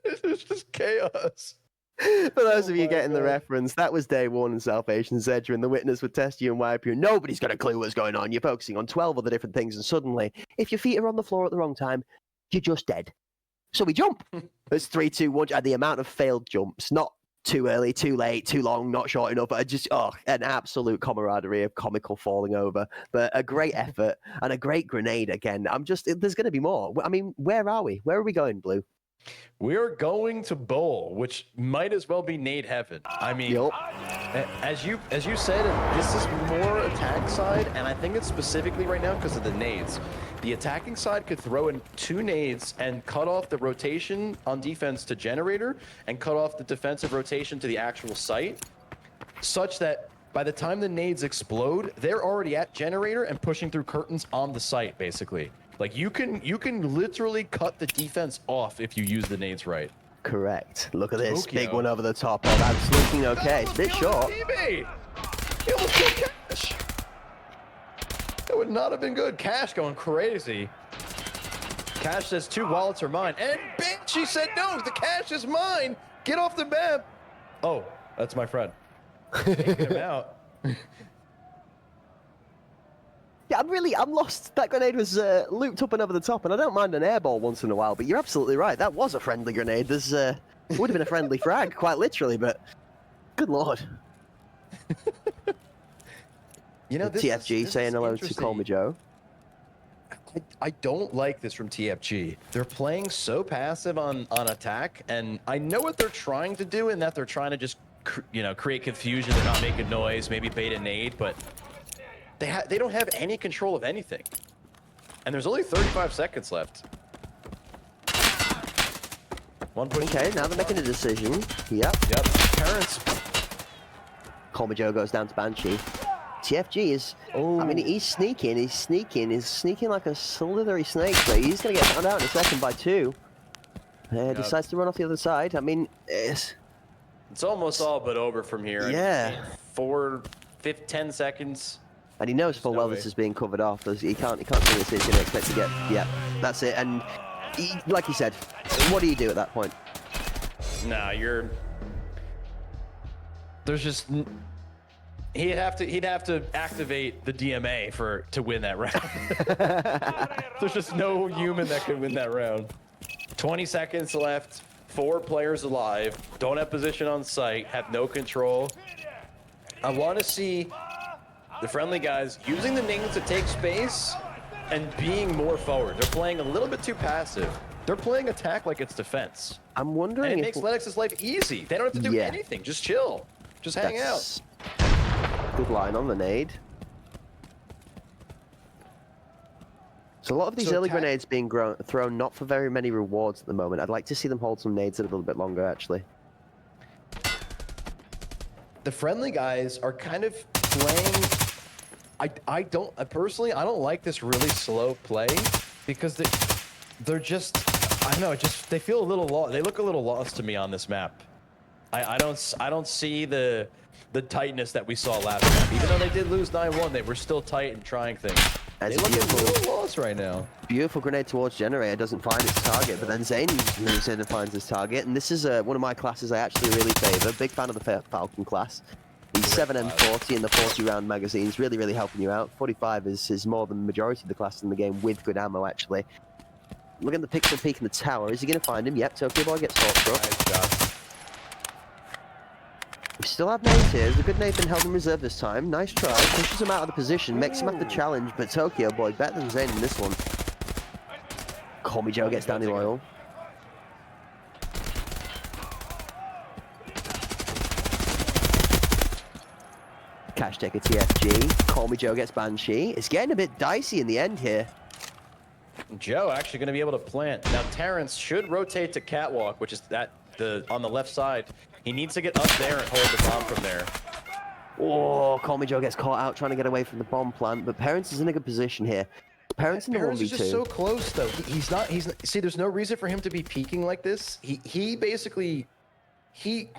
it's just chaos. For those of you getting the reference, that was day one in Salvation's Edge, and the witness would test you and wipe you. Nobody's got a clue what's going on. You're focusing on 12 other different things, and suddenly, if your feet are on the floor at the wrong time, you're just dead. So we jump. It's 3, 2, 1. And the amount of failed jumps, not too early, too late, too long, not short enough. An absolute camaraderie of comical falling over. But a great effort and a great grenade again. There's going to be more. I mean, where are we? Where are we going, Blue? We are going to bowl, which might as well be nade heaven. I mean, as you said, this is more attack side, and I think it's specifically right now because of the nades. The attacking side could throw in 2 nades and cut off the rotation on defense to generator and cut off the defensive rotation to the actual site, such that by the time the nades explode, they're already at generator and pushing through curtains on the site, basically. Like, you can literally cut the defense off if you use the nades right. Correct. Look at this Tokyo. big one over the top. Oh, that's looking okay. It's a bit short. He almost killed Cash. That would not have been good. Cash going crazy. Cash says 2 wallets are mine. And Banshee said, no, the cash is mine. Get off the map. Oh, that's my friend. Taking him out. Yeah, I'm lost. That grenade was looped up and over the top, and I don't mind an airball once in a while, but you're absolutely right. That was a friendly grenade. There's it would have been a friendly frag, quite literally, but good lord. You know, TFG this saying is hello to interesting. Call Me Joe. I don't like this from TFG. They're playing so passive on attack, and I know what they're trying to do in that they're trying to just create confusion. They're not making noise, maybe bait a nade, but they don't have any control of anything. And there's only 35 seconds left. One push. Okay, now they're making a decision. Yep. Parents. Call Me Joe goes down to Banshee. TFG is, I mean, he's sneaking like a slithery snake, but he's going to get found out in a second by 2. Decides to run off the other side. I mean, It's almost all but over from here. Yeah. 10 seconds. And he knows full well this is being covered off. As he can't see this. He's going to expect to get, yeah, that's it. And like he said, what do you do at that point? Nah, there's just... He'd have to activate the DMA to win that round. There's just no human that could win that round. 20 seconds left. 4 players alive. Don't have position on site. Have no control. I want to see the friendly guys using the nings to take space and being more forward. They're playing a little bit too passive. They're playing attack like it's defense. I'm wondering And it if... makes Lennox's life easy. They don't have to do anything. Just chill. Just hang out. Good line on the nade. So a lot of these early grenades being thrown not for very many rewards at the moment. I'd like to see them hold some nades a little bit longer, actually. The friendly guys are kind of playing... I personally don't like this really slow play because they're just... I don't know, they feel a little lost. They look a little lost to me on this map. I don't see the tightness that we saw last map. Even though they did lose 9-1, they were still tight and trying things. That's they look beautiful. a little lost right now. Beautiful grenade towards Generator, doesn't find its target, but then Zane moves in and finds his target. And this is one of my classes I actually really favor. Big fan of the Falcon class. He's 7M40 in the 40-round magazines, really helping you out. 45 is more than the majority of the classes in the game with good ammo, actually. Look at the pixel peek in the tower. Is he going to find him? Yep, Tokyo Boy gets shot struck. Nice job. We still have nades here. There's a good nade been held in reserve this time. Nice try. Pushes him out of the position, makes him have to challenge, but Tokyo Boy better than Zane in this one. Call Me Joe gets down the oil. Cash taker TFG. Call Me Joe gets Banshee. It's getting a bit dicey in the end here. Joe actually going to be able to plant. Now Terrence should rotate to Catwalk, which is on the left side. He needs to get up there and hold the bomb from there. Oh, Call Me Joe gets caught out trying to get away from the bomb plant, but Parents is in a good position here. Parents in the 1v2. Parents is just so close though. He's not. See, there's no reason for him to be peeking like this. He basically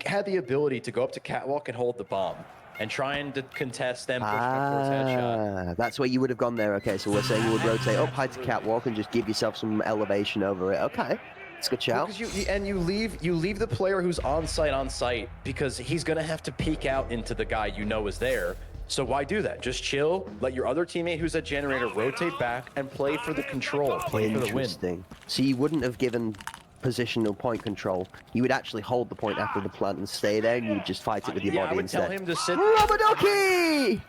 had the ability to go up to Catwalk and hold the bomb and trying to contest them pushing up towards headshot. That's where you would have gone there. Okay, so we're saying you would rotate up high to Catwalk and just give yourself some elevation over it. Okay. It's a good shout. Because you leave the player who's on site because he's gonna have to peek out into the guy you know is there. So why do that? Just chill, let your other teammate who's at Generator rotate back and play for the control, play for the win. Interesting. So you wouldn't have given positional point control. You would actually hold the point after the plant and stay there, and you would just fight it with your body instead. I would tell him to sit. Robodoki!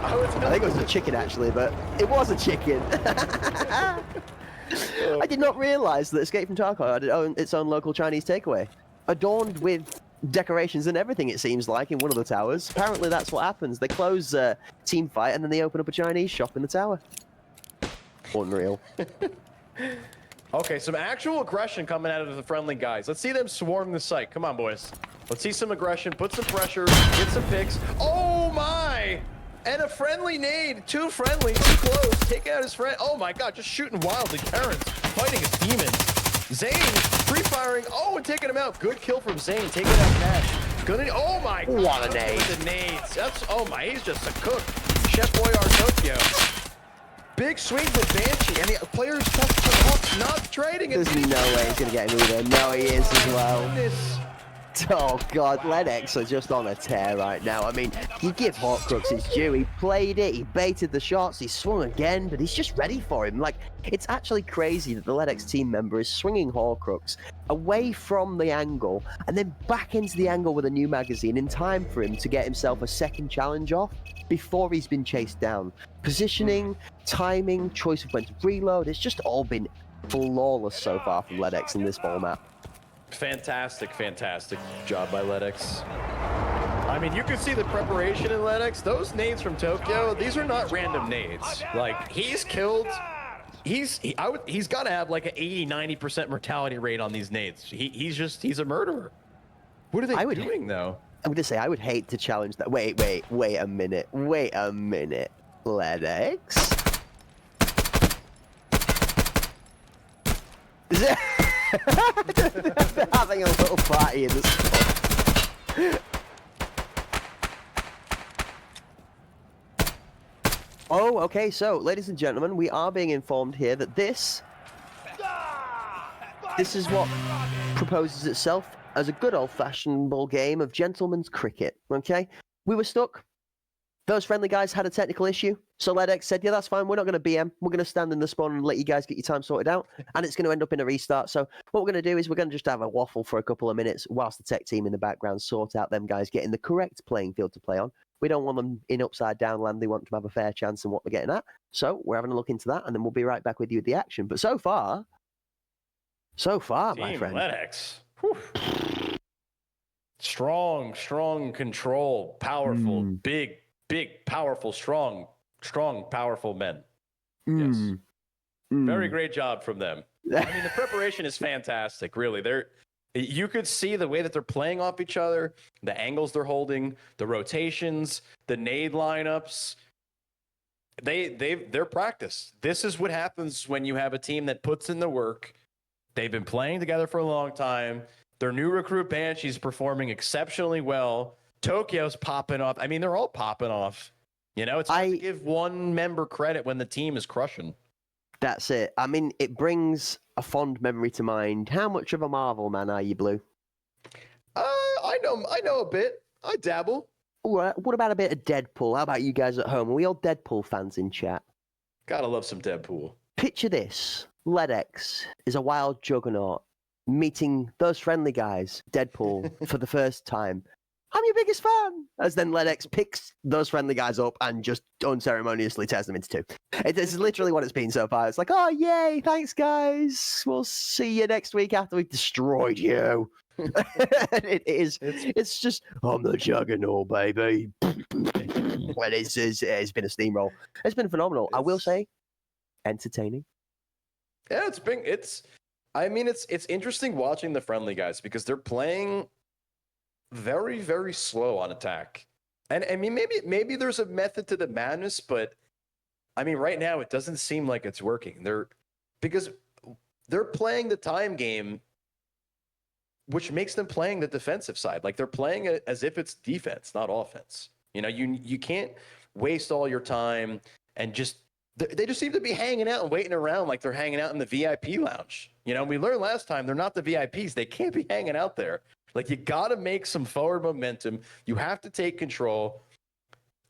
I think it was a chicken actually, but it was a chicken. I did not realize that Escape from Tarkov had its own local Chinese takeaway, adorned with decorations and everything, it seems like, in one of the towers. Apparently that's what happens. They close team fight and then they open up a Chinese shop in the tower. Unreal. Okay, some actual aggression coming out of the friendly guys. Let's see them swarm the site. Come on, boys. Let's see some aggression, put some pressure, get some picks. Oh my! And a friendly nade. Too friendly, too close. Taking out his friend. Oh my god, just shooting wildly. Terrence fighting his demons. Zane free-firing. Oh, and taking him out. Good kill from Zane. Taking out Cash. Good. Oh my god. What a nade. The nades. Oh my, he's just a cook. Chef Boyardee Tokyo. Big swing with Banshee, and the players touch the hook, not trading it. There's no way he's going to get him either. No, he is as well. Oh God, Lennox are just on a tear right now. I mean, you give Horcrux his due. He played it, he baited the shots, he swung again, but he's just ready for him. Like, it's actually crazy that the Lennox team member is swinging Horcrux away from the angle and then back into the angle with a new magazine in time for him to get himself a second challenge off before he's been chased down. Positioning, timing, choice of when to reload, it's just all been flawless so far from Lennox in this ball map. Fantastic job by Lennox. I mean, you can see the preparation in Lennox. Those nades from Tokyo, these are not random nades. Like, he's killed. He's got to have like an 80-90% mortality rate on these nades. He's a murderer. What are they doing though? I'm gonna say I would hate to challenge that. Wait a minute. Lennox. They're having a little party in the spot. Oh, okay, so, ladies and gentlemen, we are being informed here that this is what proposes itself as a good old-fashioned game of gentleman's cricket, okay? We were stuck. Those friendly guys had a technical issue, so Lennox said, yeah, that's fine, we're not going to BM, we're going to stand in the spawn and let you guys get your time sorted out, and it's going to end up in a restart. So what we're going to do is we're going to just have a waffle for a couple of minutes whilst the tech team in the background sort out them guys getting the correct playing field to play on. We don't want them in upside down land, they want to have a fair chance in what they're getting at. So we're having a look into that, and then we'll be right back with you with the action. But so far, my friend. Lennox. Whew. Strong control, powerful, big, powerful, strong, powerful men. Yes. Very great job from them. I mean, the preparation is fantastic, really. You could see the way that they're playing off each other, the angles they're holding, the rotations, the nade lineups. They're practiced. This is what happens when you have a team that puts in the work. They've been playing together for a long time. Their new recruit Banshee's performing exceptionally well. Tokyo's popping off. I mean, they're all popping off. You know, it's hard to give one member credit when the team is crushing. That's it. I mean, it brings a fond memory to mind. How much of a Marvel man are you, Blue? I know a bit. I dabble. What about a bit of Deadpool? How about you guys at home? Are we all Deadpool fans in chat? Gotta love some Deadpool. Picture this. Lennox is a wild juggernaut meeting those friendly guys, Deadpool, for the first time. I'm your biggest fan. As then Lennox picks those friendly guys up and just unceremoniously tears them into two. It's literally what it's been so far. It's like, oh, yay, thanks, guys. We'll see you next week after we've destroyed you. It's just, I'm the juggernaut, baby. Well, it's been a steamroll. It's been phenomenal. I will say, entertaining. Yeah, it's interesting watching the friendly guys because they're playing very, very slow on attack. And I mean, maybe there's a method to the madness, but I mean, right now it doesn't seem like it's working. Because they're playing the time game, which makes them playing the defensive side. Like they're playing it as if it's defense, not offense. You know, you can't waste all your time and they just seem to be hanging out and waiting around like they're hanging out in the VIP lounge. You know, we learned last time they're not the VIPs. They can't be hanging out there. Like, you got to make some forward momentum. You have to take control.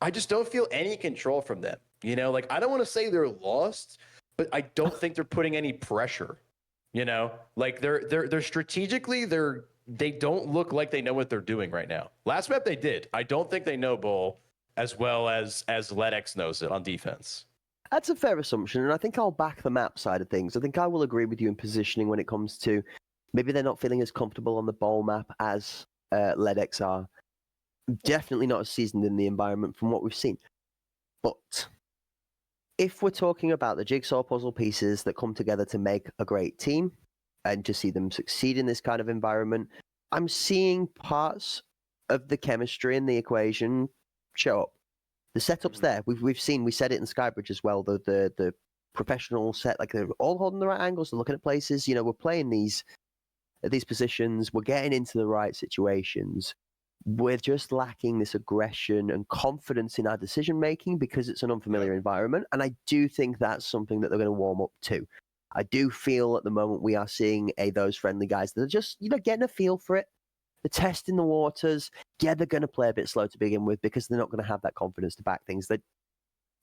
I just don't feel any control from them. You know, like, I don't want to say they're lost, but I don't think they're putting any pressure. You know, like they're strategically, they don't look like they know what they're doing right now. Last map they did. I don't think they know Bull as well as Lennox knows it on defense. That's a fair assumption, and I think I'll back the map side of things. I think I will agree with you in positioning when it comes to maybe they're not feeling as comfortable on the ball map as Lennox are. Definitely not as seasoned in the environment from what we've seen. But if we're talking about the jigsaw puzzle pieces that come together to make a great team and to see them succeed in this kind of environment, I'm seeing parts of the chemistry in the equation show up. The setup's there. We've seen, we said it in Skybridge as well, the professional set, like they're all holding the right angles, they're looking at places, you know, we're playing these positions, we're getting into the right situations. We're just lacking this aggression and confidence in our decision making because it's an unfamiliar environment. And I do think that's something that they're going to warm up to. I do feel at the moment we are seeing those friendly guys that are just, you know, getting a feel for it. They're testing the waters. Yeah, they're going to play a bit slow to begin with because they're not going to have that confidence to back things. That,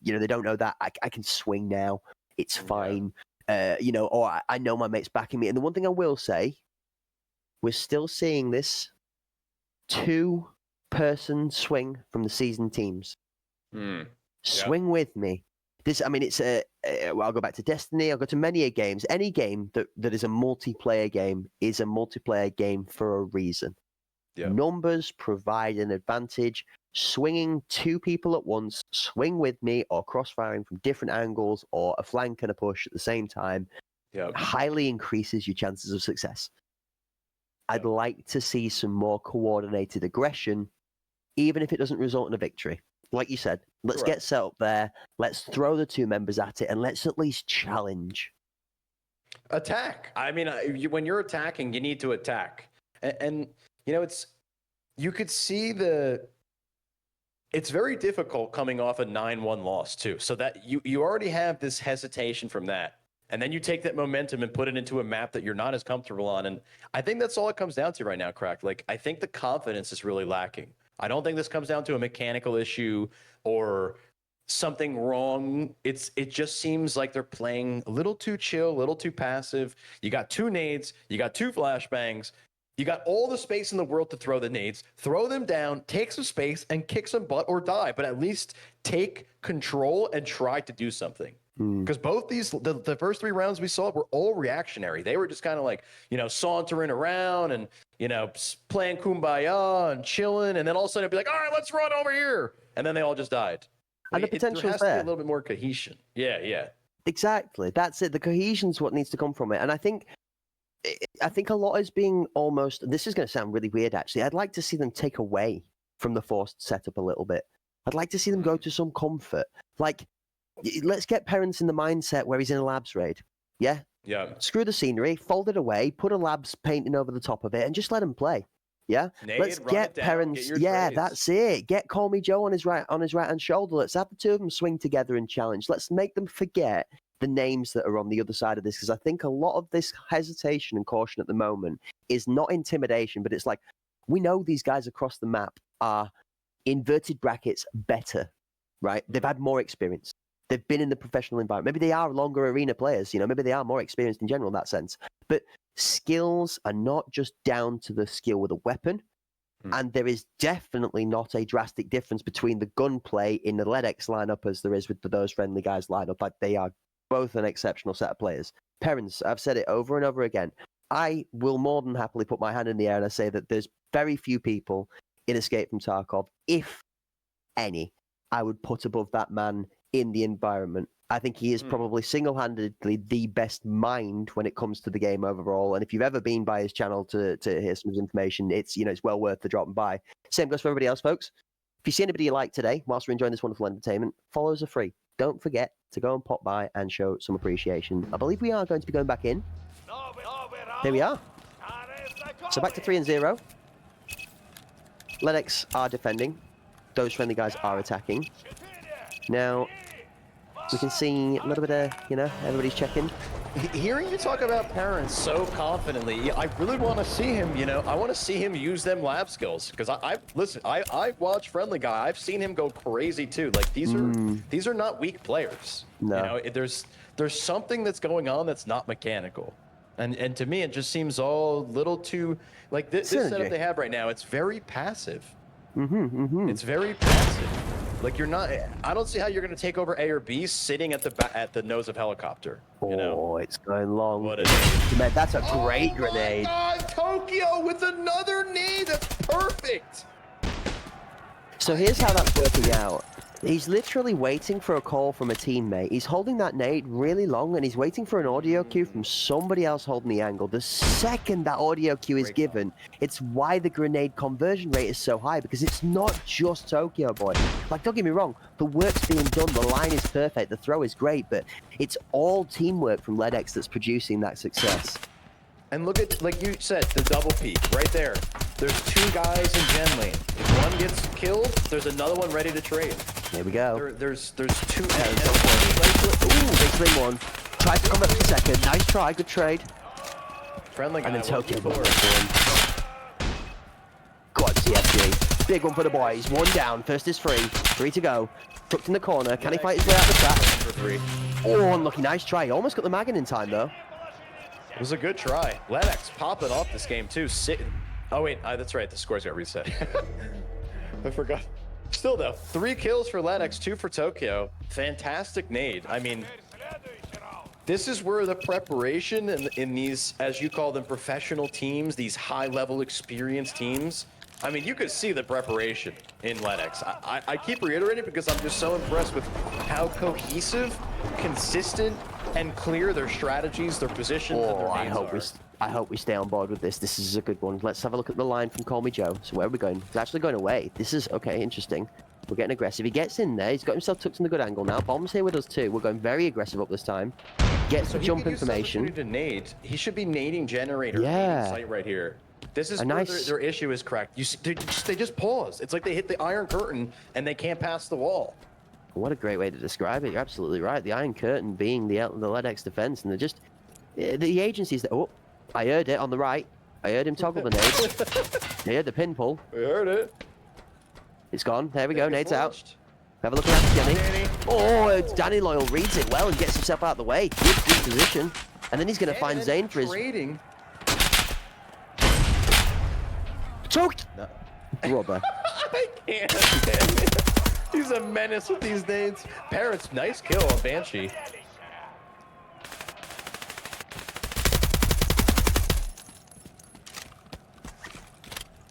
they don't know that I can swing now. It's fine. Or I know my mate's backing me. And the one thing I will say, we're still seeing this 2-person swing from the seasoned teams. Swing with me. It's I'll go back to Destiny. I'll go to many games. Any game that is a multiplayer game is a multiplayer game for a reason. Yeah. Numbers provide an advantage. Swinging 2 people at once, swing with me, or cross-firing from different angles, or a flank and a push at the same time, highly increases your chances of success. I'd like to see some more coordinated aggression, even if it doesn't result in a victory. Like you said, let's get set up there. Let's throw the 2 members at it, and let's at least challenge. Attack. I mean, when you're attacking, you need to attack. And you could see it's very difficult coming off a 9-1 loss too. So that you already have this hesitation from that. And then you take that momentum and put it into a map that you're not as comfortable on. And I think that's all it comes down to right now, Crack. Like, I think the confidence is really lacking. I don't think this comes down to a mechanical issue or something wrong. It just seems like they're playing a little too chill, a little too passive. You got 2 nades, you got 2 flashbangs. You got all the space in the world to throw the nades, throw them down, take some space, and kick some butt or die. But at least take control and try to do something. Because both the first 3 rounds we saw were all reactionary. They were just kind of like, sauntering around and, playing kumbaya and chilling. And then all of a sudden it'd be like, all right, let's run over here. And then they all just died. And the potential has to be a little bit more cohesion. Yeah. Exactly. That's it. The cohesion's what needs to come from it. And I think a lot is being almost, this is going to sound really weird actually, I'd like to see them take away from the forced setup a little bit. I'd like to see them go to some comfort. Like, let's get Parents in the mindset where he's in a labs raid. Yeah? Yeah. Screw the scenery, fold it away, put a labs painting over the top of it, and just let him play. Yeah? Let's get Parents. Yeah, that's it. Get Call Me Joe on his right hand shoulder. Let's have the 2 of them swing together and challenge. Let's make them forget the names that are on the other side of this, because I think a lot of this hesitation and caution at the moment is not intimidation, but it's like, we know these guys across the map are, inverted brackets, better, right? They've had more experience. They've been in the professional environment. Maybe they are longer arena players, maybe they are more experienced in general in that sense. But skills are not just down to the skill with a weapon. And there is definitely not a drastic difference between the gunplay in the LEDX lineup as there is with those friendly guys lineup. Like, they are both an exceptional set of players. Parents, I've said it over and over again. I will more than happily put my hand in the air and I say that there's very few people in Escape from Tarkov, if any, I would put above that man in the environment. I think he is probably single-handedly the best mind when it comes to the game overall. And if you've ever been by his channel to hear some information, it's well worth the dropping by. Same goes for everybody else, folks. If you see anybody you like today, whilst we're enjoying this wonderful entertainment, follows are free. Don't forget to go and pop by and show some appreciation. I believe we are going to be going back in. There we are. So back to 3-0. LEDX are defending. Those friendly guys are attacking. Now, we can see a little bit of, everybody's checking. Hearing you talk about Parents so confidently, I really want to see him, I want to see him use them lab skills. Because I watch Friendly Guy. I've seen him go crazy too. Like, these are not weak players. No. There's something that's going on that's not mechanical. And to me, it just seems all a little too, like this setup they have right now, it's very passive. It's very passive. Like, I don't see how you're going to take over A or B sitting at the nose of helicopter. Oh, it's going long. What is it? Man, that's a great grenade. Oh my God, Tokyo with another nade. That's perfect. So here's how that's working out. He's literally waiting for a call from a teammate. He's holding that nade really long, and he's waiting for an audio cue from somebody else holding the angle. The second that audio cue is given, it's why the grenade conversion rate is so high, because it's not just Tokyo Boy. Like, don't get me wrong, the work's being done, the line is perfect, the throw is great, but it's all teamwork from LEDX that's producing that success. And look at, like you said, the double peek right there. There's 2 guys in gen lane. If one gets killed, there's another one ready to trade. There we go. There's 2. Ooh, big swing one. Tries to come up for the second. Nice try, good trade. Friendly guy. And then Tokyo. CFG. Big one for the boys. One down. First is free. 3 to go. Tucked in the corner. Can he fight his way out the trap? For 3. Oh, unlucky. Nice try. Almost got the mag in time, though. It was a good try. Lennox popping off this game, too. Oh, wait. That's right. The scores got reset. I forgot. Still, though, 3 kills for Lennox, 2 for Tokyo. Fantastic nade. I mean, this is where the preparation in these, as you call them, professional teams, these high-level experienced teams, I mean, you could see the preparation in Lennox. I keep reiterating because I'm just so impressed with how cohesive, consistent, and clear their strategies, their positions, and their names are. I hope we stay on board with this. This is a good one. Let's have a look at the line from Call Me Joe. So where are we going? It's actually going away. This is, okay, interesting. We're getting aggressive. He gets in there. He's got himself tucked in a good angle now. Bomb's here with us too. We're going very aggressive up this time. Gets some jump information. To nade. He should be nading generator. Yeah. Site right here. This is A where nice- their issue is cracked. You see, they just pause. It's like they hit the iron curtain and they can't pass the wall. What a great way to describe it. You're absolutely right. The Iron Curtain being the LEDX defense, and they're just the agencies that. Oh, I heard it on the right. I heard him toggle the nade. I heard the pin pull. We heard it. It's gone. There we go. Nade's out. Launched. Have a look at Danny. Danny. Oh, it's Danny Loyal reads it well and gets himself out of the way. Good position. And then he's going to find Zane for his. Trading. Choked! No. Rubber. I can't stand it. He's a menace with these nades. Parrots, nice kill on Banshee.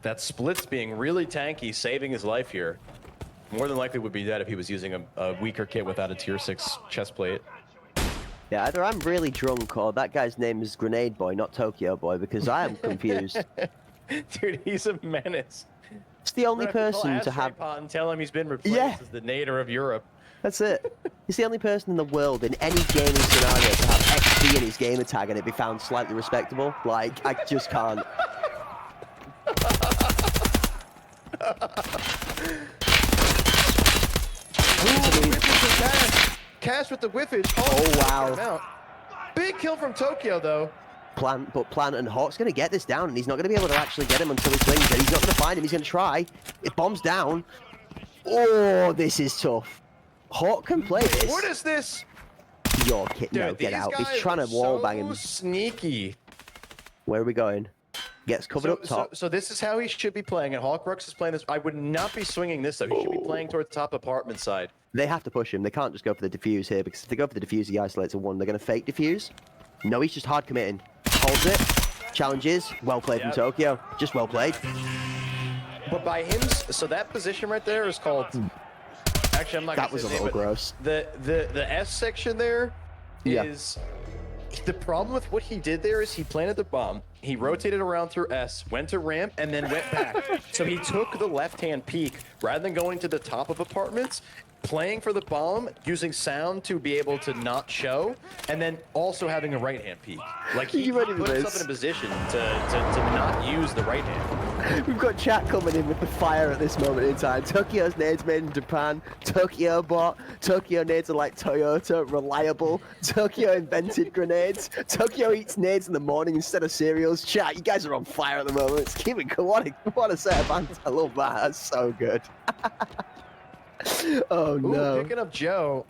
That split's being really tanky, saving his life here. More than likely would be dead if he was using a weaker kit without a tier 6 chest plate. Yeah, either I'm really drunk or that guy's name is Grenade Boy, not Tokyo Boy, because I am confused. Dude, he's a menace. It's the only person to have. And tell him he's been replaced as the nader of Europe. That's it. He's the only person in the world in any gaming scenario to have XP in his gamer tag and it be found slightly respectable. Like, I just can't. Cash with the whiffage. Oh, wow. Big kill from Tokyo, though. Plant and Hawk's going to get this down, and he's not going to be able to actually get him until he swings it. He's not going to find him. He's going to try. It bombs down. Oh, this is tough. Hawk can play this. What is this? Your kid. No, Dude, get these out. He's guys trying to are wall bang him. Sneaky. Where are we going? Gets covered up top. So this is how he should be playing, and Hawkrux is playing this. I would not be swinging this, though. He should be playing towards the top apartment side. They have to push him. They can't just go for the defuse here, because if they go for the defuse, he isolates a 1. They're going to fake defuse. No, he's just hard committing. Holds it. Challenges. Well played from Tokyo. Just well played. But by him, so that position right there is called. Actually, I'm not. That was a little gross. The S section there is. The problem with what he did there is he planted the bomb. He rotated around through S, went to ramp, and then went back. So he took the left-hand peak rather than going to the top of apartments, playing for the bomb, using sound to be able to not show, and then also having a right-hand peek. Like he put himself in a position to not use the right hand. We've got chat coming in with the fire at this moment in time. Tokyo's nades made in Japan. Tokyo bot. Tokyo nades are like Toyota, reliable. Tokyo invented grenades. Tokyo eats nades in the morning instead of cereals. Chat, you guys are on fire at the moment. It's keeping cool. What a set of bands. I love that. That's so good. Oh no. Ooh, picking up Joe.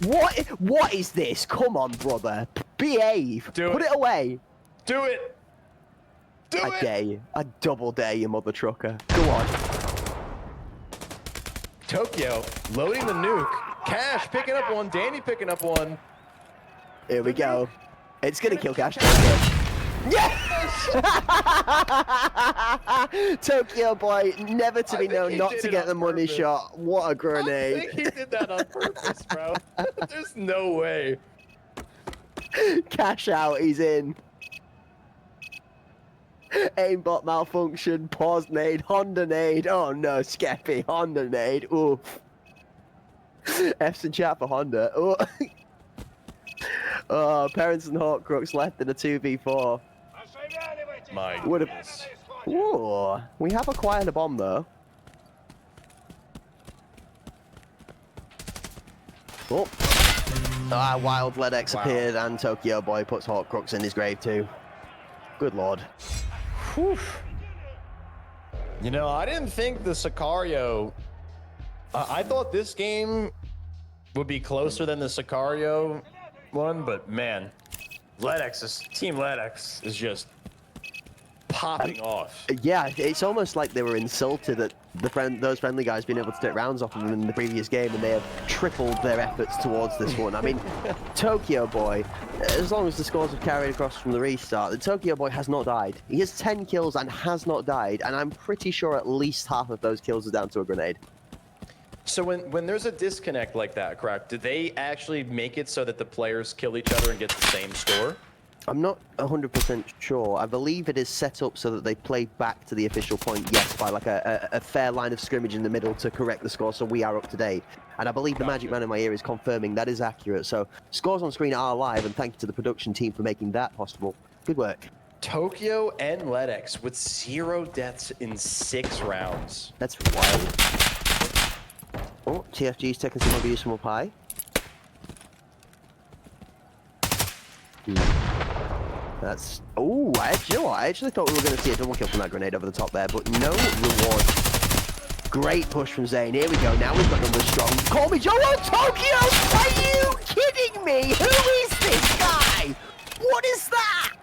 What is this? Come on, brother. Behave. Put it away. Do it. Do it. I dare you. I double dare you, mother trucker. Go on. Tokyo loading the nuke. Cash picking up one. Danny picking up one. Here we go. It's gonna kill Cash. Yes! Tokyo boy, never to be known not to get the money shot. What a grenade. I think he did that on purpose, bro. There's no way. Cash out, he's in. Aimbot malfunction, pause nade, Honda nade. Oh no, Skeppy, Honda nade. Oof. F's in chat for Honda. Oh. Oh, Parents and Hawkrux left in a 2v4. My Would goodness. have. Ooh, we have acquired a bomb though. Oh. Ah, Wild LEDX appeared and Tokyo boy puts Hawkrux in his grave too. Good lord. Whew. You know, I didn't think the Sicario. I thought this game would be closer than the Sicario one, but man, Team Ledex is just popping off. Yeah, it's almost like they were insulted at those friendly guys being able to take rounds off them in the previous game, and they have tripled their efforts towards this one. I mean, Tokyo Boy, as long as the scores have carried across from the restart, the Tokyo Boy has not died. He has 10 kills and has not died, and I'm pretty sure at least half of those kills are down to a grenade. So when there's a disconnect like that, Crack, do they actually make it so that the players kill each other and get the same score? I'm not 100% sure. I believe it is set up so that they play back to the official point, yes, by like a fair line of scrimmage in the middle to correct the score, so we are up to date. And I believe the Magic Man in my ear is confirming that is accurate. So scores on screen are live, and thank you to the production team for making that possible. Good work. Tokyo and Ledex with 0 deaths in 6 rounds. That's wild. Oh, TFG's taking some abuse from up high. That's... Oh, you know what? I actually thought we were going to see a double kill from that grenade over the top there, but no reward. Great push from Zane. Here we go. Now we've got numbers strong. Call me Joe Tokyo! Are you kidding me? Who is this guy? What is that?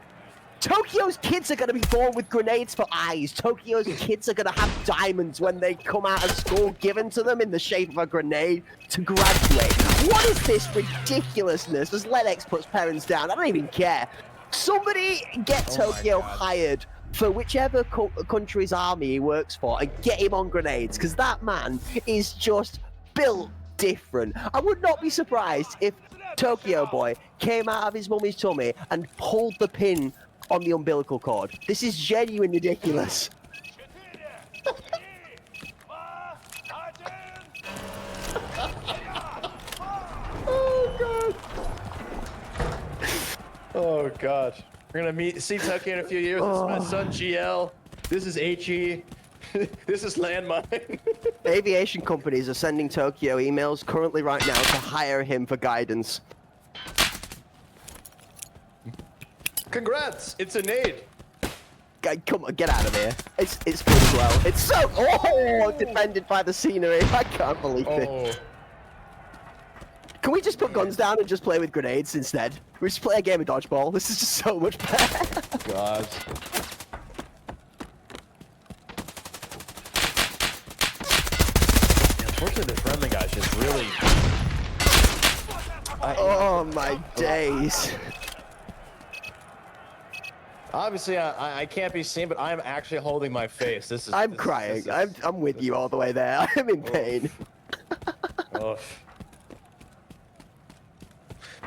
Tokyo's kids are going to be born with grenades for eyes. Tokyo's kids are going to have diamonds when they come out of school given to them in the shape of a grenade to graduate. What is this ridiculousness? As Ledex puts parents down, I don't even care. Somebody get Tokyo hired for whichever country's army he works for and get him on grenades, because that man is just built different. I would not be surprised if Tokyo Boy came out of his mummy's tummy and pulled the pin on the umbilical cord. This is genuine ridiculous. Oh god. We're gonna see Tokyo in a few years. This is my son GL. This is HE. This is Landmine. Aviation companies are sending Tokyo emails currently right now to hire him for guidance. Congrats! It's a nade. Come on, get out of here. It's good as well. It's so defended by the scenery. I can't believe it. Can we just put guns down and just play with grenades instead? We just play a game of dodgeball. This is just so much better. God. Unfortunately, the friendly guys just really. Oh my days. Obviously, I can't be seen, but I'm actually holding my face. I'm crying. I'm with you all the way there. I'm in pain. But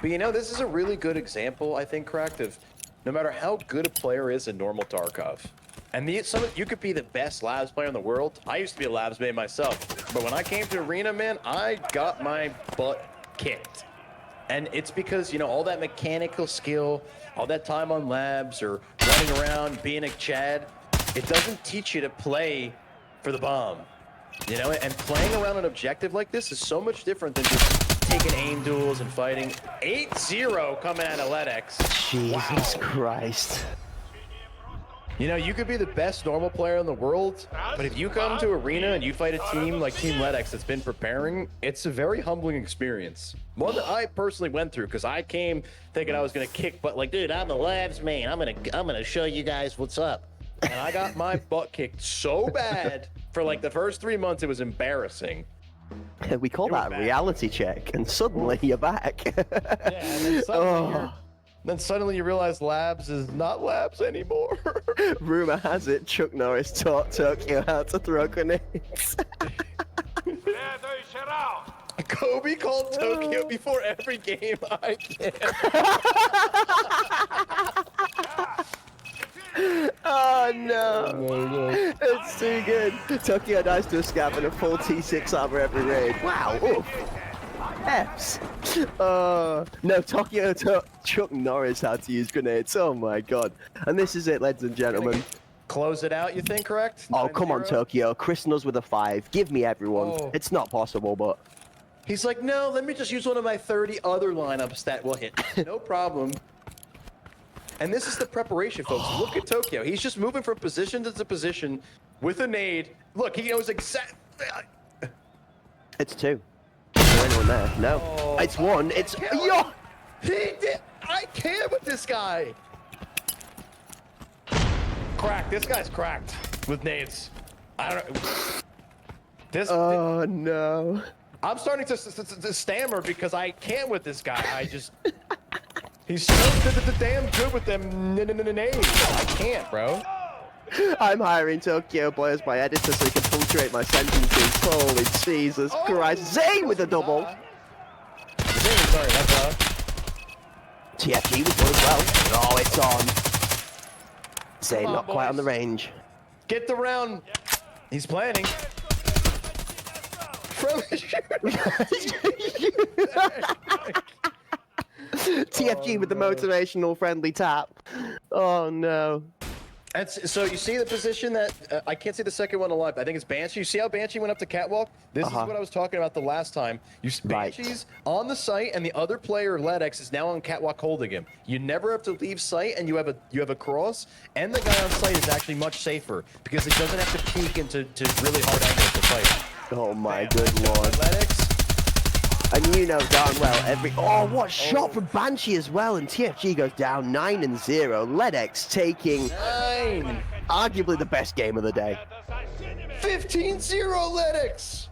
you know, this is a really good example, I think, Cracked, of no matter how good a player is in normal Tarkov, and you could be the best labs player in the world. I used to be a labs main myself, but when I came to Arena, man, I got my butt kicked. And it's because, you know, all that mechanical skill, all that time on labs or running around, being a Chad, it doesn't teach you to play for the bomb. You know, and playing around an objective like this is so much different than just taking aim duels and fighting. 8-0 coming out of Ledex. Jesus Christ. You know, you could be the best normal player in the world, but if you come to Arena and you fight a team like Team Ledex that's been preparing, it's a very humbling experience. One that I personally went through, because I came thinking I was gonna kick butt, like, dude, I'm a labs man. I'm gonna show you guys what's up. And I got my butt kicked so bad for like the first 3 months, it was embarrassing. We call that a reality check, and suddenly you're back. Yeah, and then suddenly you realize labs is not labs anymore. Rumor has it Chuck Norris taught Tokyo how to throw grenades. Kobe called Tokyo before every game I can. Oh no! It's too good. Tokyo dies to a scab and a full T6 armor every raid. Wow! Oof. F's. No, Tokyo taught Chuck Norris how to use grenades. Oh my god! And this is it, ladies and gentlemen. Close it out, you think, correct? Oh, come on, Tokyo. Chris knows with a 5. Give me everyone. Oh. It's not possible, but... He's like, no, let me just use one of my 30 other lineups that will hit. No problem. And this is the preparation, folks. Look at Tokyo. He's just moving from position to position, with a nade. Look, he knows exactly. It's 2. Is there anyone there? No. Oh, It's 1. It's yo. He did. I can't with this guy. Cracked. This guy's cracked with nades. I don't know. Oh no. I'm starting to stammer because I can't with this guy. He's so damn good with them nades. I can't, bro. I'm hiring Tokyo Boy as my editor so he can punctuate my sentences. Holy Jesus Christ. Zane with a double. Zane, sorry, that's TFG with one as well. Oh, it's on. Zane on, not quite on boys. the range. Get the round. He's planning. From TFG with the motivational friendly tap. Oh no. And so you see the position that I can't see the second one alive. I think it's Banshee. You see how Banshee went up to catwalk? This is what I was talking about the last time. Banshee's on the site, and the other player, Ledex, is now on catwalk holding him. You never have to leave sight, and you have a cross. And the guy on site is actually much safer because he doesn't have to peek into really hard angles to fight. Oh my good lord. Ledex. And you know darn well every... Oh, what shot from Banshee as well. And TFG goes down 9-0. Ledex taking 9. arguably the best game of the day. 15-0 Ledex.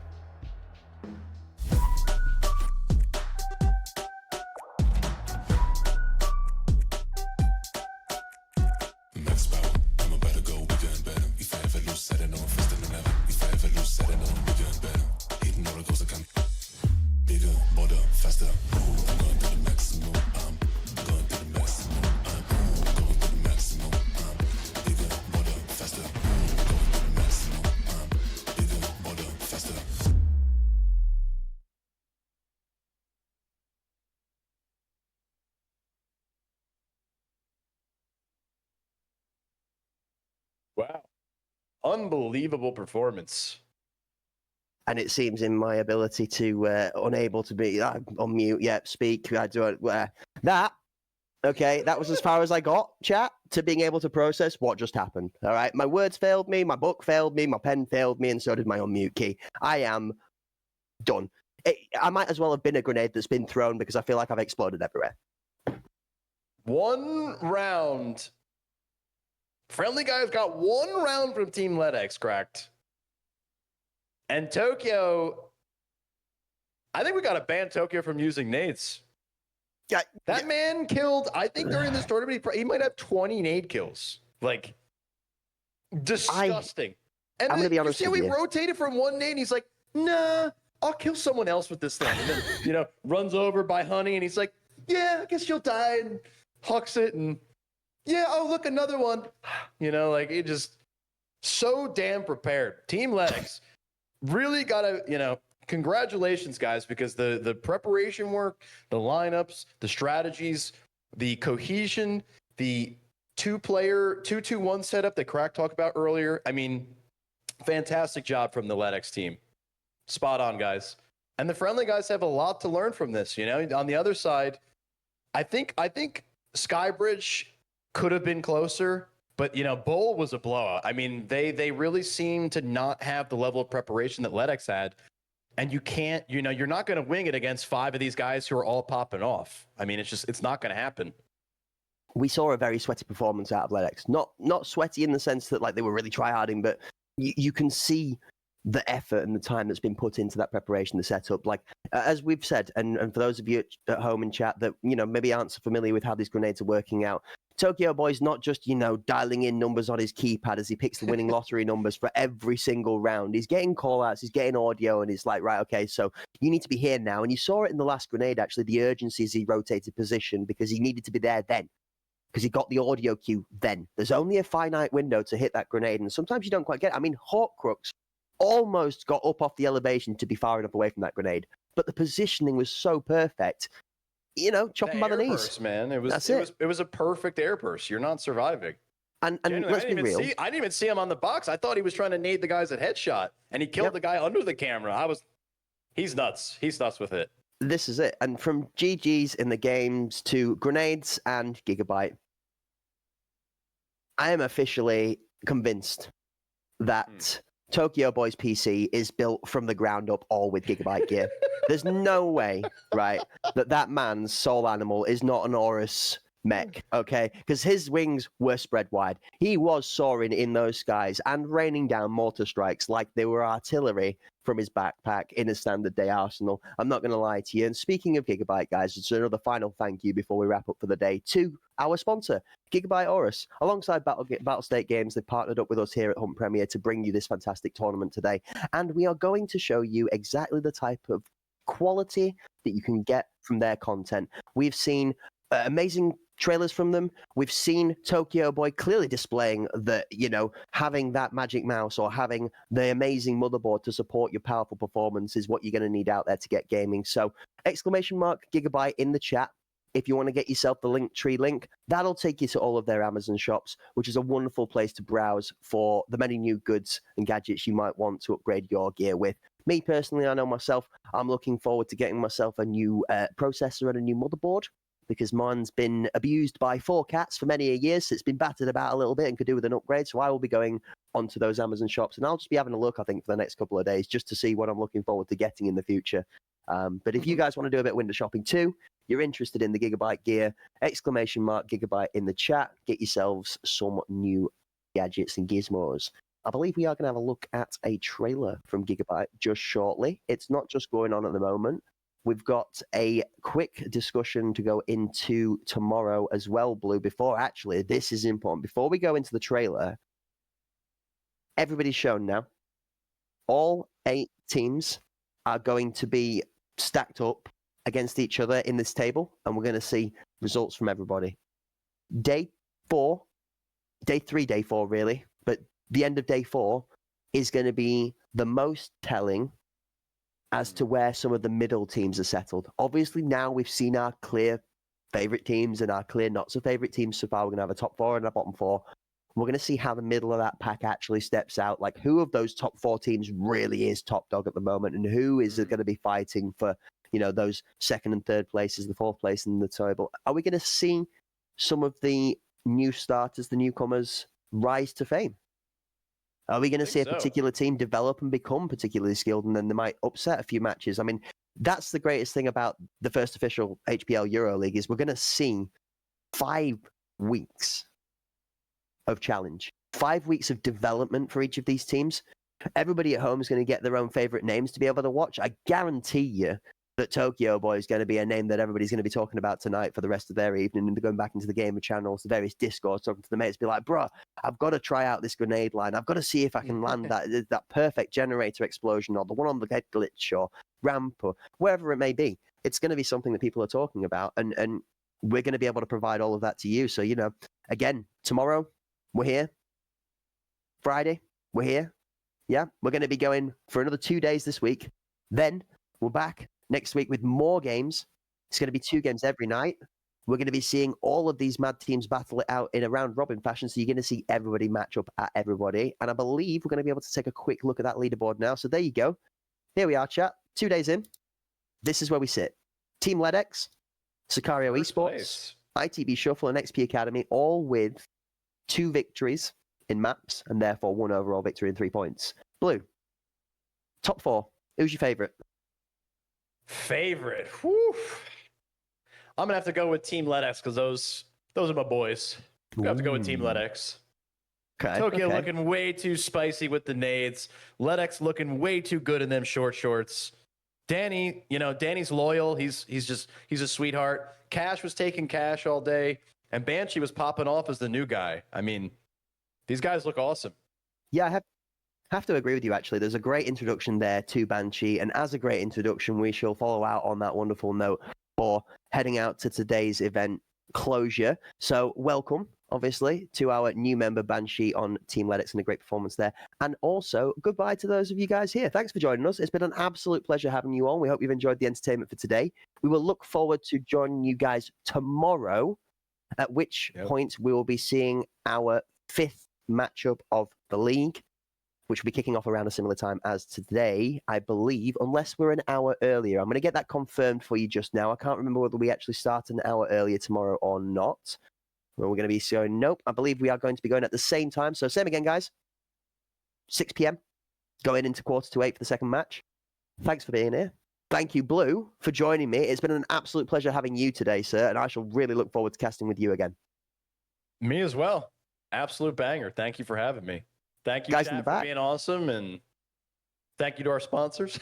Max power, I'm about to go bigger and better. If I ever lose, I don't know faster than ever. If I ever lose, I don't know bigger and better. Hitting roller coaster come bigger, bolder, faster. Ooh, I'm going to the maximum. I'm going to the maximum. I'm going to the maximum. I'm bigger, bolder, faster. Ooh, I'm going to the maximum. I'm bigger, bolder, faster. Wow. Unbelievable performance. And it seems in my ability to unable to be on mute, speak. I do that. Okay, that was as far as I got, chat, to being able to process what just happened. All right, my words failed me, my book failed me, my pen failed me, and so did my unmute key. I am done. I might as well have been a grenade that's been thrown because I feel like I've exploded everywhere. 1 round. Friendly guys got 1 round from Team Ledex, cracked. And Tokyo, I think we got to ban Tokyo from using nades. Yeah, That man killed, I think during this tournament, he might have 20 nade kills. Like, disgusting. And I'm going to be honest you see with how you. he rotated from 1 nade, and he's like, nah, I'll kill someone else with this thing. And then, runs over by Honey, and he's like, yeah, I guess you'll die, and hucks it, and yeah, oh, look, another one. He just so damn prepared. Team Ledex really got to, congratulations, guys, because the preparation work, the lineups, the strategies, the cohesion, the 2-player 2-2-1 setup that Crack talked about earlier. I mean, fantastic job from the Ledex team. Spot on, guys. And the friendly guys have a lot to learn from this. On the other side, I think Skybridge could have been closer, but Bull was a blowout. I mean, they really seem to not have the level of preparation that Ledex had, and you can't, you're not going to wing it against 5 of these guys who are all popping off. I mean, it's not going to happen. We saw a very sweaty performance out of Ledex. Not sweaty in the sense that like they were really tryharding, but you can see the effort and the time that's been put into that preparation, the setup. Like as we've said, and for those of you at home in chat that maybe aren't so familiar with how these grenades are working out, Tokyo Boy's not just dialing in numbers on his keypad as he picks the winning lottery numbers for every single round. He's getting call-outs, he's getting audio, and he's like, right, okay, so you need to be here now. And you saw it in the last grenade, actually, the urgency as he rotated position because he needed to be there then. Because he got the audio cue then. There's only a finite window to hit that grenade, and sometimes you don't quite get it. I mean, Hawkcrux almost got up off the elevation to be far enough away from that grenade, but the positioning was so perfect. Chop him by the knees. Burst, man. It was a perfect air burst. You're not surviving. And let's be real. I didn't even see him on the box. I thought he was trying to nade the guys at headshot, and he killed the guy under the camera. He's nuts. He's nuts with it. This is it. And from GGs in the games to grenades and Gigabyte, I am officially convinced that Tokyo Boy's PC is built from the ground up, all with Gigabyte gear. There's no way, right, that man's soul animal is not an Aorus mech, okay? Because his wings were spread wide. He was soaring in those skies and raining down mortar strikes like they were artillery from his backpack in a standard day arsenal. I'm not going to lie to you. And speaking of Gigabyte, guys, it's another final thank you before we wrap up for the day to our sponsor, Gigabyte Aorus. Alongside Battlestate Games, they've partnered up with us here at Hunt Premier to bring you this fantastic tournament today. And we are going to show you exactly the type of quality that you can get from their content. We've seen amazing trailers from them. We've seen Tokyo Boy clearly displaying that, having that magic mouse or having the amazing motherboard to support your powerful performance is what you're going to need out there to get gaming. So !Gigabyte in the chat. If you want to get yourself the Linktree link, that'll take you to all of their Amazon shops, which is a wonderful place to browse for the many new goods and gadgets you might want to upgrade your gear with. Me personally, I know myself, I'm looking forward to getting myself a new processor and a new motherboard, because mine's been abused by 4 cats for many a years. So it's been battered about a little bit and could do with an upgrade. So I will be going onto those Amazon shops, and I'll just be having a look, I think, for the next couple of days, just to see what I'm looking forward to getting in the future. But if you guys want to do a bit of window shopping too, you're interested in the Gigabyte gear, !Gigabyte in the chat, get yourselves some new gadgets and gizmos. I believe we are going to have a look at a trailer from Gigabyte just shortly. It's not just going on at the moment. We've got a quick discussion to go into tomorrow as well, Blue. This is important. Before we go into the trailer, everybody's shown now. All 8 teams are going to be stacked up against each other in this table, and we're going to see results from everybody. Day 4, really, but the end of day 4 is going to be the most telling as to where some of the middle teams are settled. Obviously, now we've seen our clear favorite teams and our clear not so favorite teams so far. We're going to have a top 4 and a bottom 4. We're going to see how the middle of that pack actually steps out. Like, who of those top 4 teams really is top dog at the moment, and who is going to be fighting for, those 2nd and 3rd places, the 4th place in the table. Are we going to see some of the new starters, the newcomers, rise to fame? Are we going to see a particular team develop and become particularly skilled, and then they might upset a few matches? I mean, that's the greatest thing about the first official HPL EuroLeague is we're going to see 5 weeks of challenge, 5 weeks of development for each of these teams. Everybody at home is going to get their own favorite names to be able to watch. I guarantee you that Tokyo Boy is going to be a name that everybody's going to be talking about tonight for the rest of their evening, and they're going back into the gamer channels, the various discords, talking to the mates, be like, bro, I've got to try out this grenade line. I've got to see if I can land that perfect generator explosion, or the one on the head glitch, or ramp, or wherever it may be. It's going to be something that people are talking about, and we're going to be able to provide all of that to you. So, again, tomorrow, we're here. Friday, we're here. Yeah, we're going to be going for another 2 days this week. Then we're back next week with more games. It's going to be 2 games every night. We're going to be seeing all of these mad teams battle it out in a round-robin fashion, so you're going to see everybody match up at everybody. And I believe we're going to be able to take a quick look at that leaderboard now. So there you go. Here we are, chat. 2 days in. This is where we sit. Team LEDX, Sicario Esports, ITB Shuffle, and XP Academy, all with 2 victories in maps, and therefore 1 overall victory and 3 points. Blue, top 4. Who's your favorite? Favorite? Whew. I'm going to have to go with Team LEDX because those are my boys. I'm going to have to go with Team LEDX. Okay. Tokyo looking way too spicy with the nades. LEDX looking way too good in them short shorts. Danny, Danny's loyal. He's a sweetheart. Cash was taking cash all day, and Banshee was popping off as the new guy. I mean, these guys look awesome. Yeah, I have to agree with you, actually. There's a great introduction there to Banshee, and as a great introduction, we shall follow out on that wonderful note for heading out to today's event closure. So welcome, obviously, to our new member Banshee on Team LEDX, and a great performance there. And also, goodbye to those of you guys here. Thanks for joining us. It's been an absolute pleasure having you on. We hope you've enjoyed the entertainment for today. We will look forward to joining you guys tomorrow, at which point we will be seeing our 5th matchup of the league, which will be kicking off around a similar time as today, I believe, unless we're an hour earlier. I'm going to get that confirmed for you just now. I can't remember whether we actually start an hour earlier tomorrow or not. Well, we're going to be showing, nope, I believe we are going to be going at the same time. So same again, guys. 6 p.m. going into 7:45 for the second match. Thanks for being here. Thank you, Blue, for joining me. It's been an absolute pleasure having you today, sir, and I shall really look forward to casting with you again. Me as well. Absolute banger. Thank you for having me. Thank you, Guys chat, in the for back. being awesome, and thank you to our sponsors.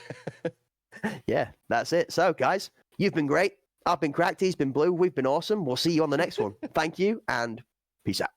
Yeah, that's it. So, guys, you've been great. I've been Cracked. He's been Blue. We've been awesome. We'll see you on the next one. Thank you, and peace out.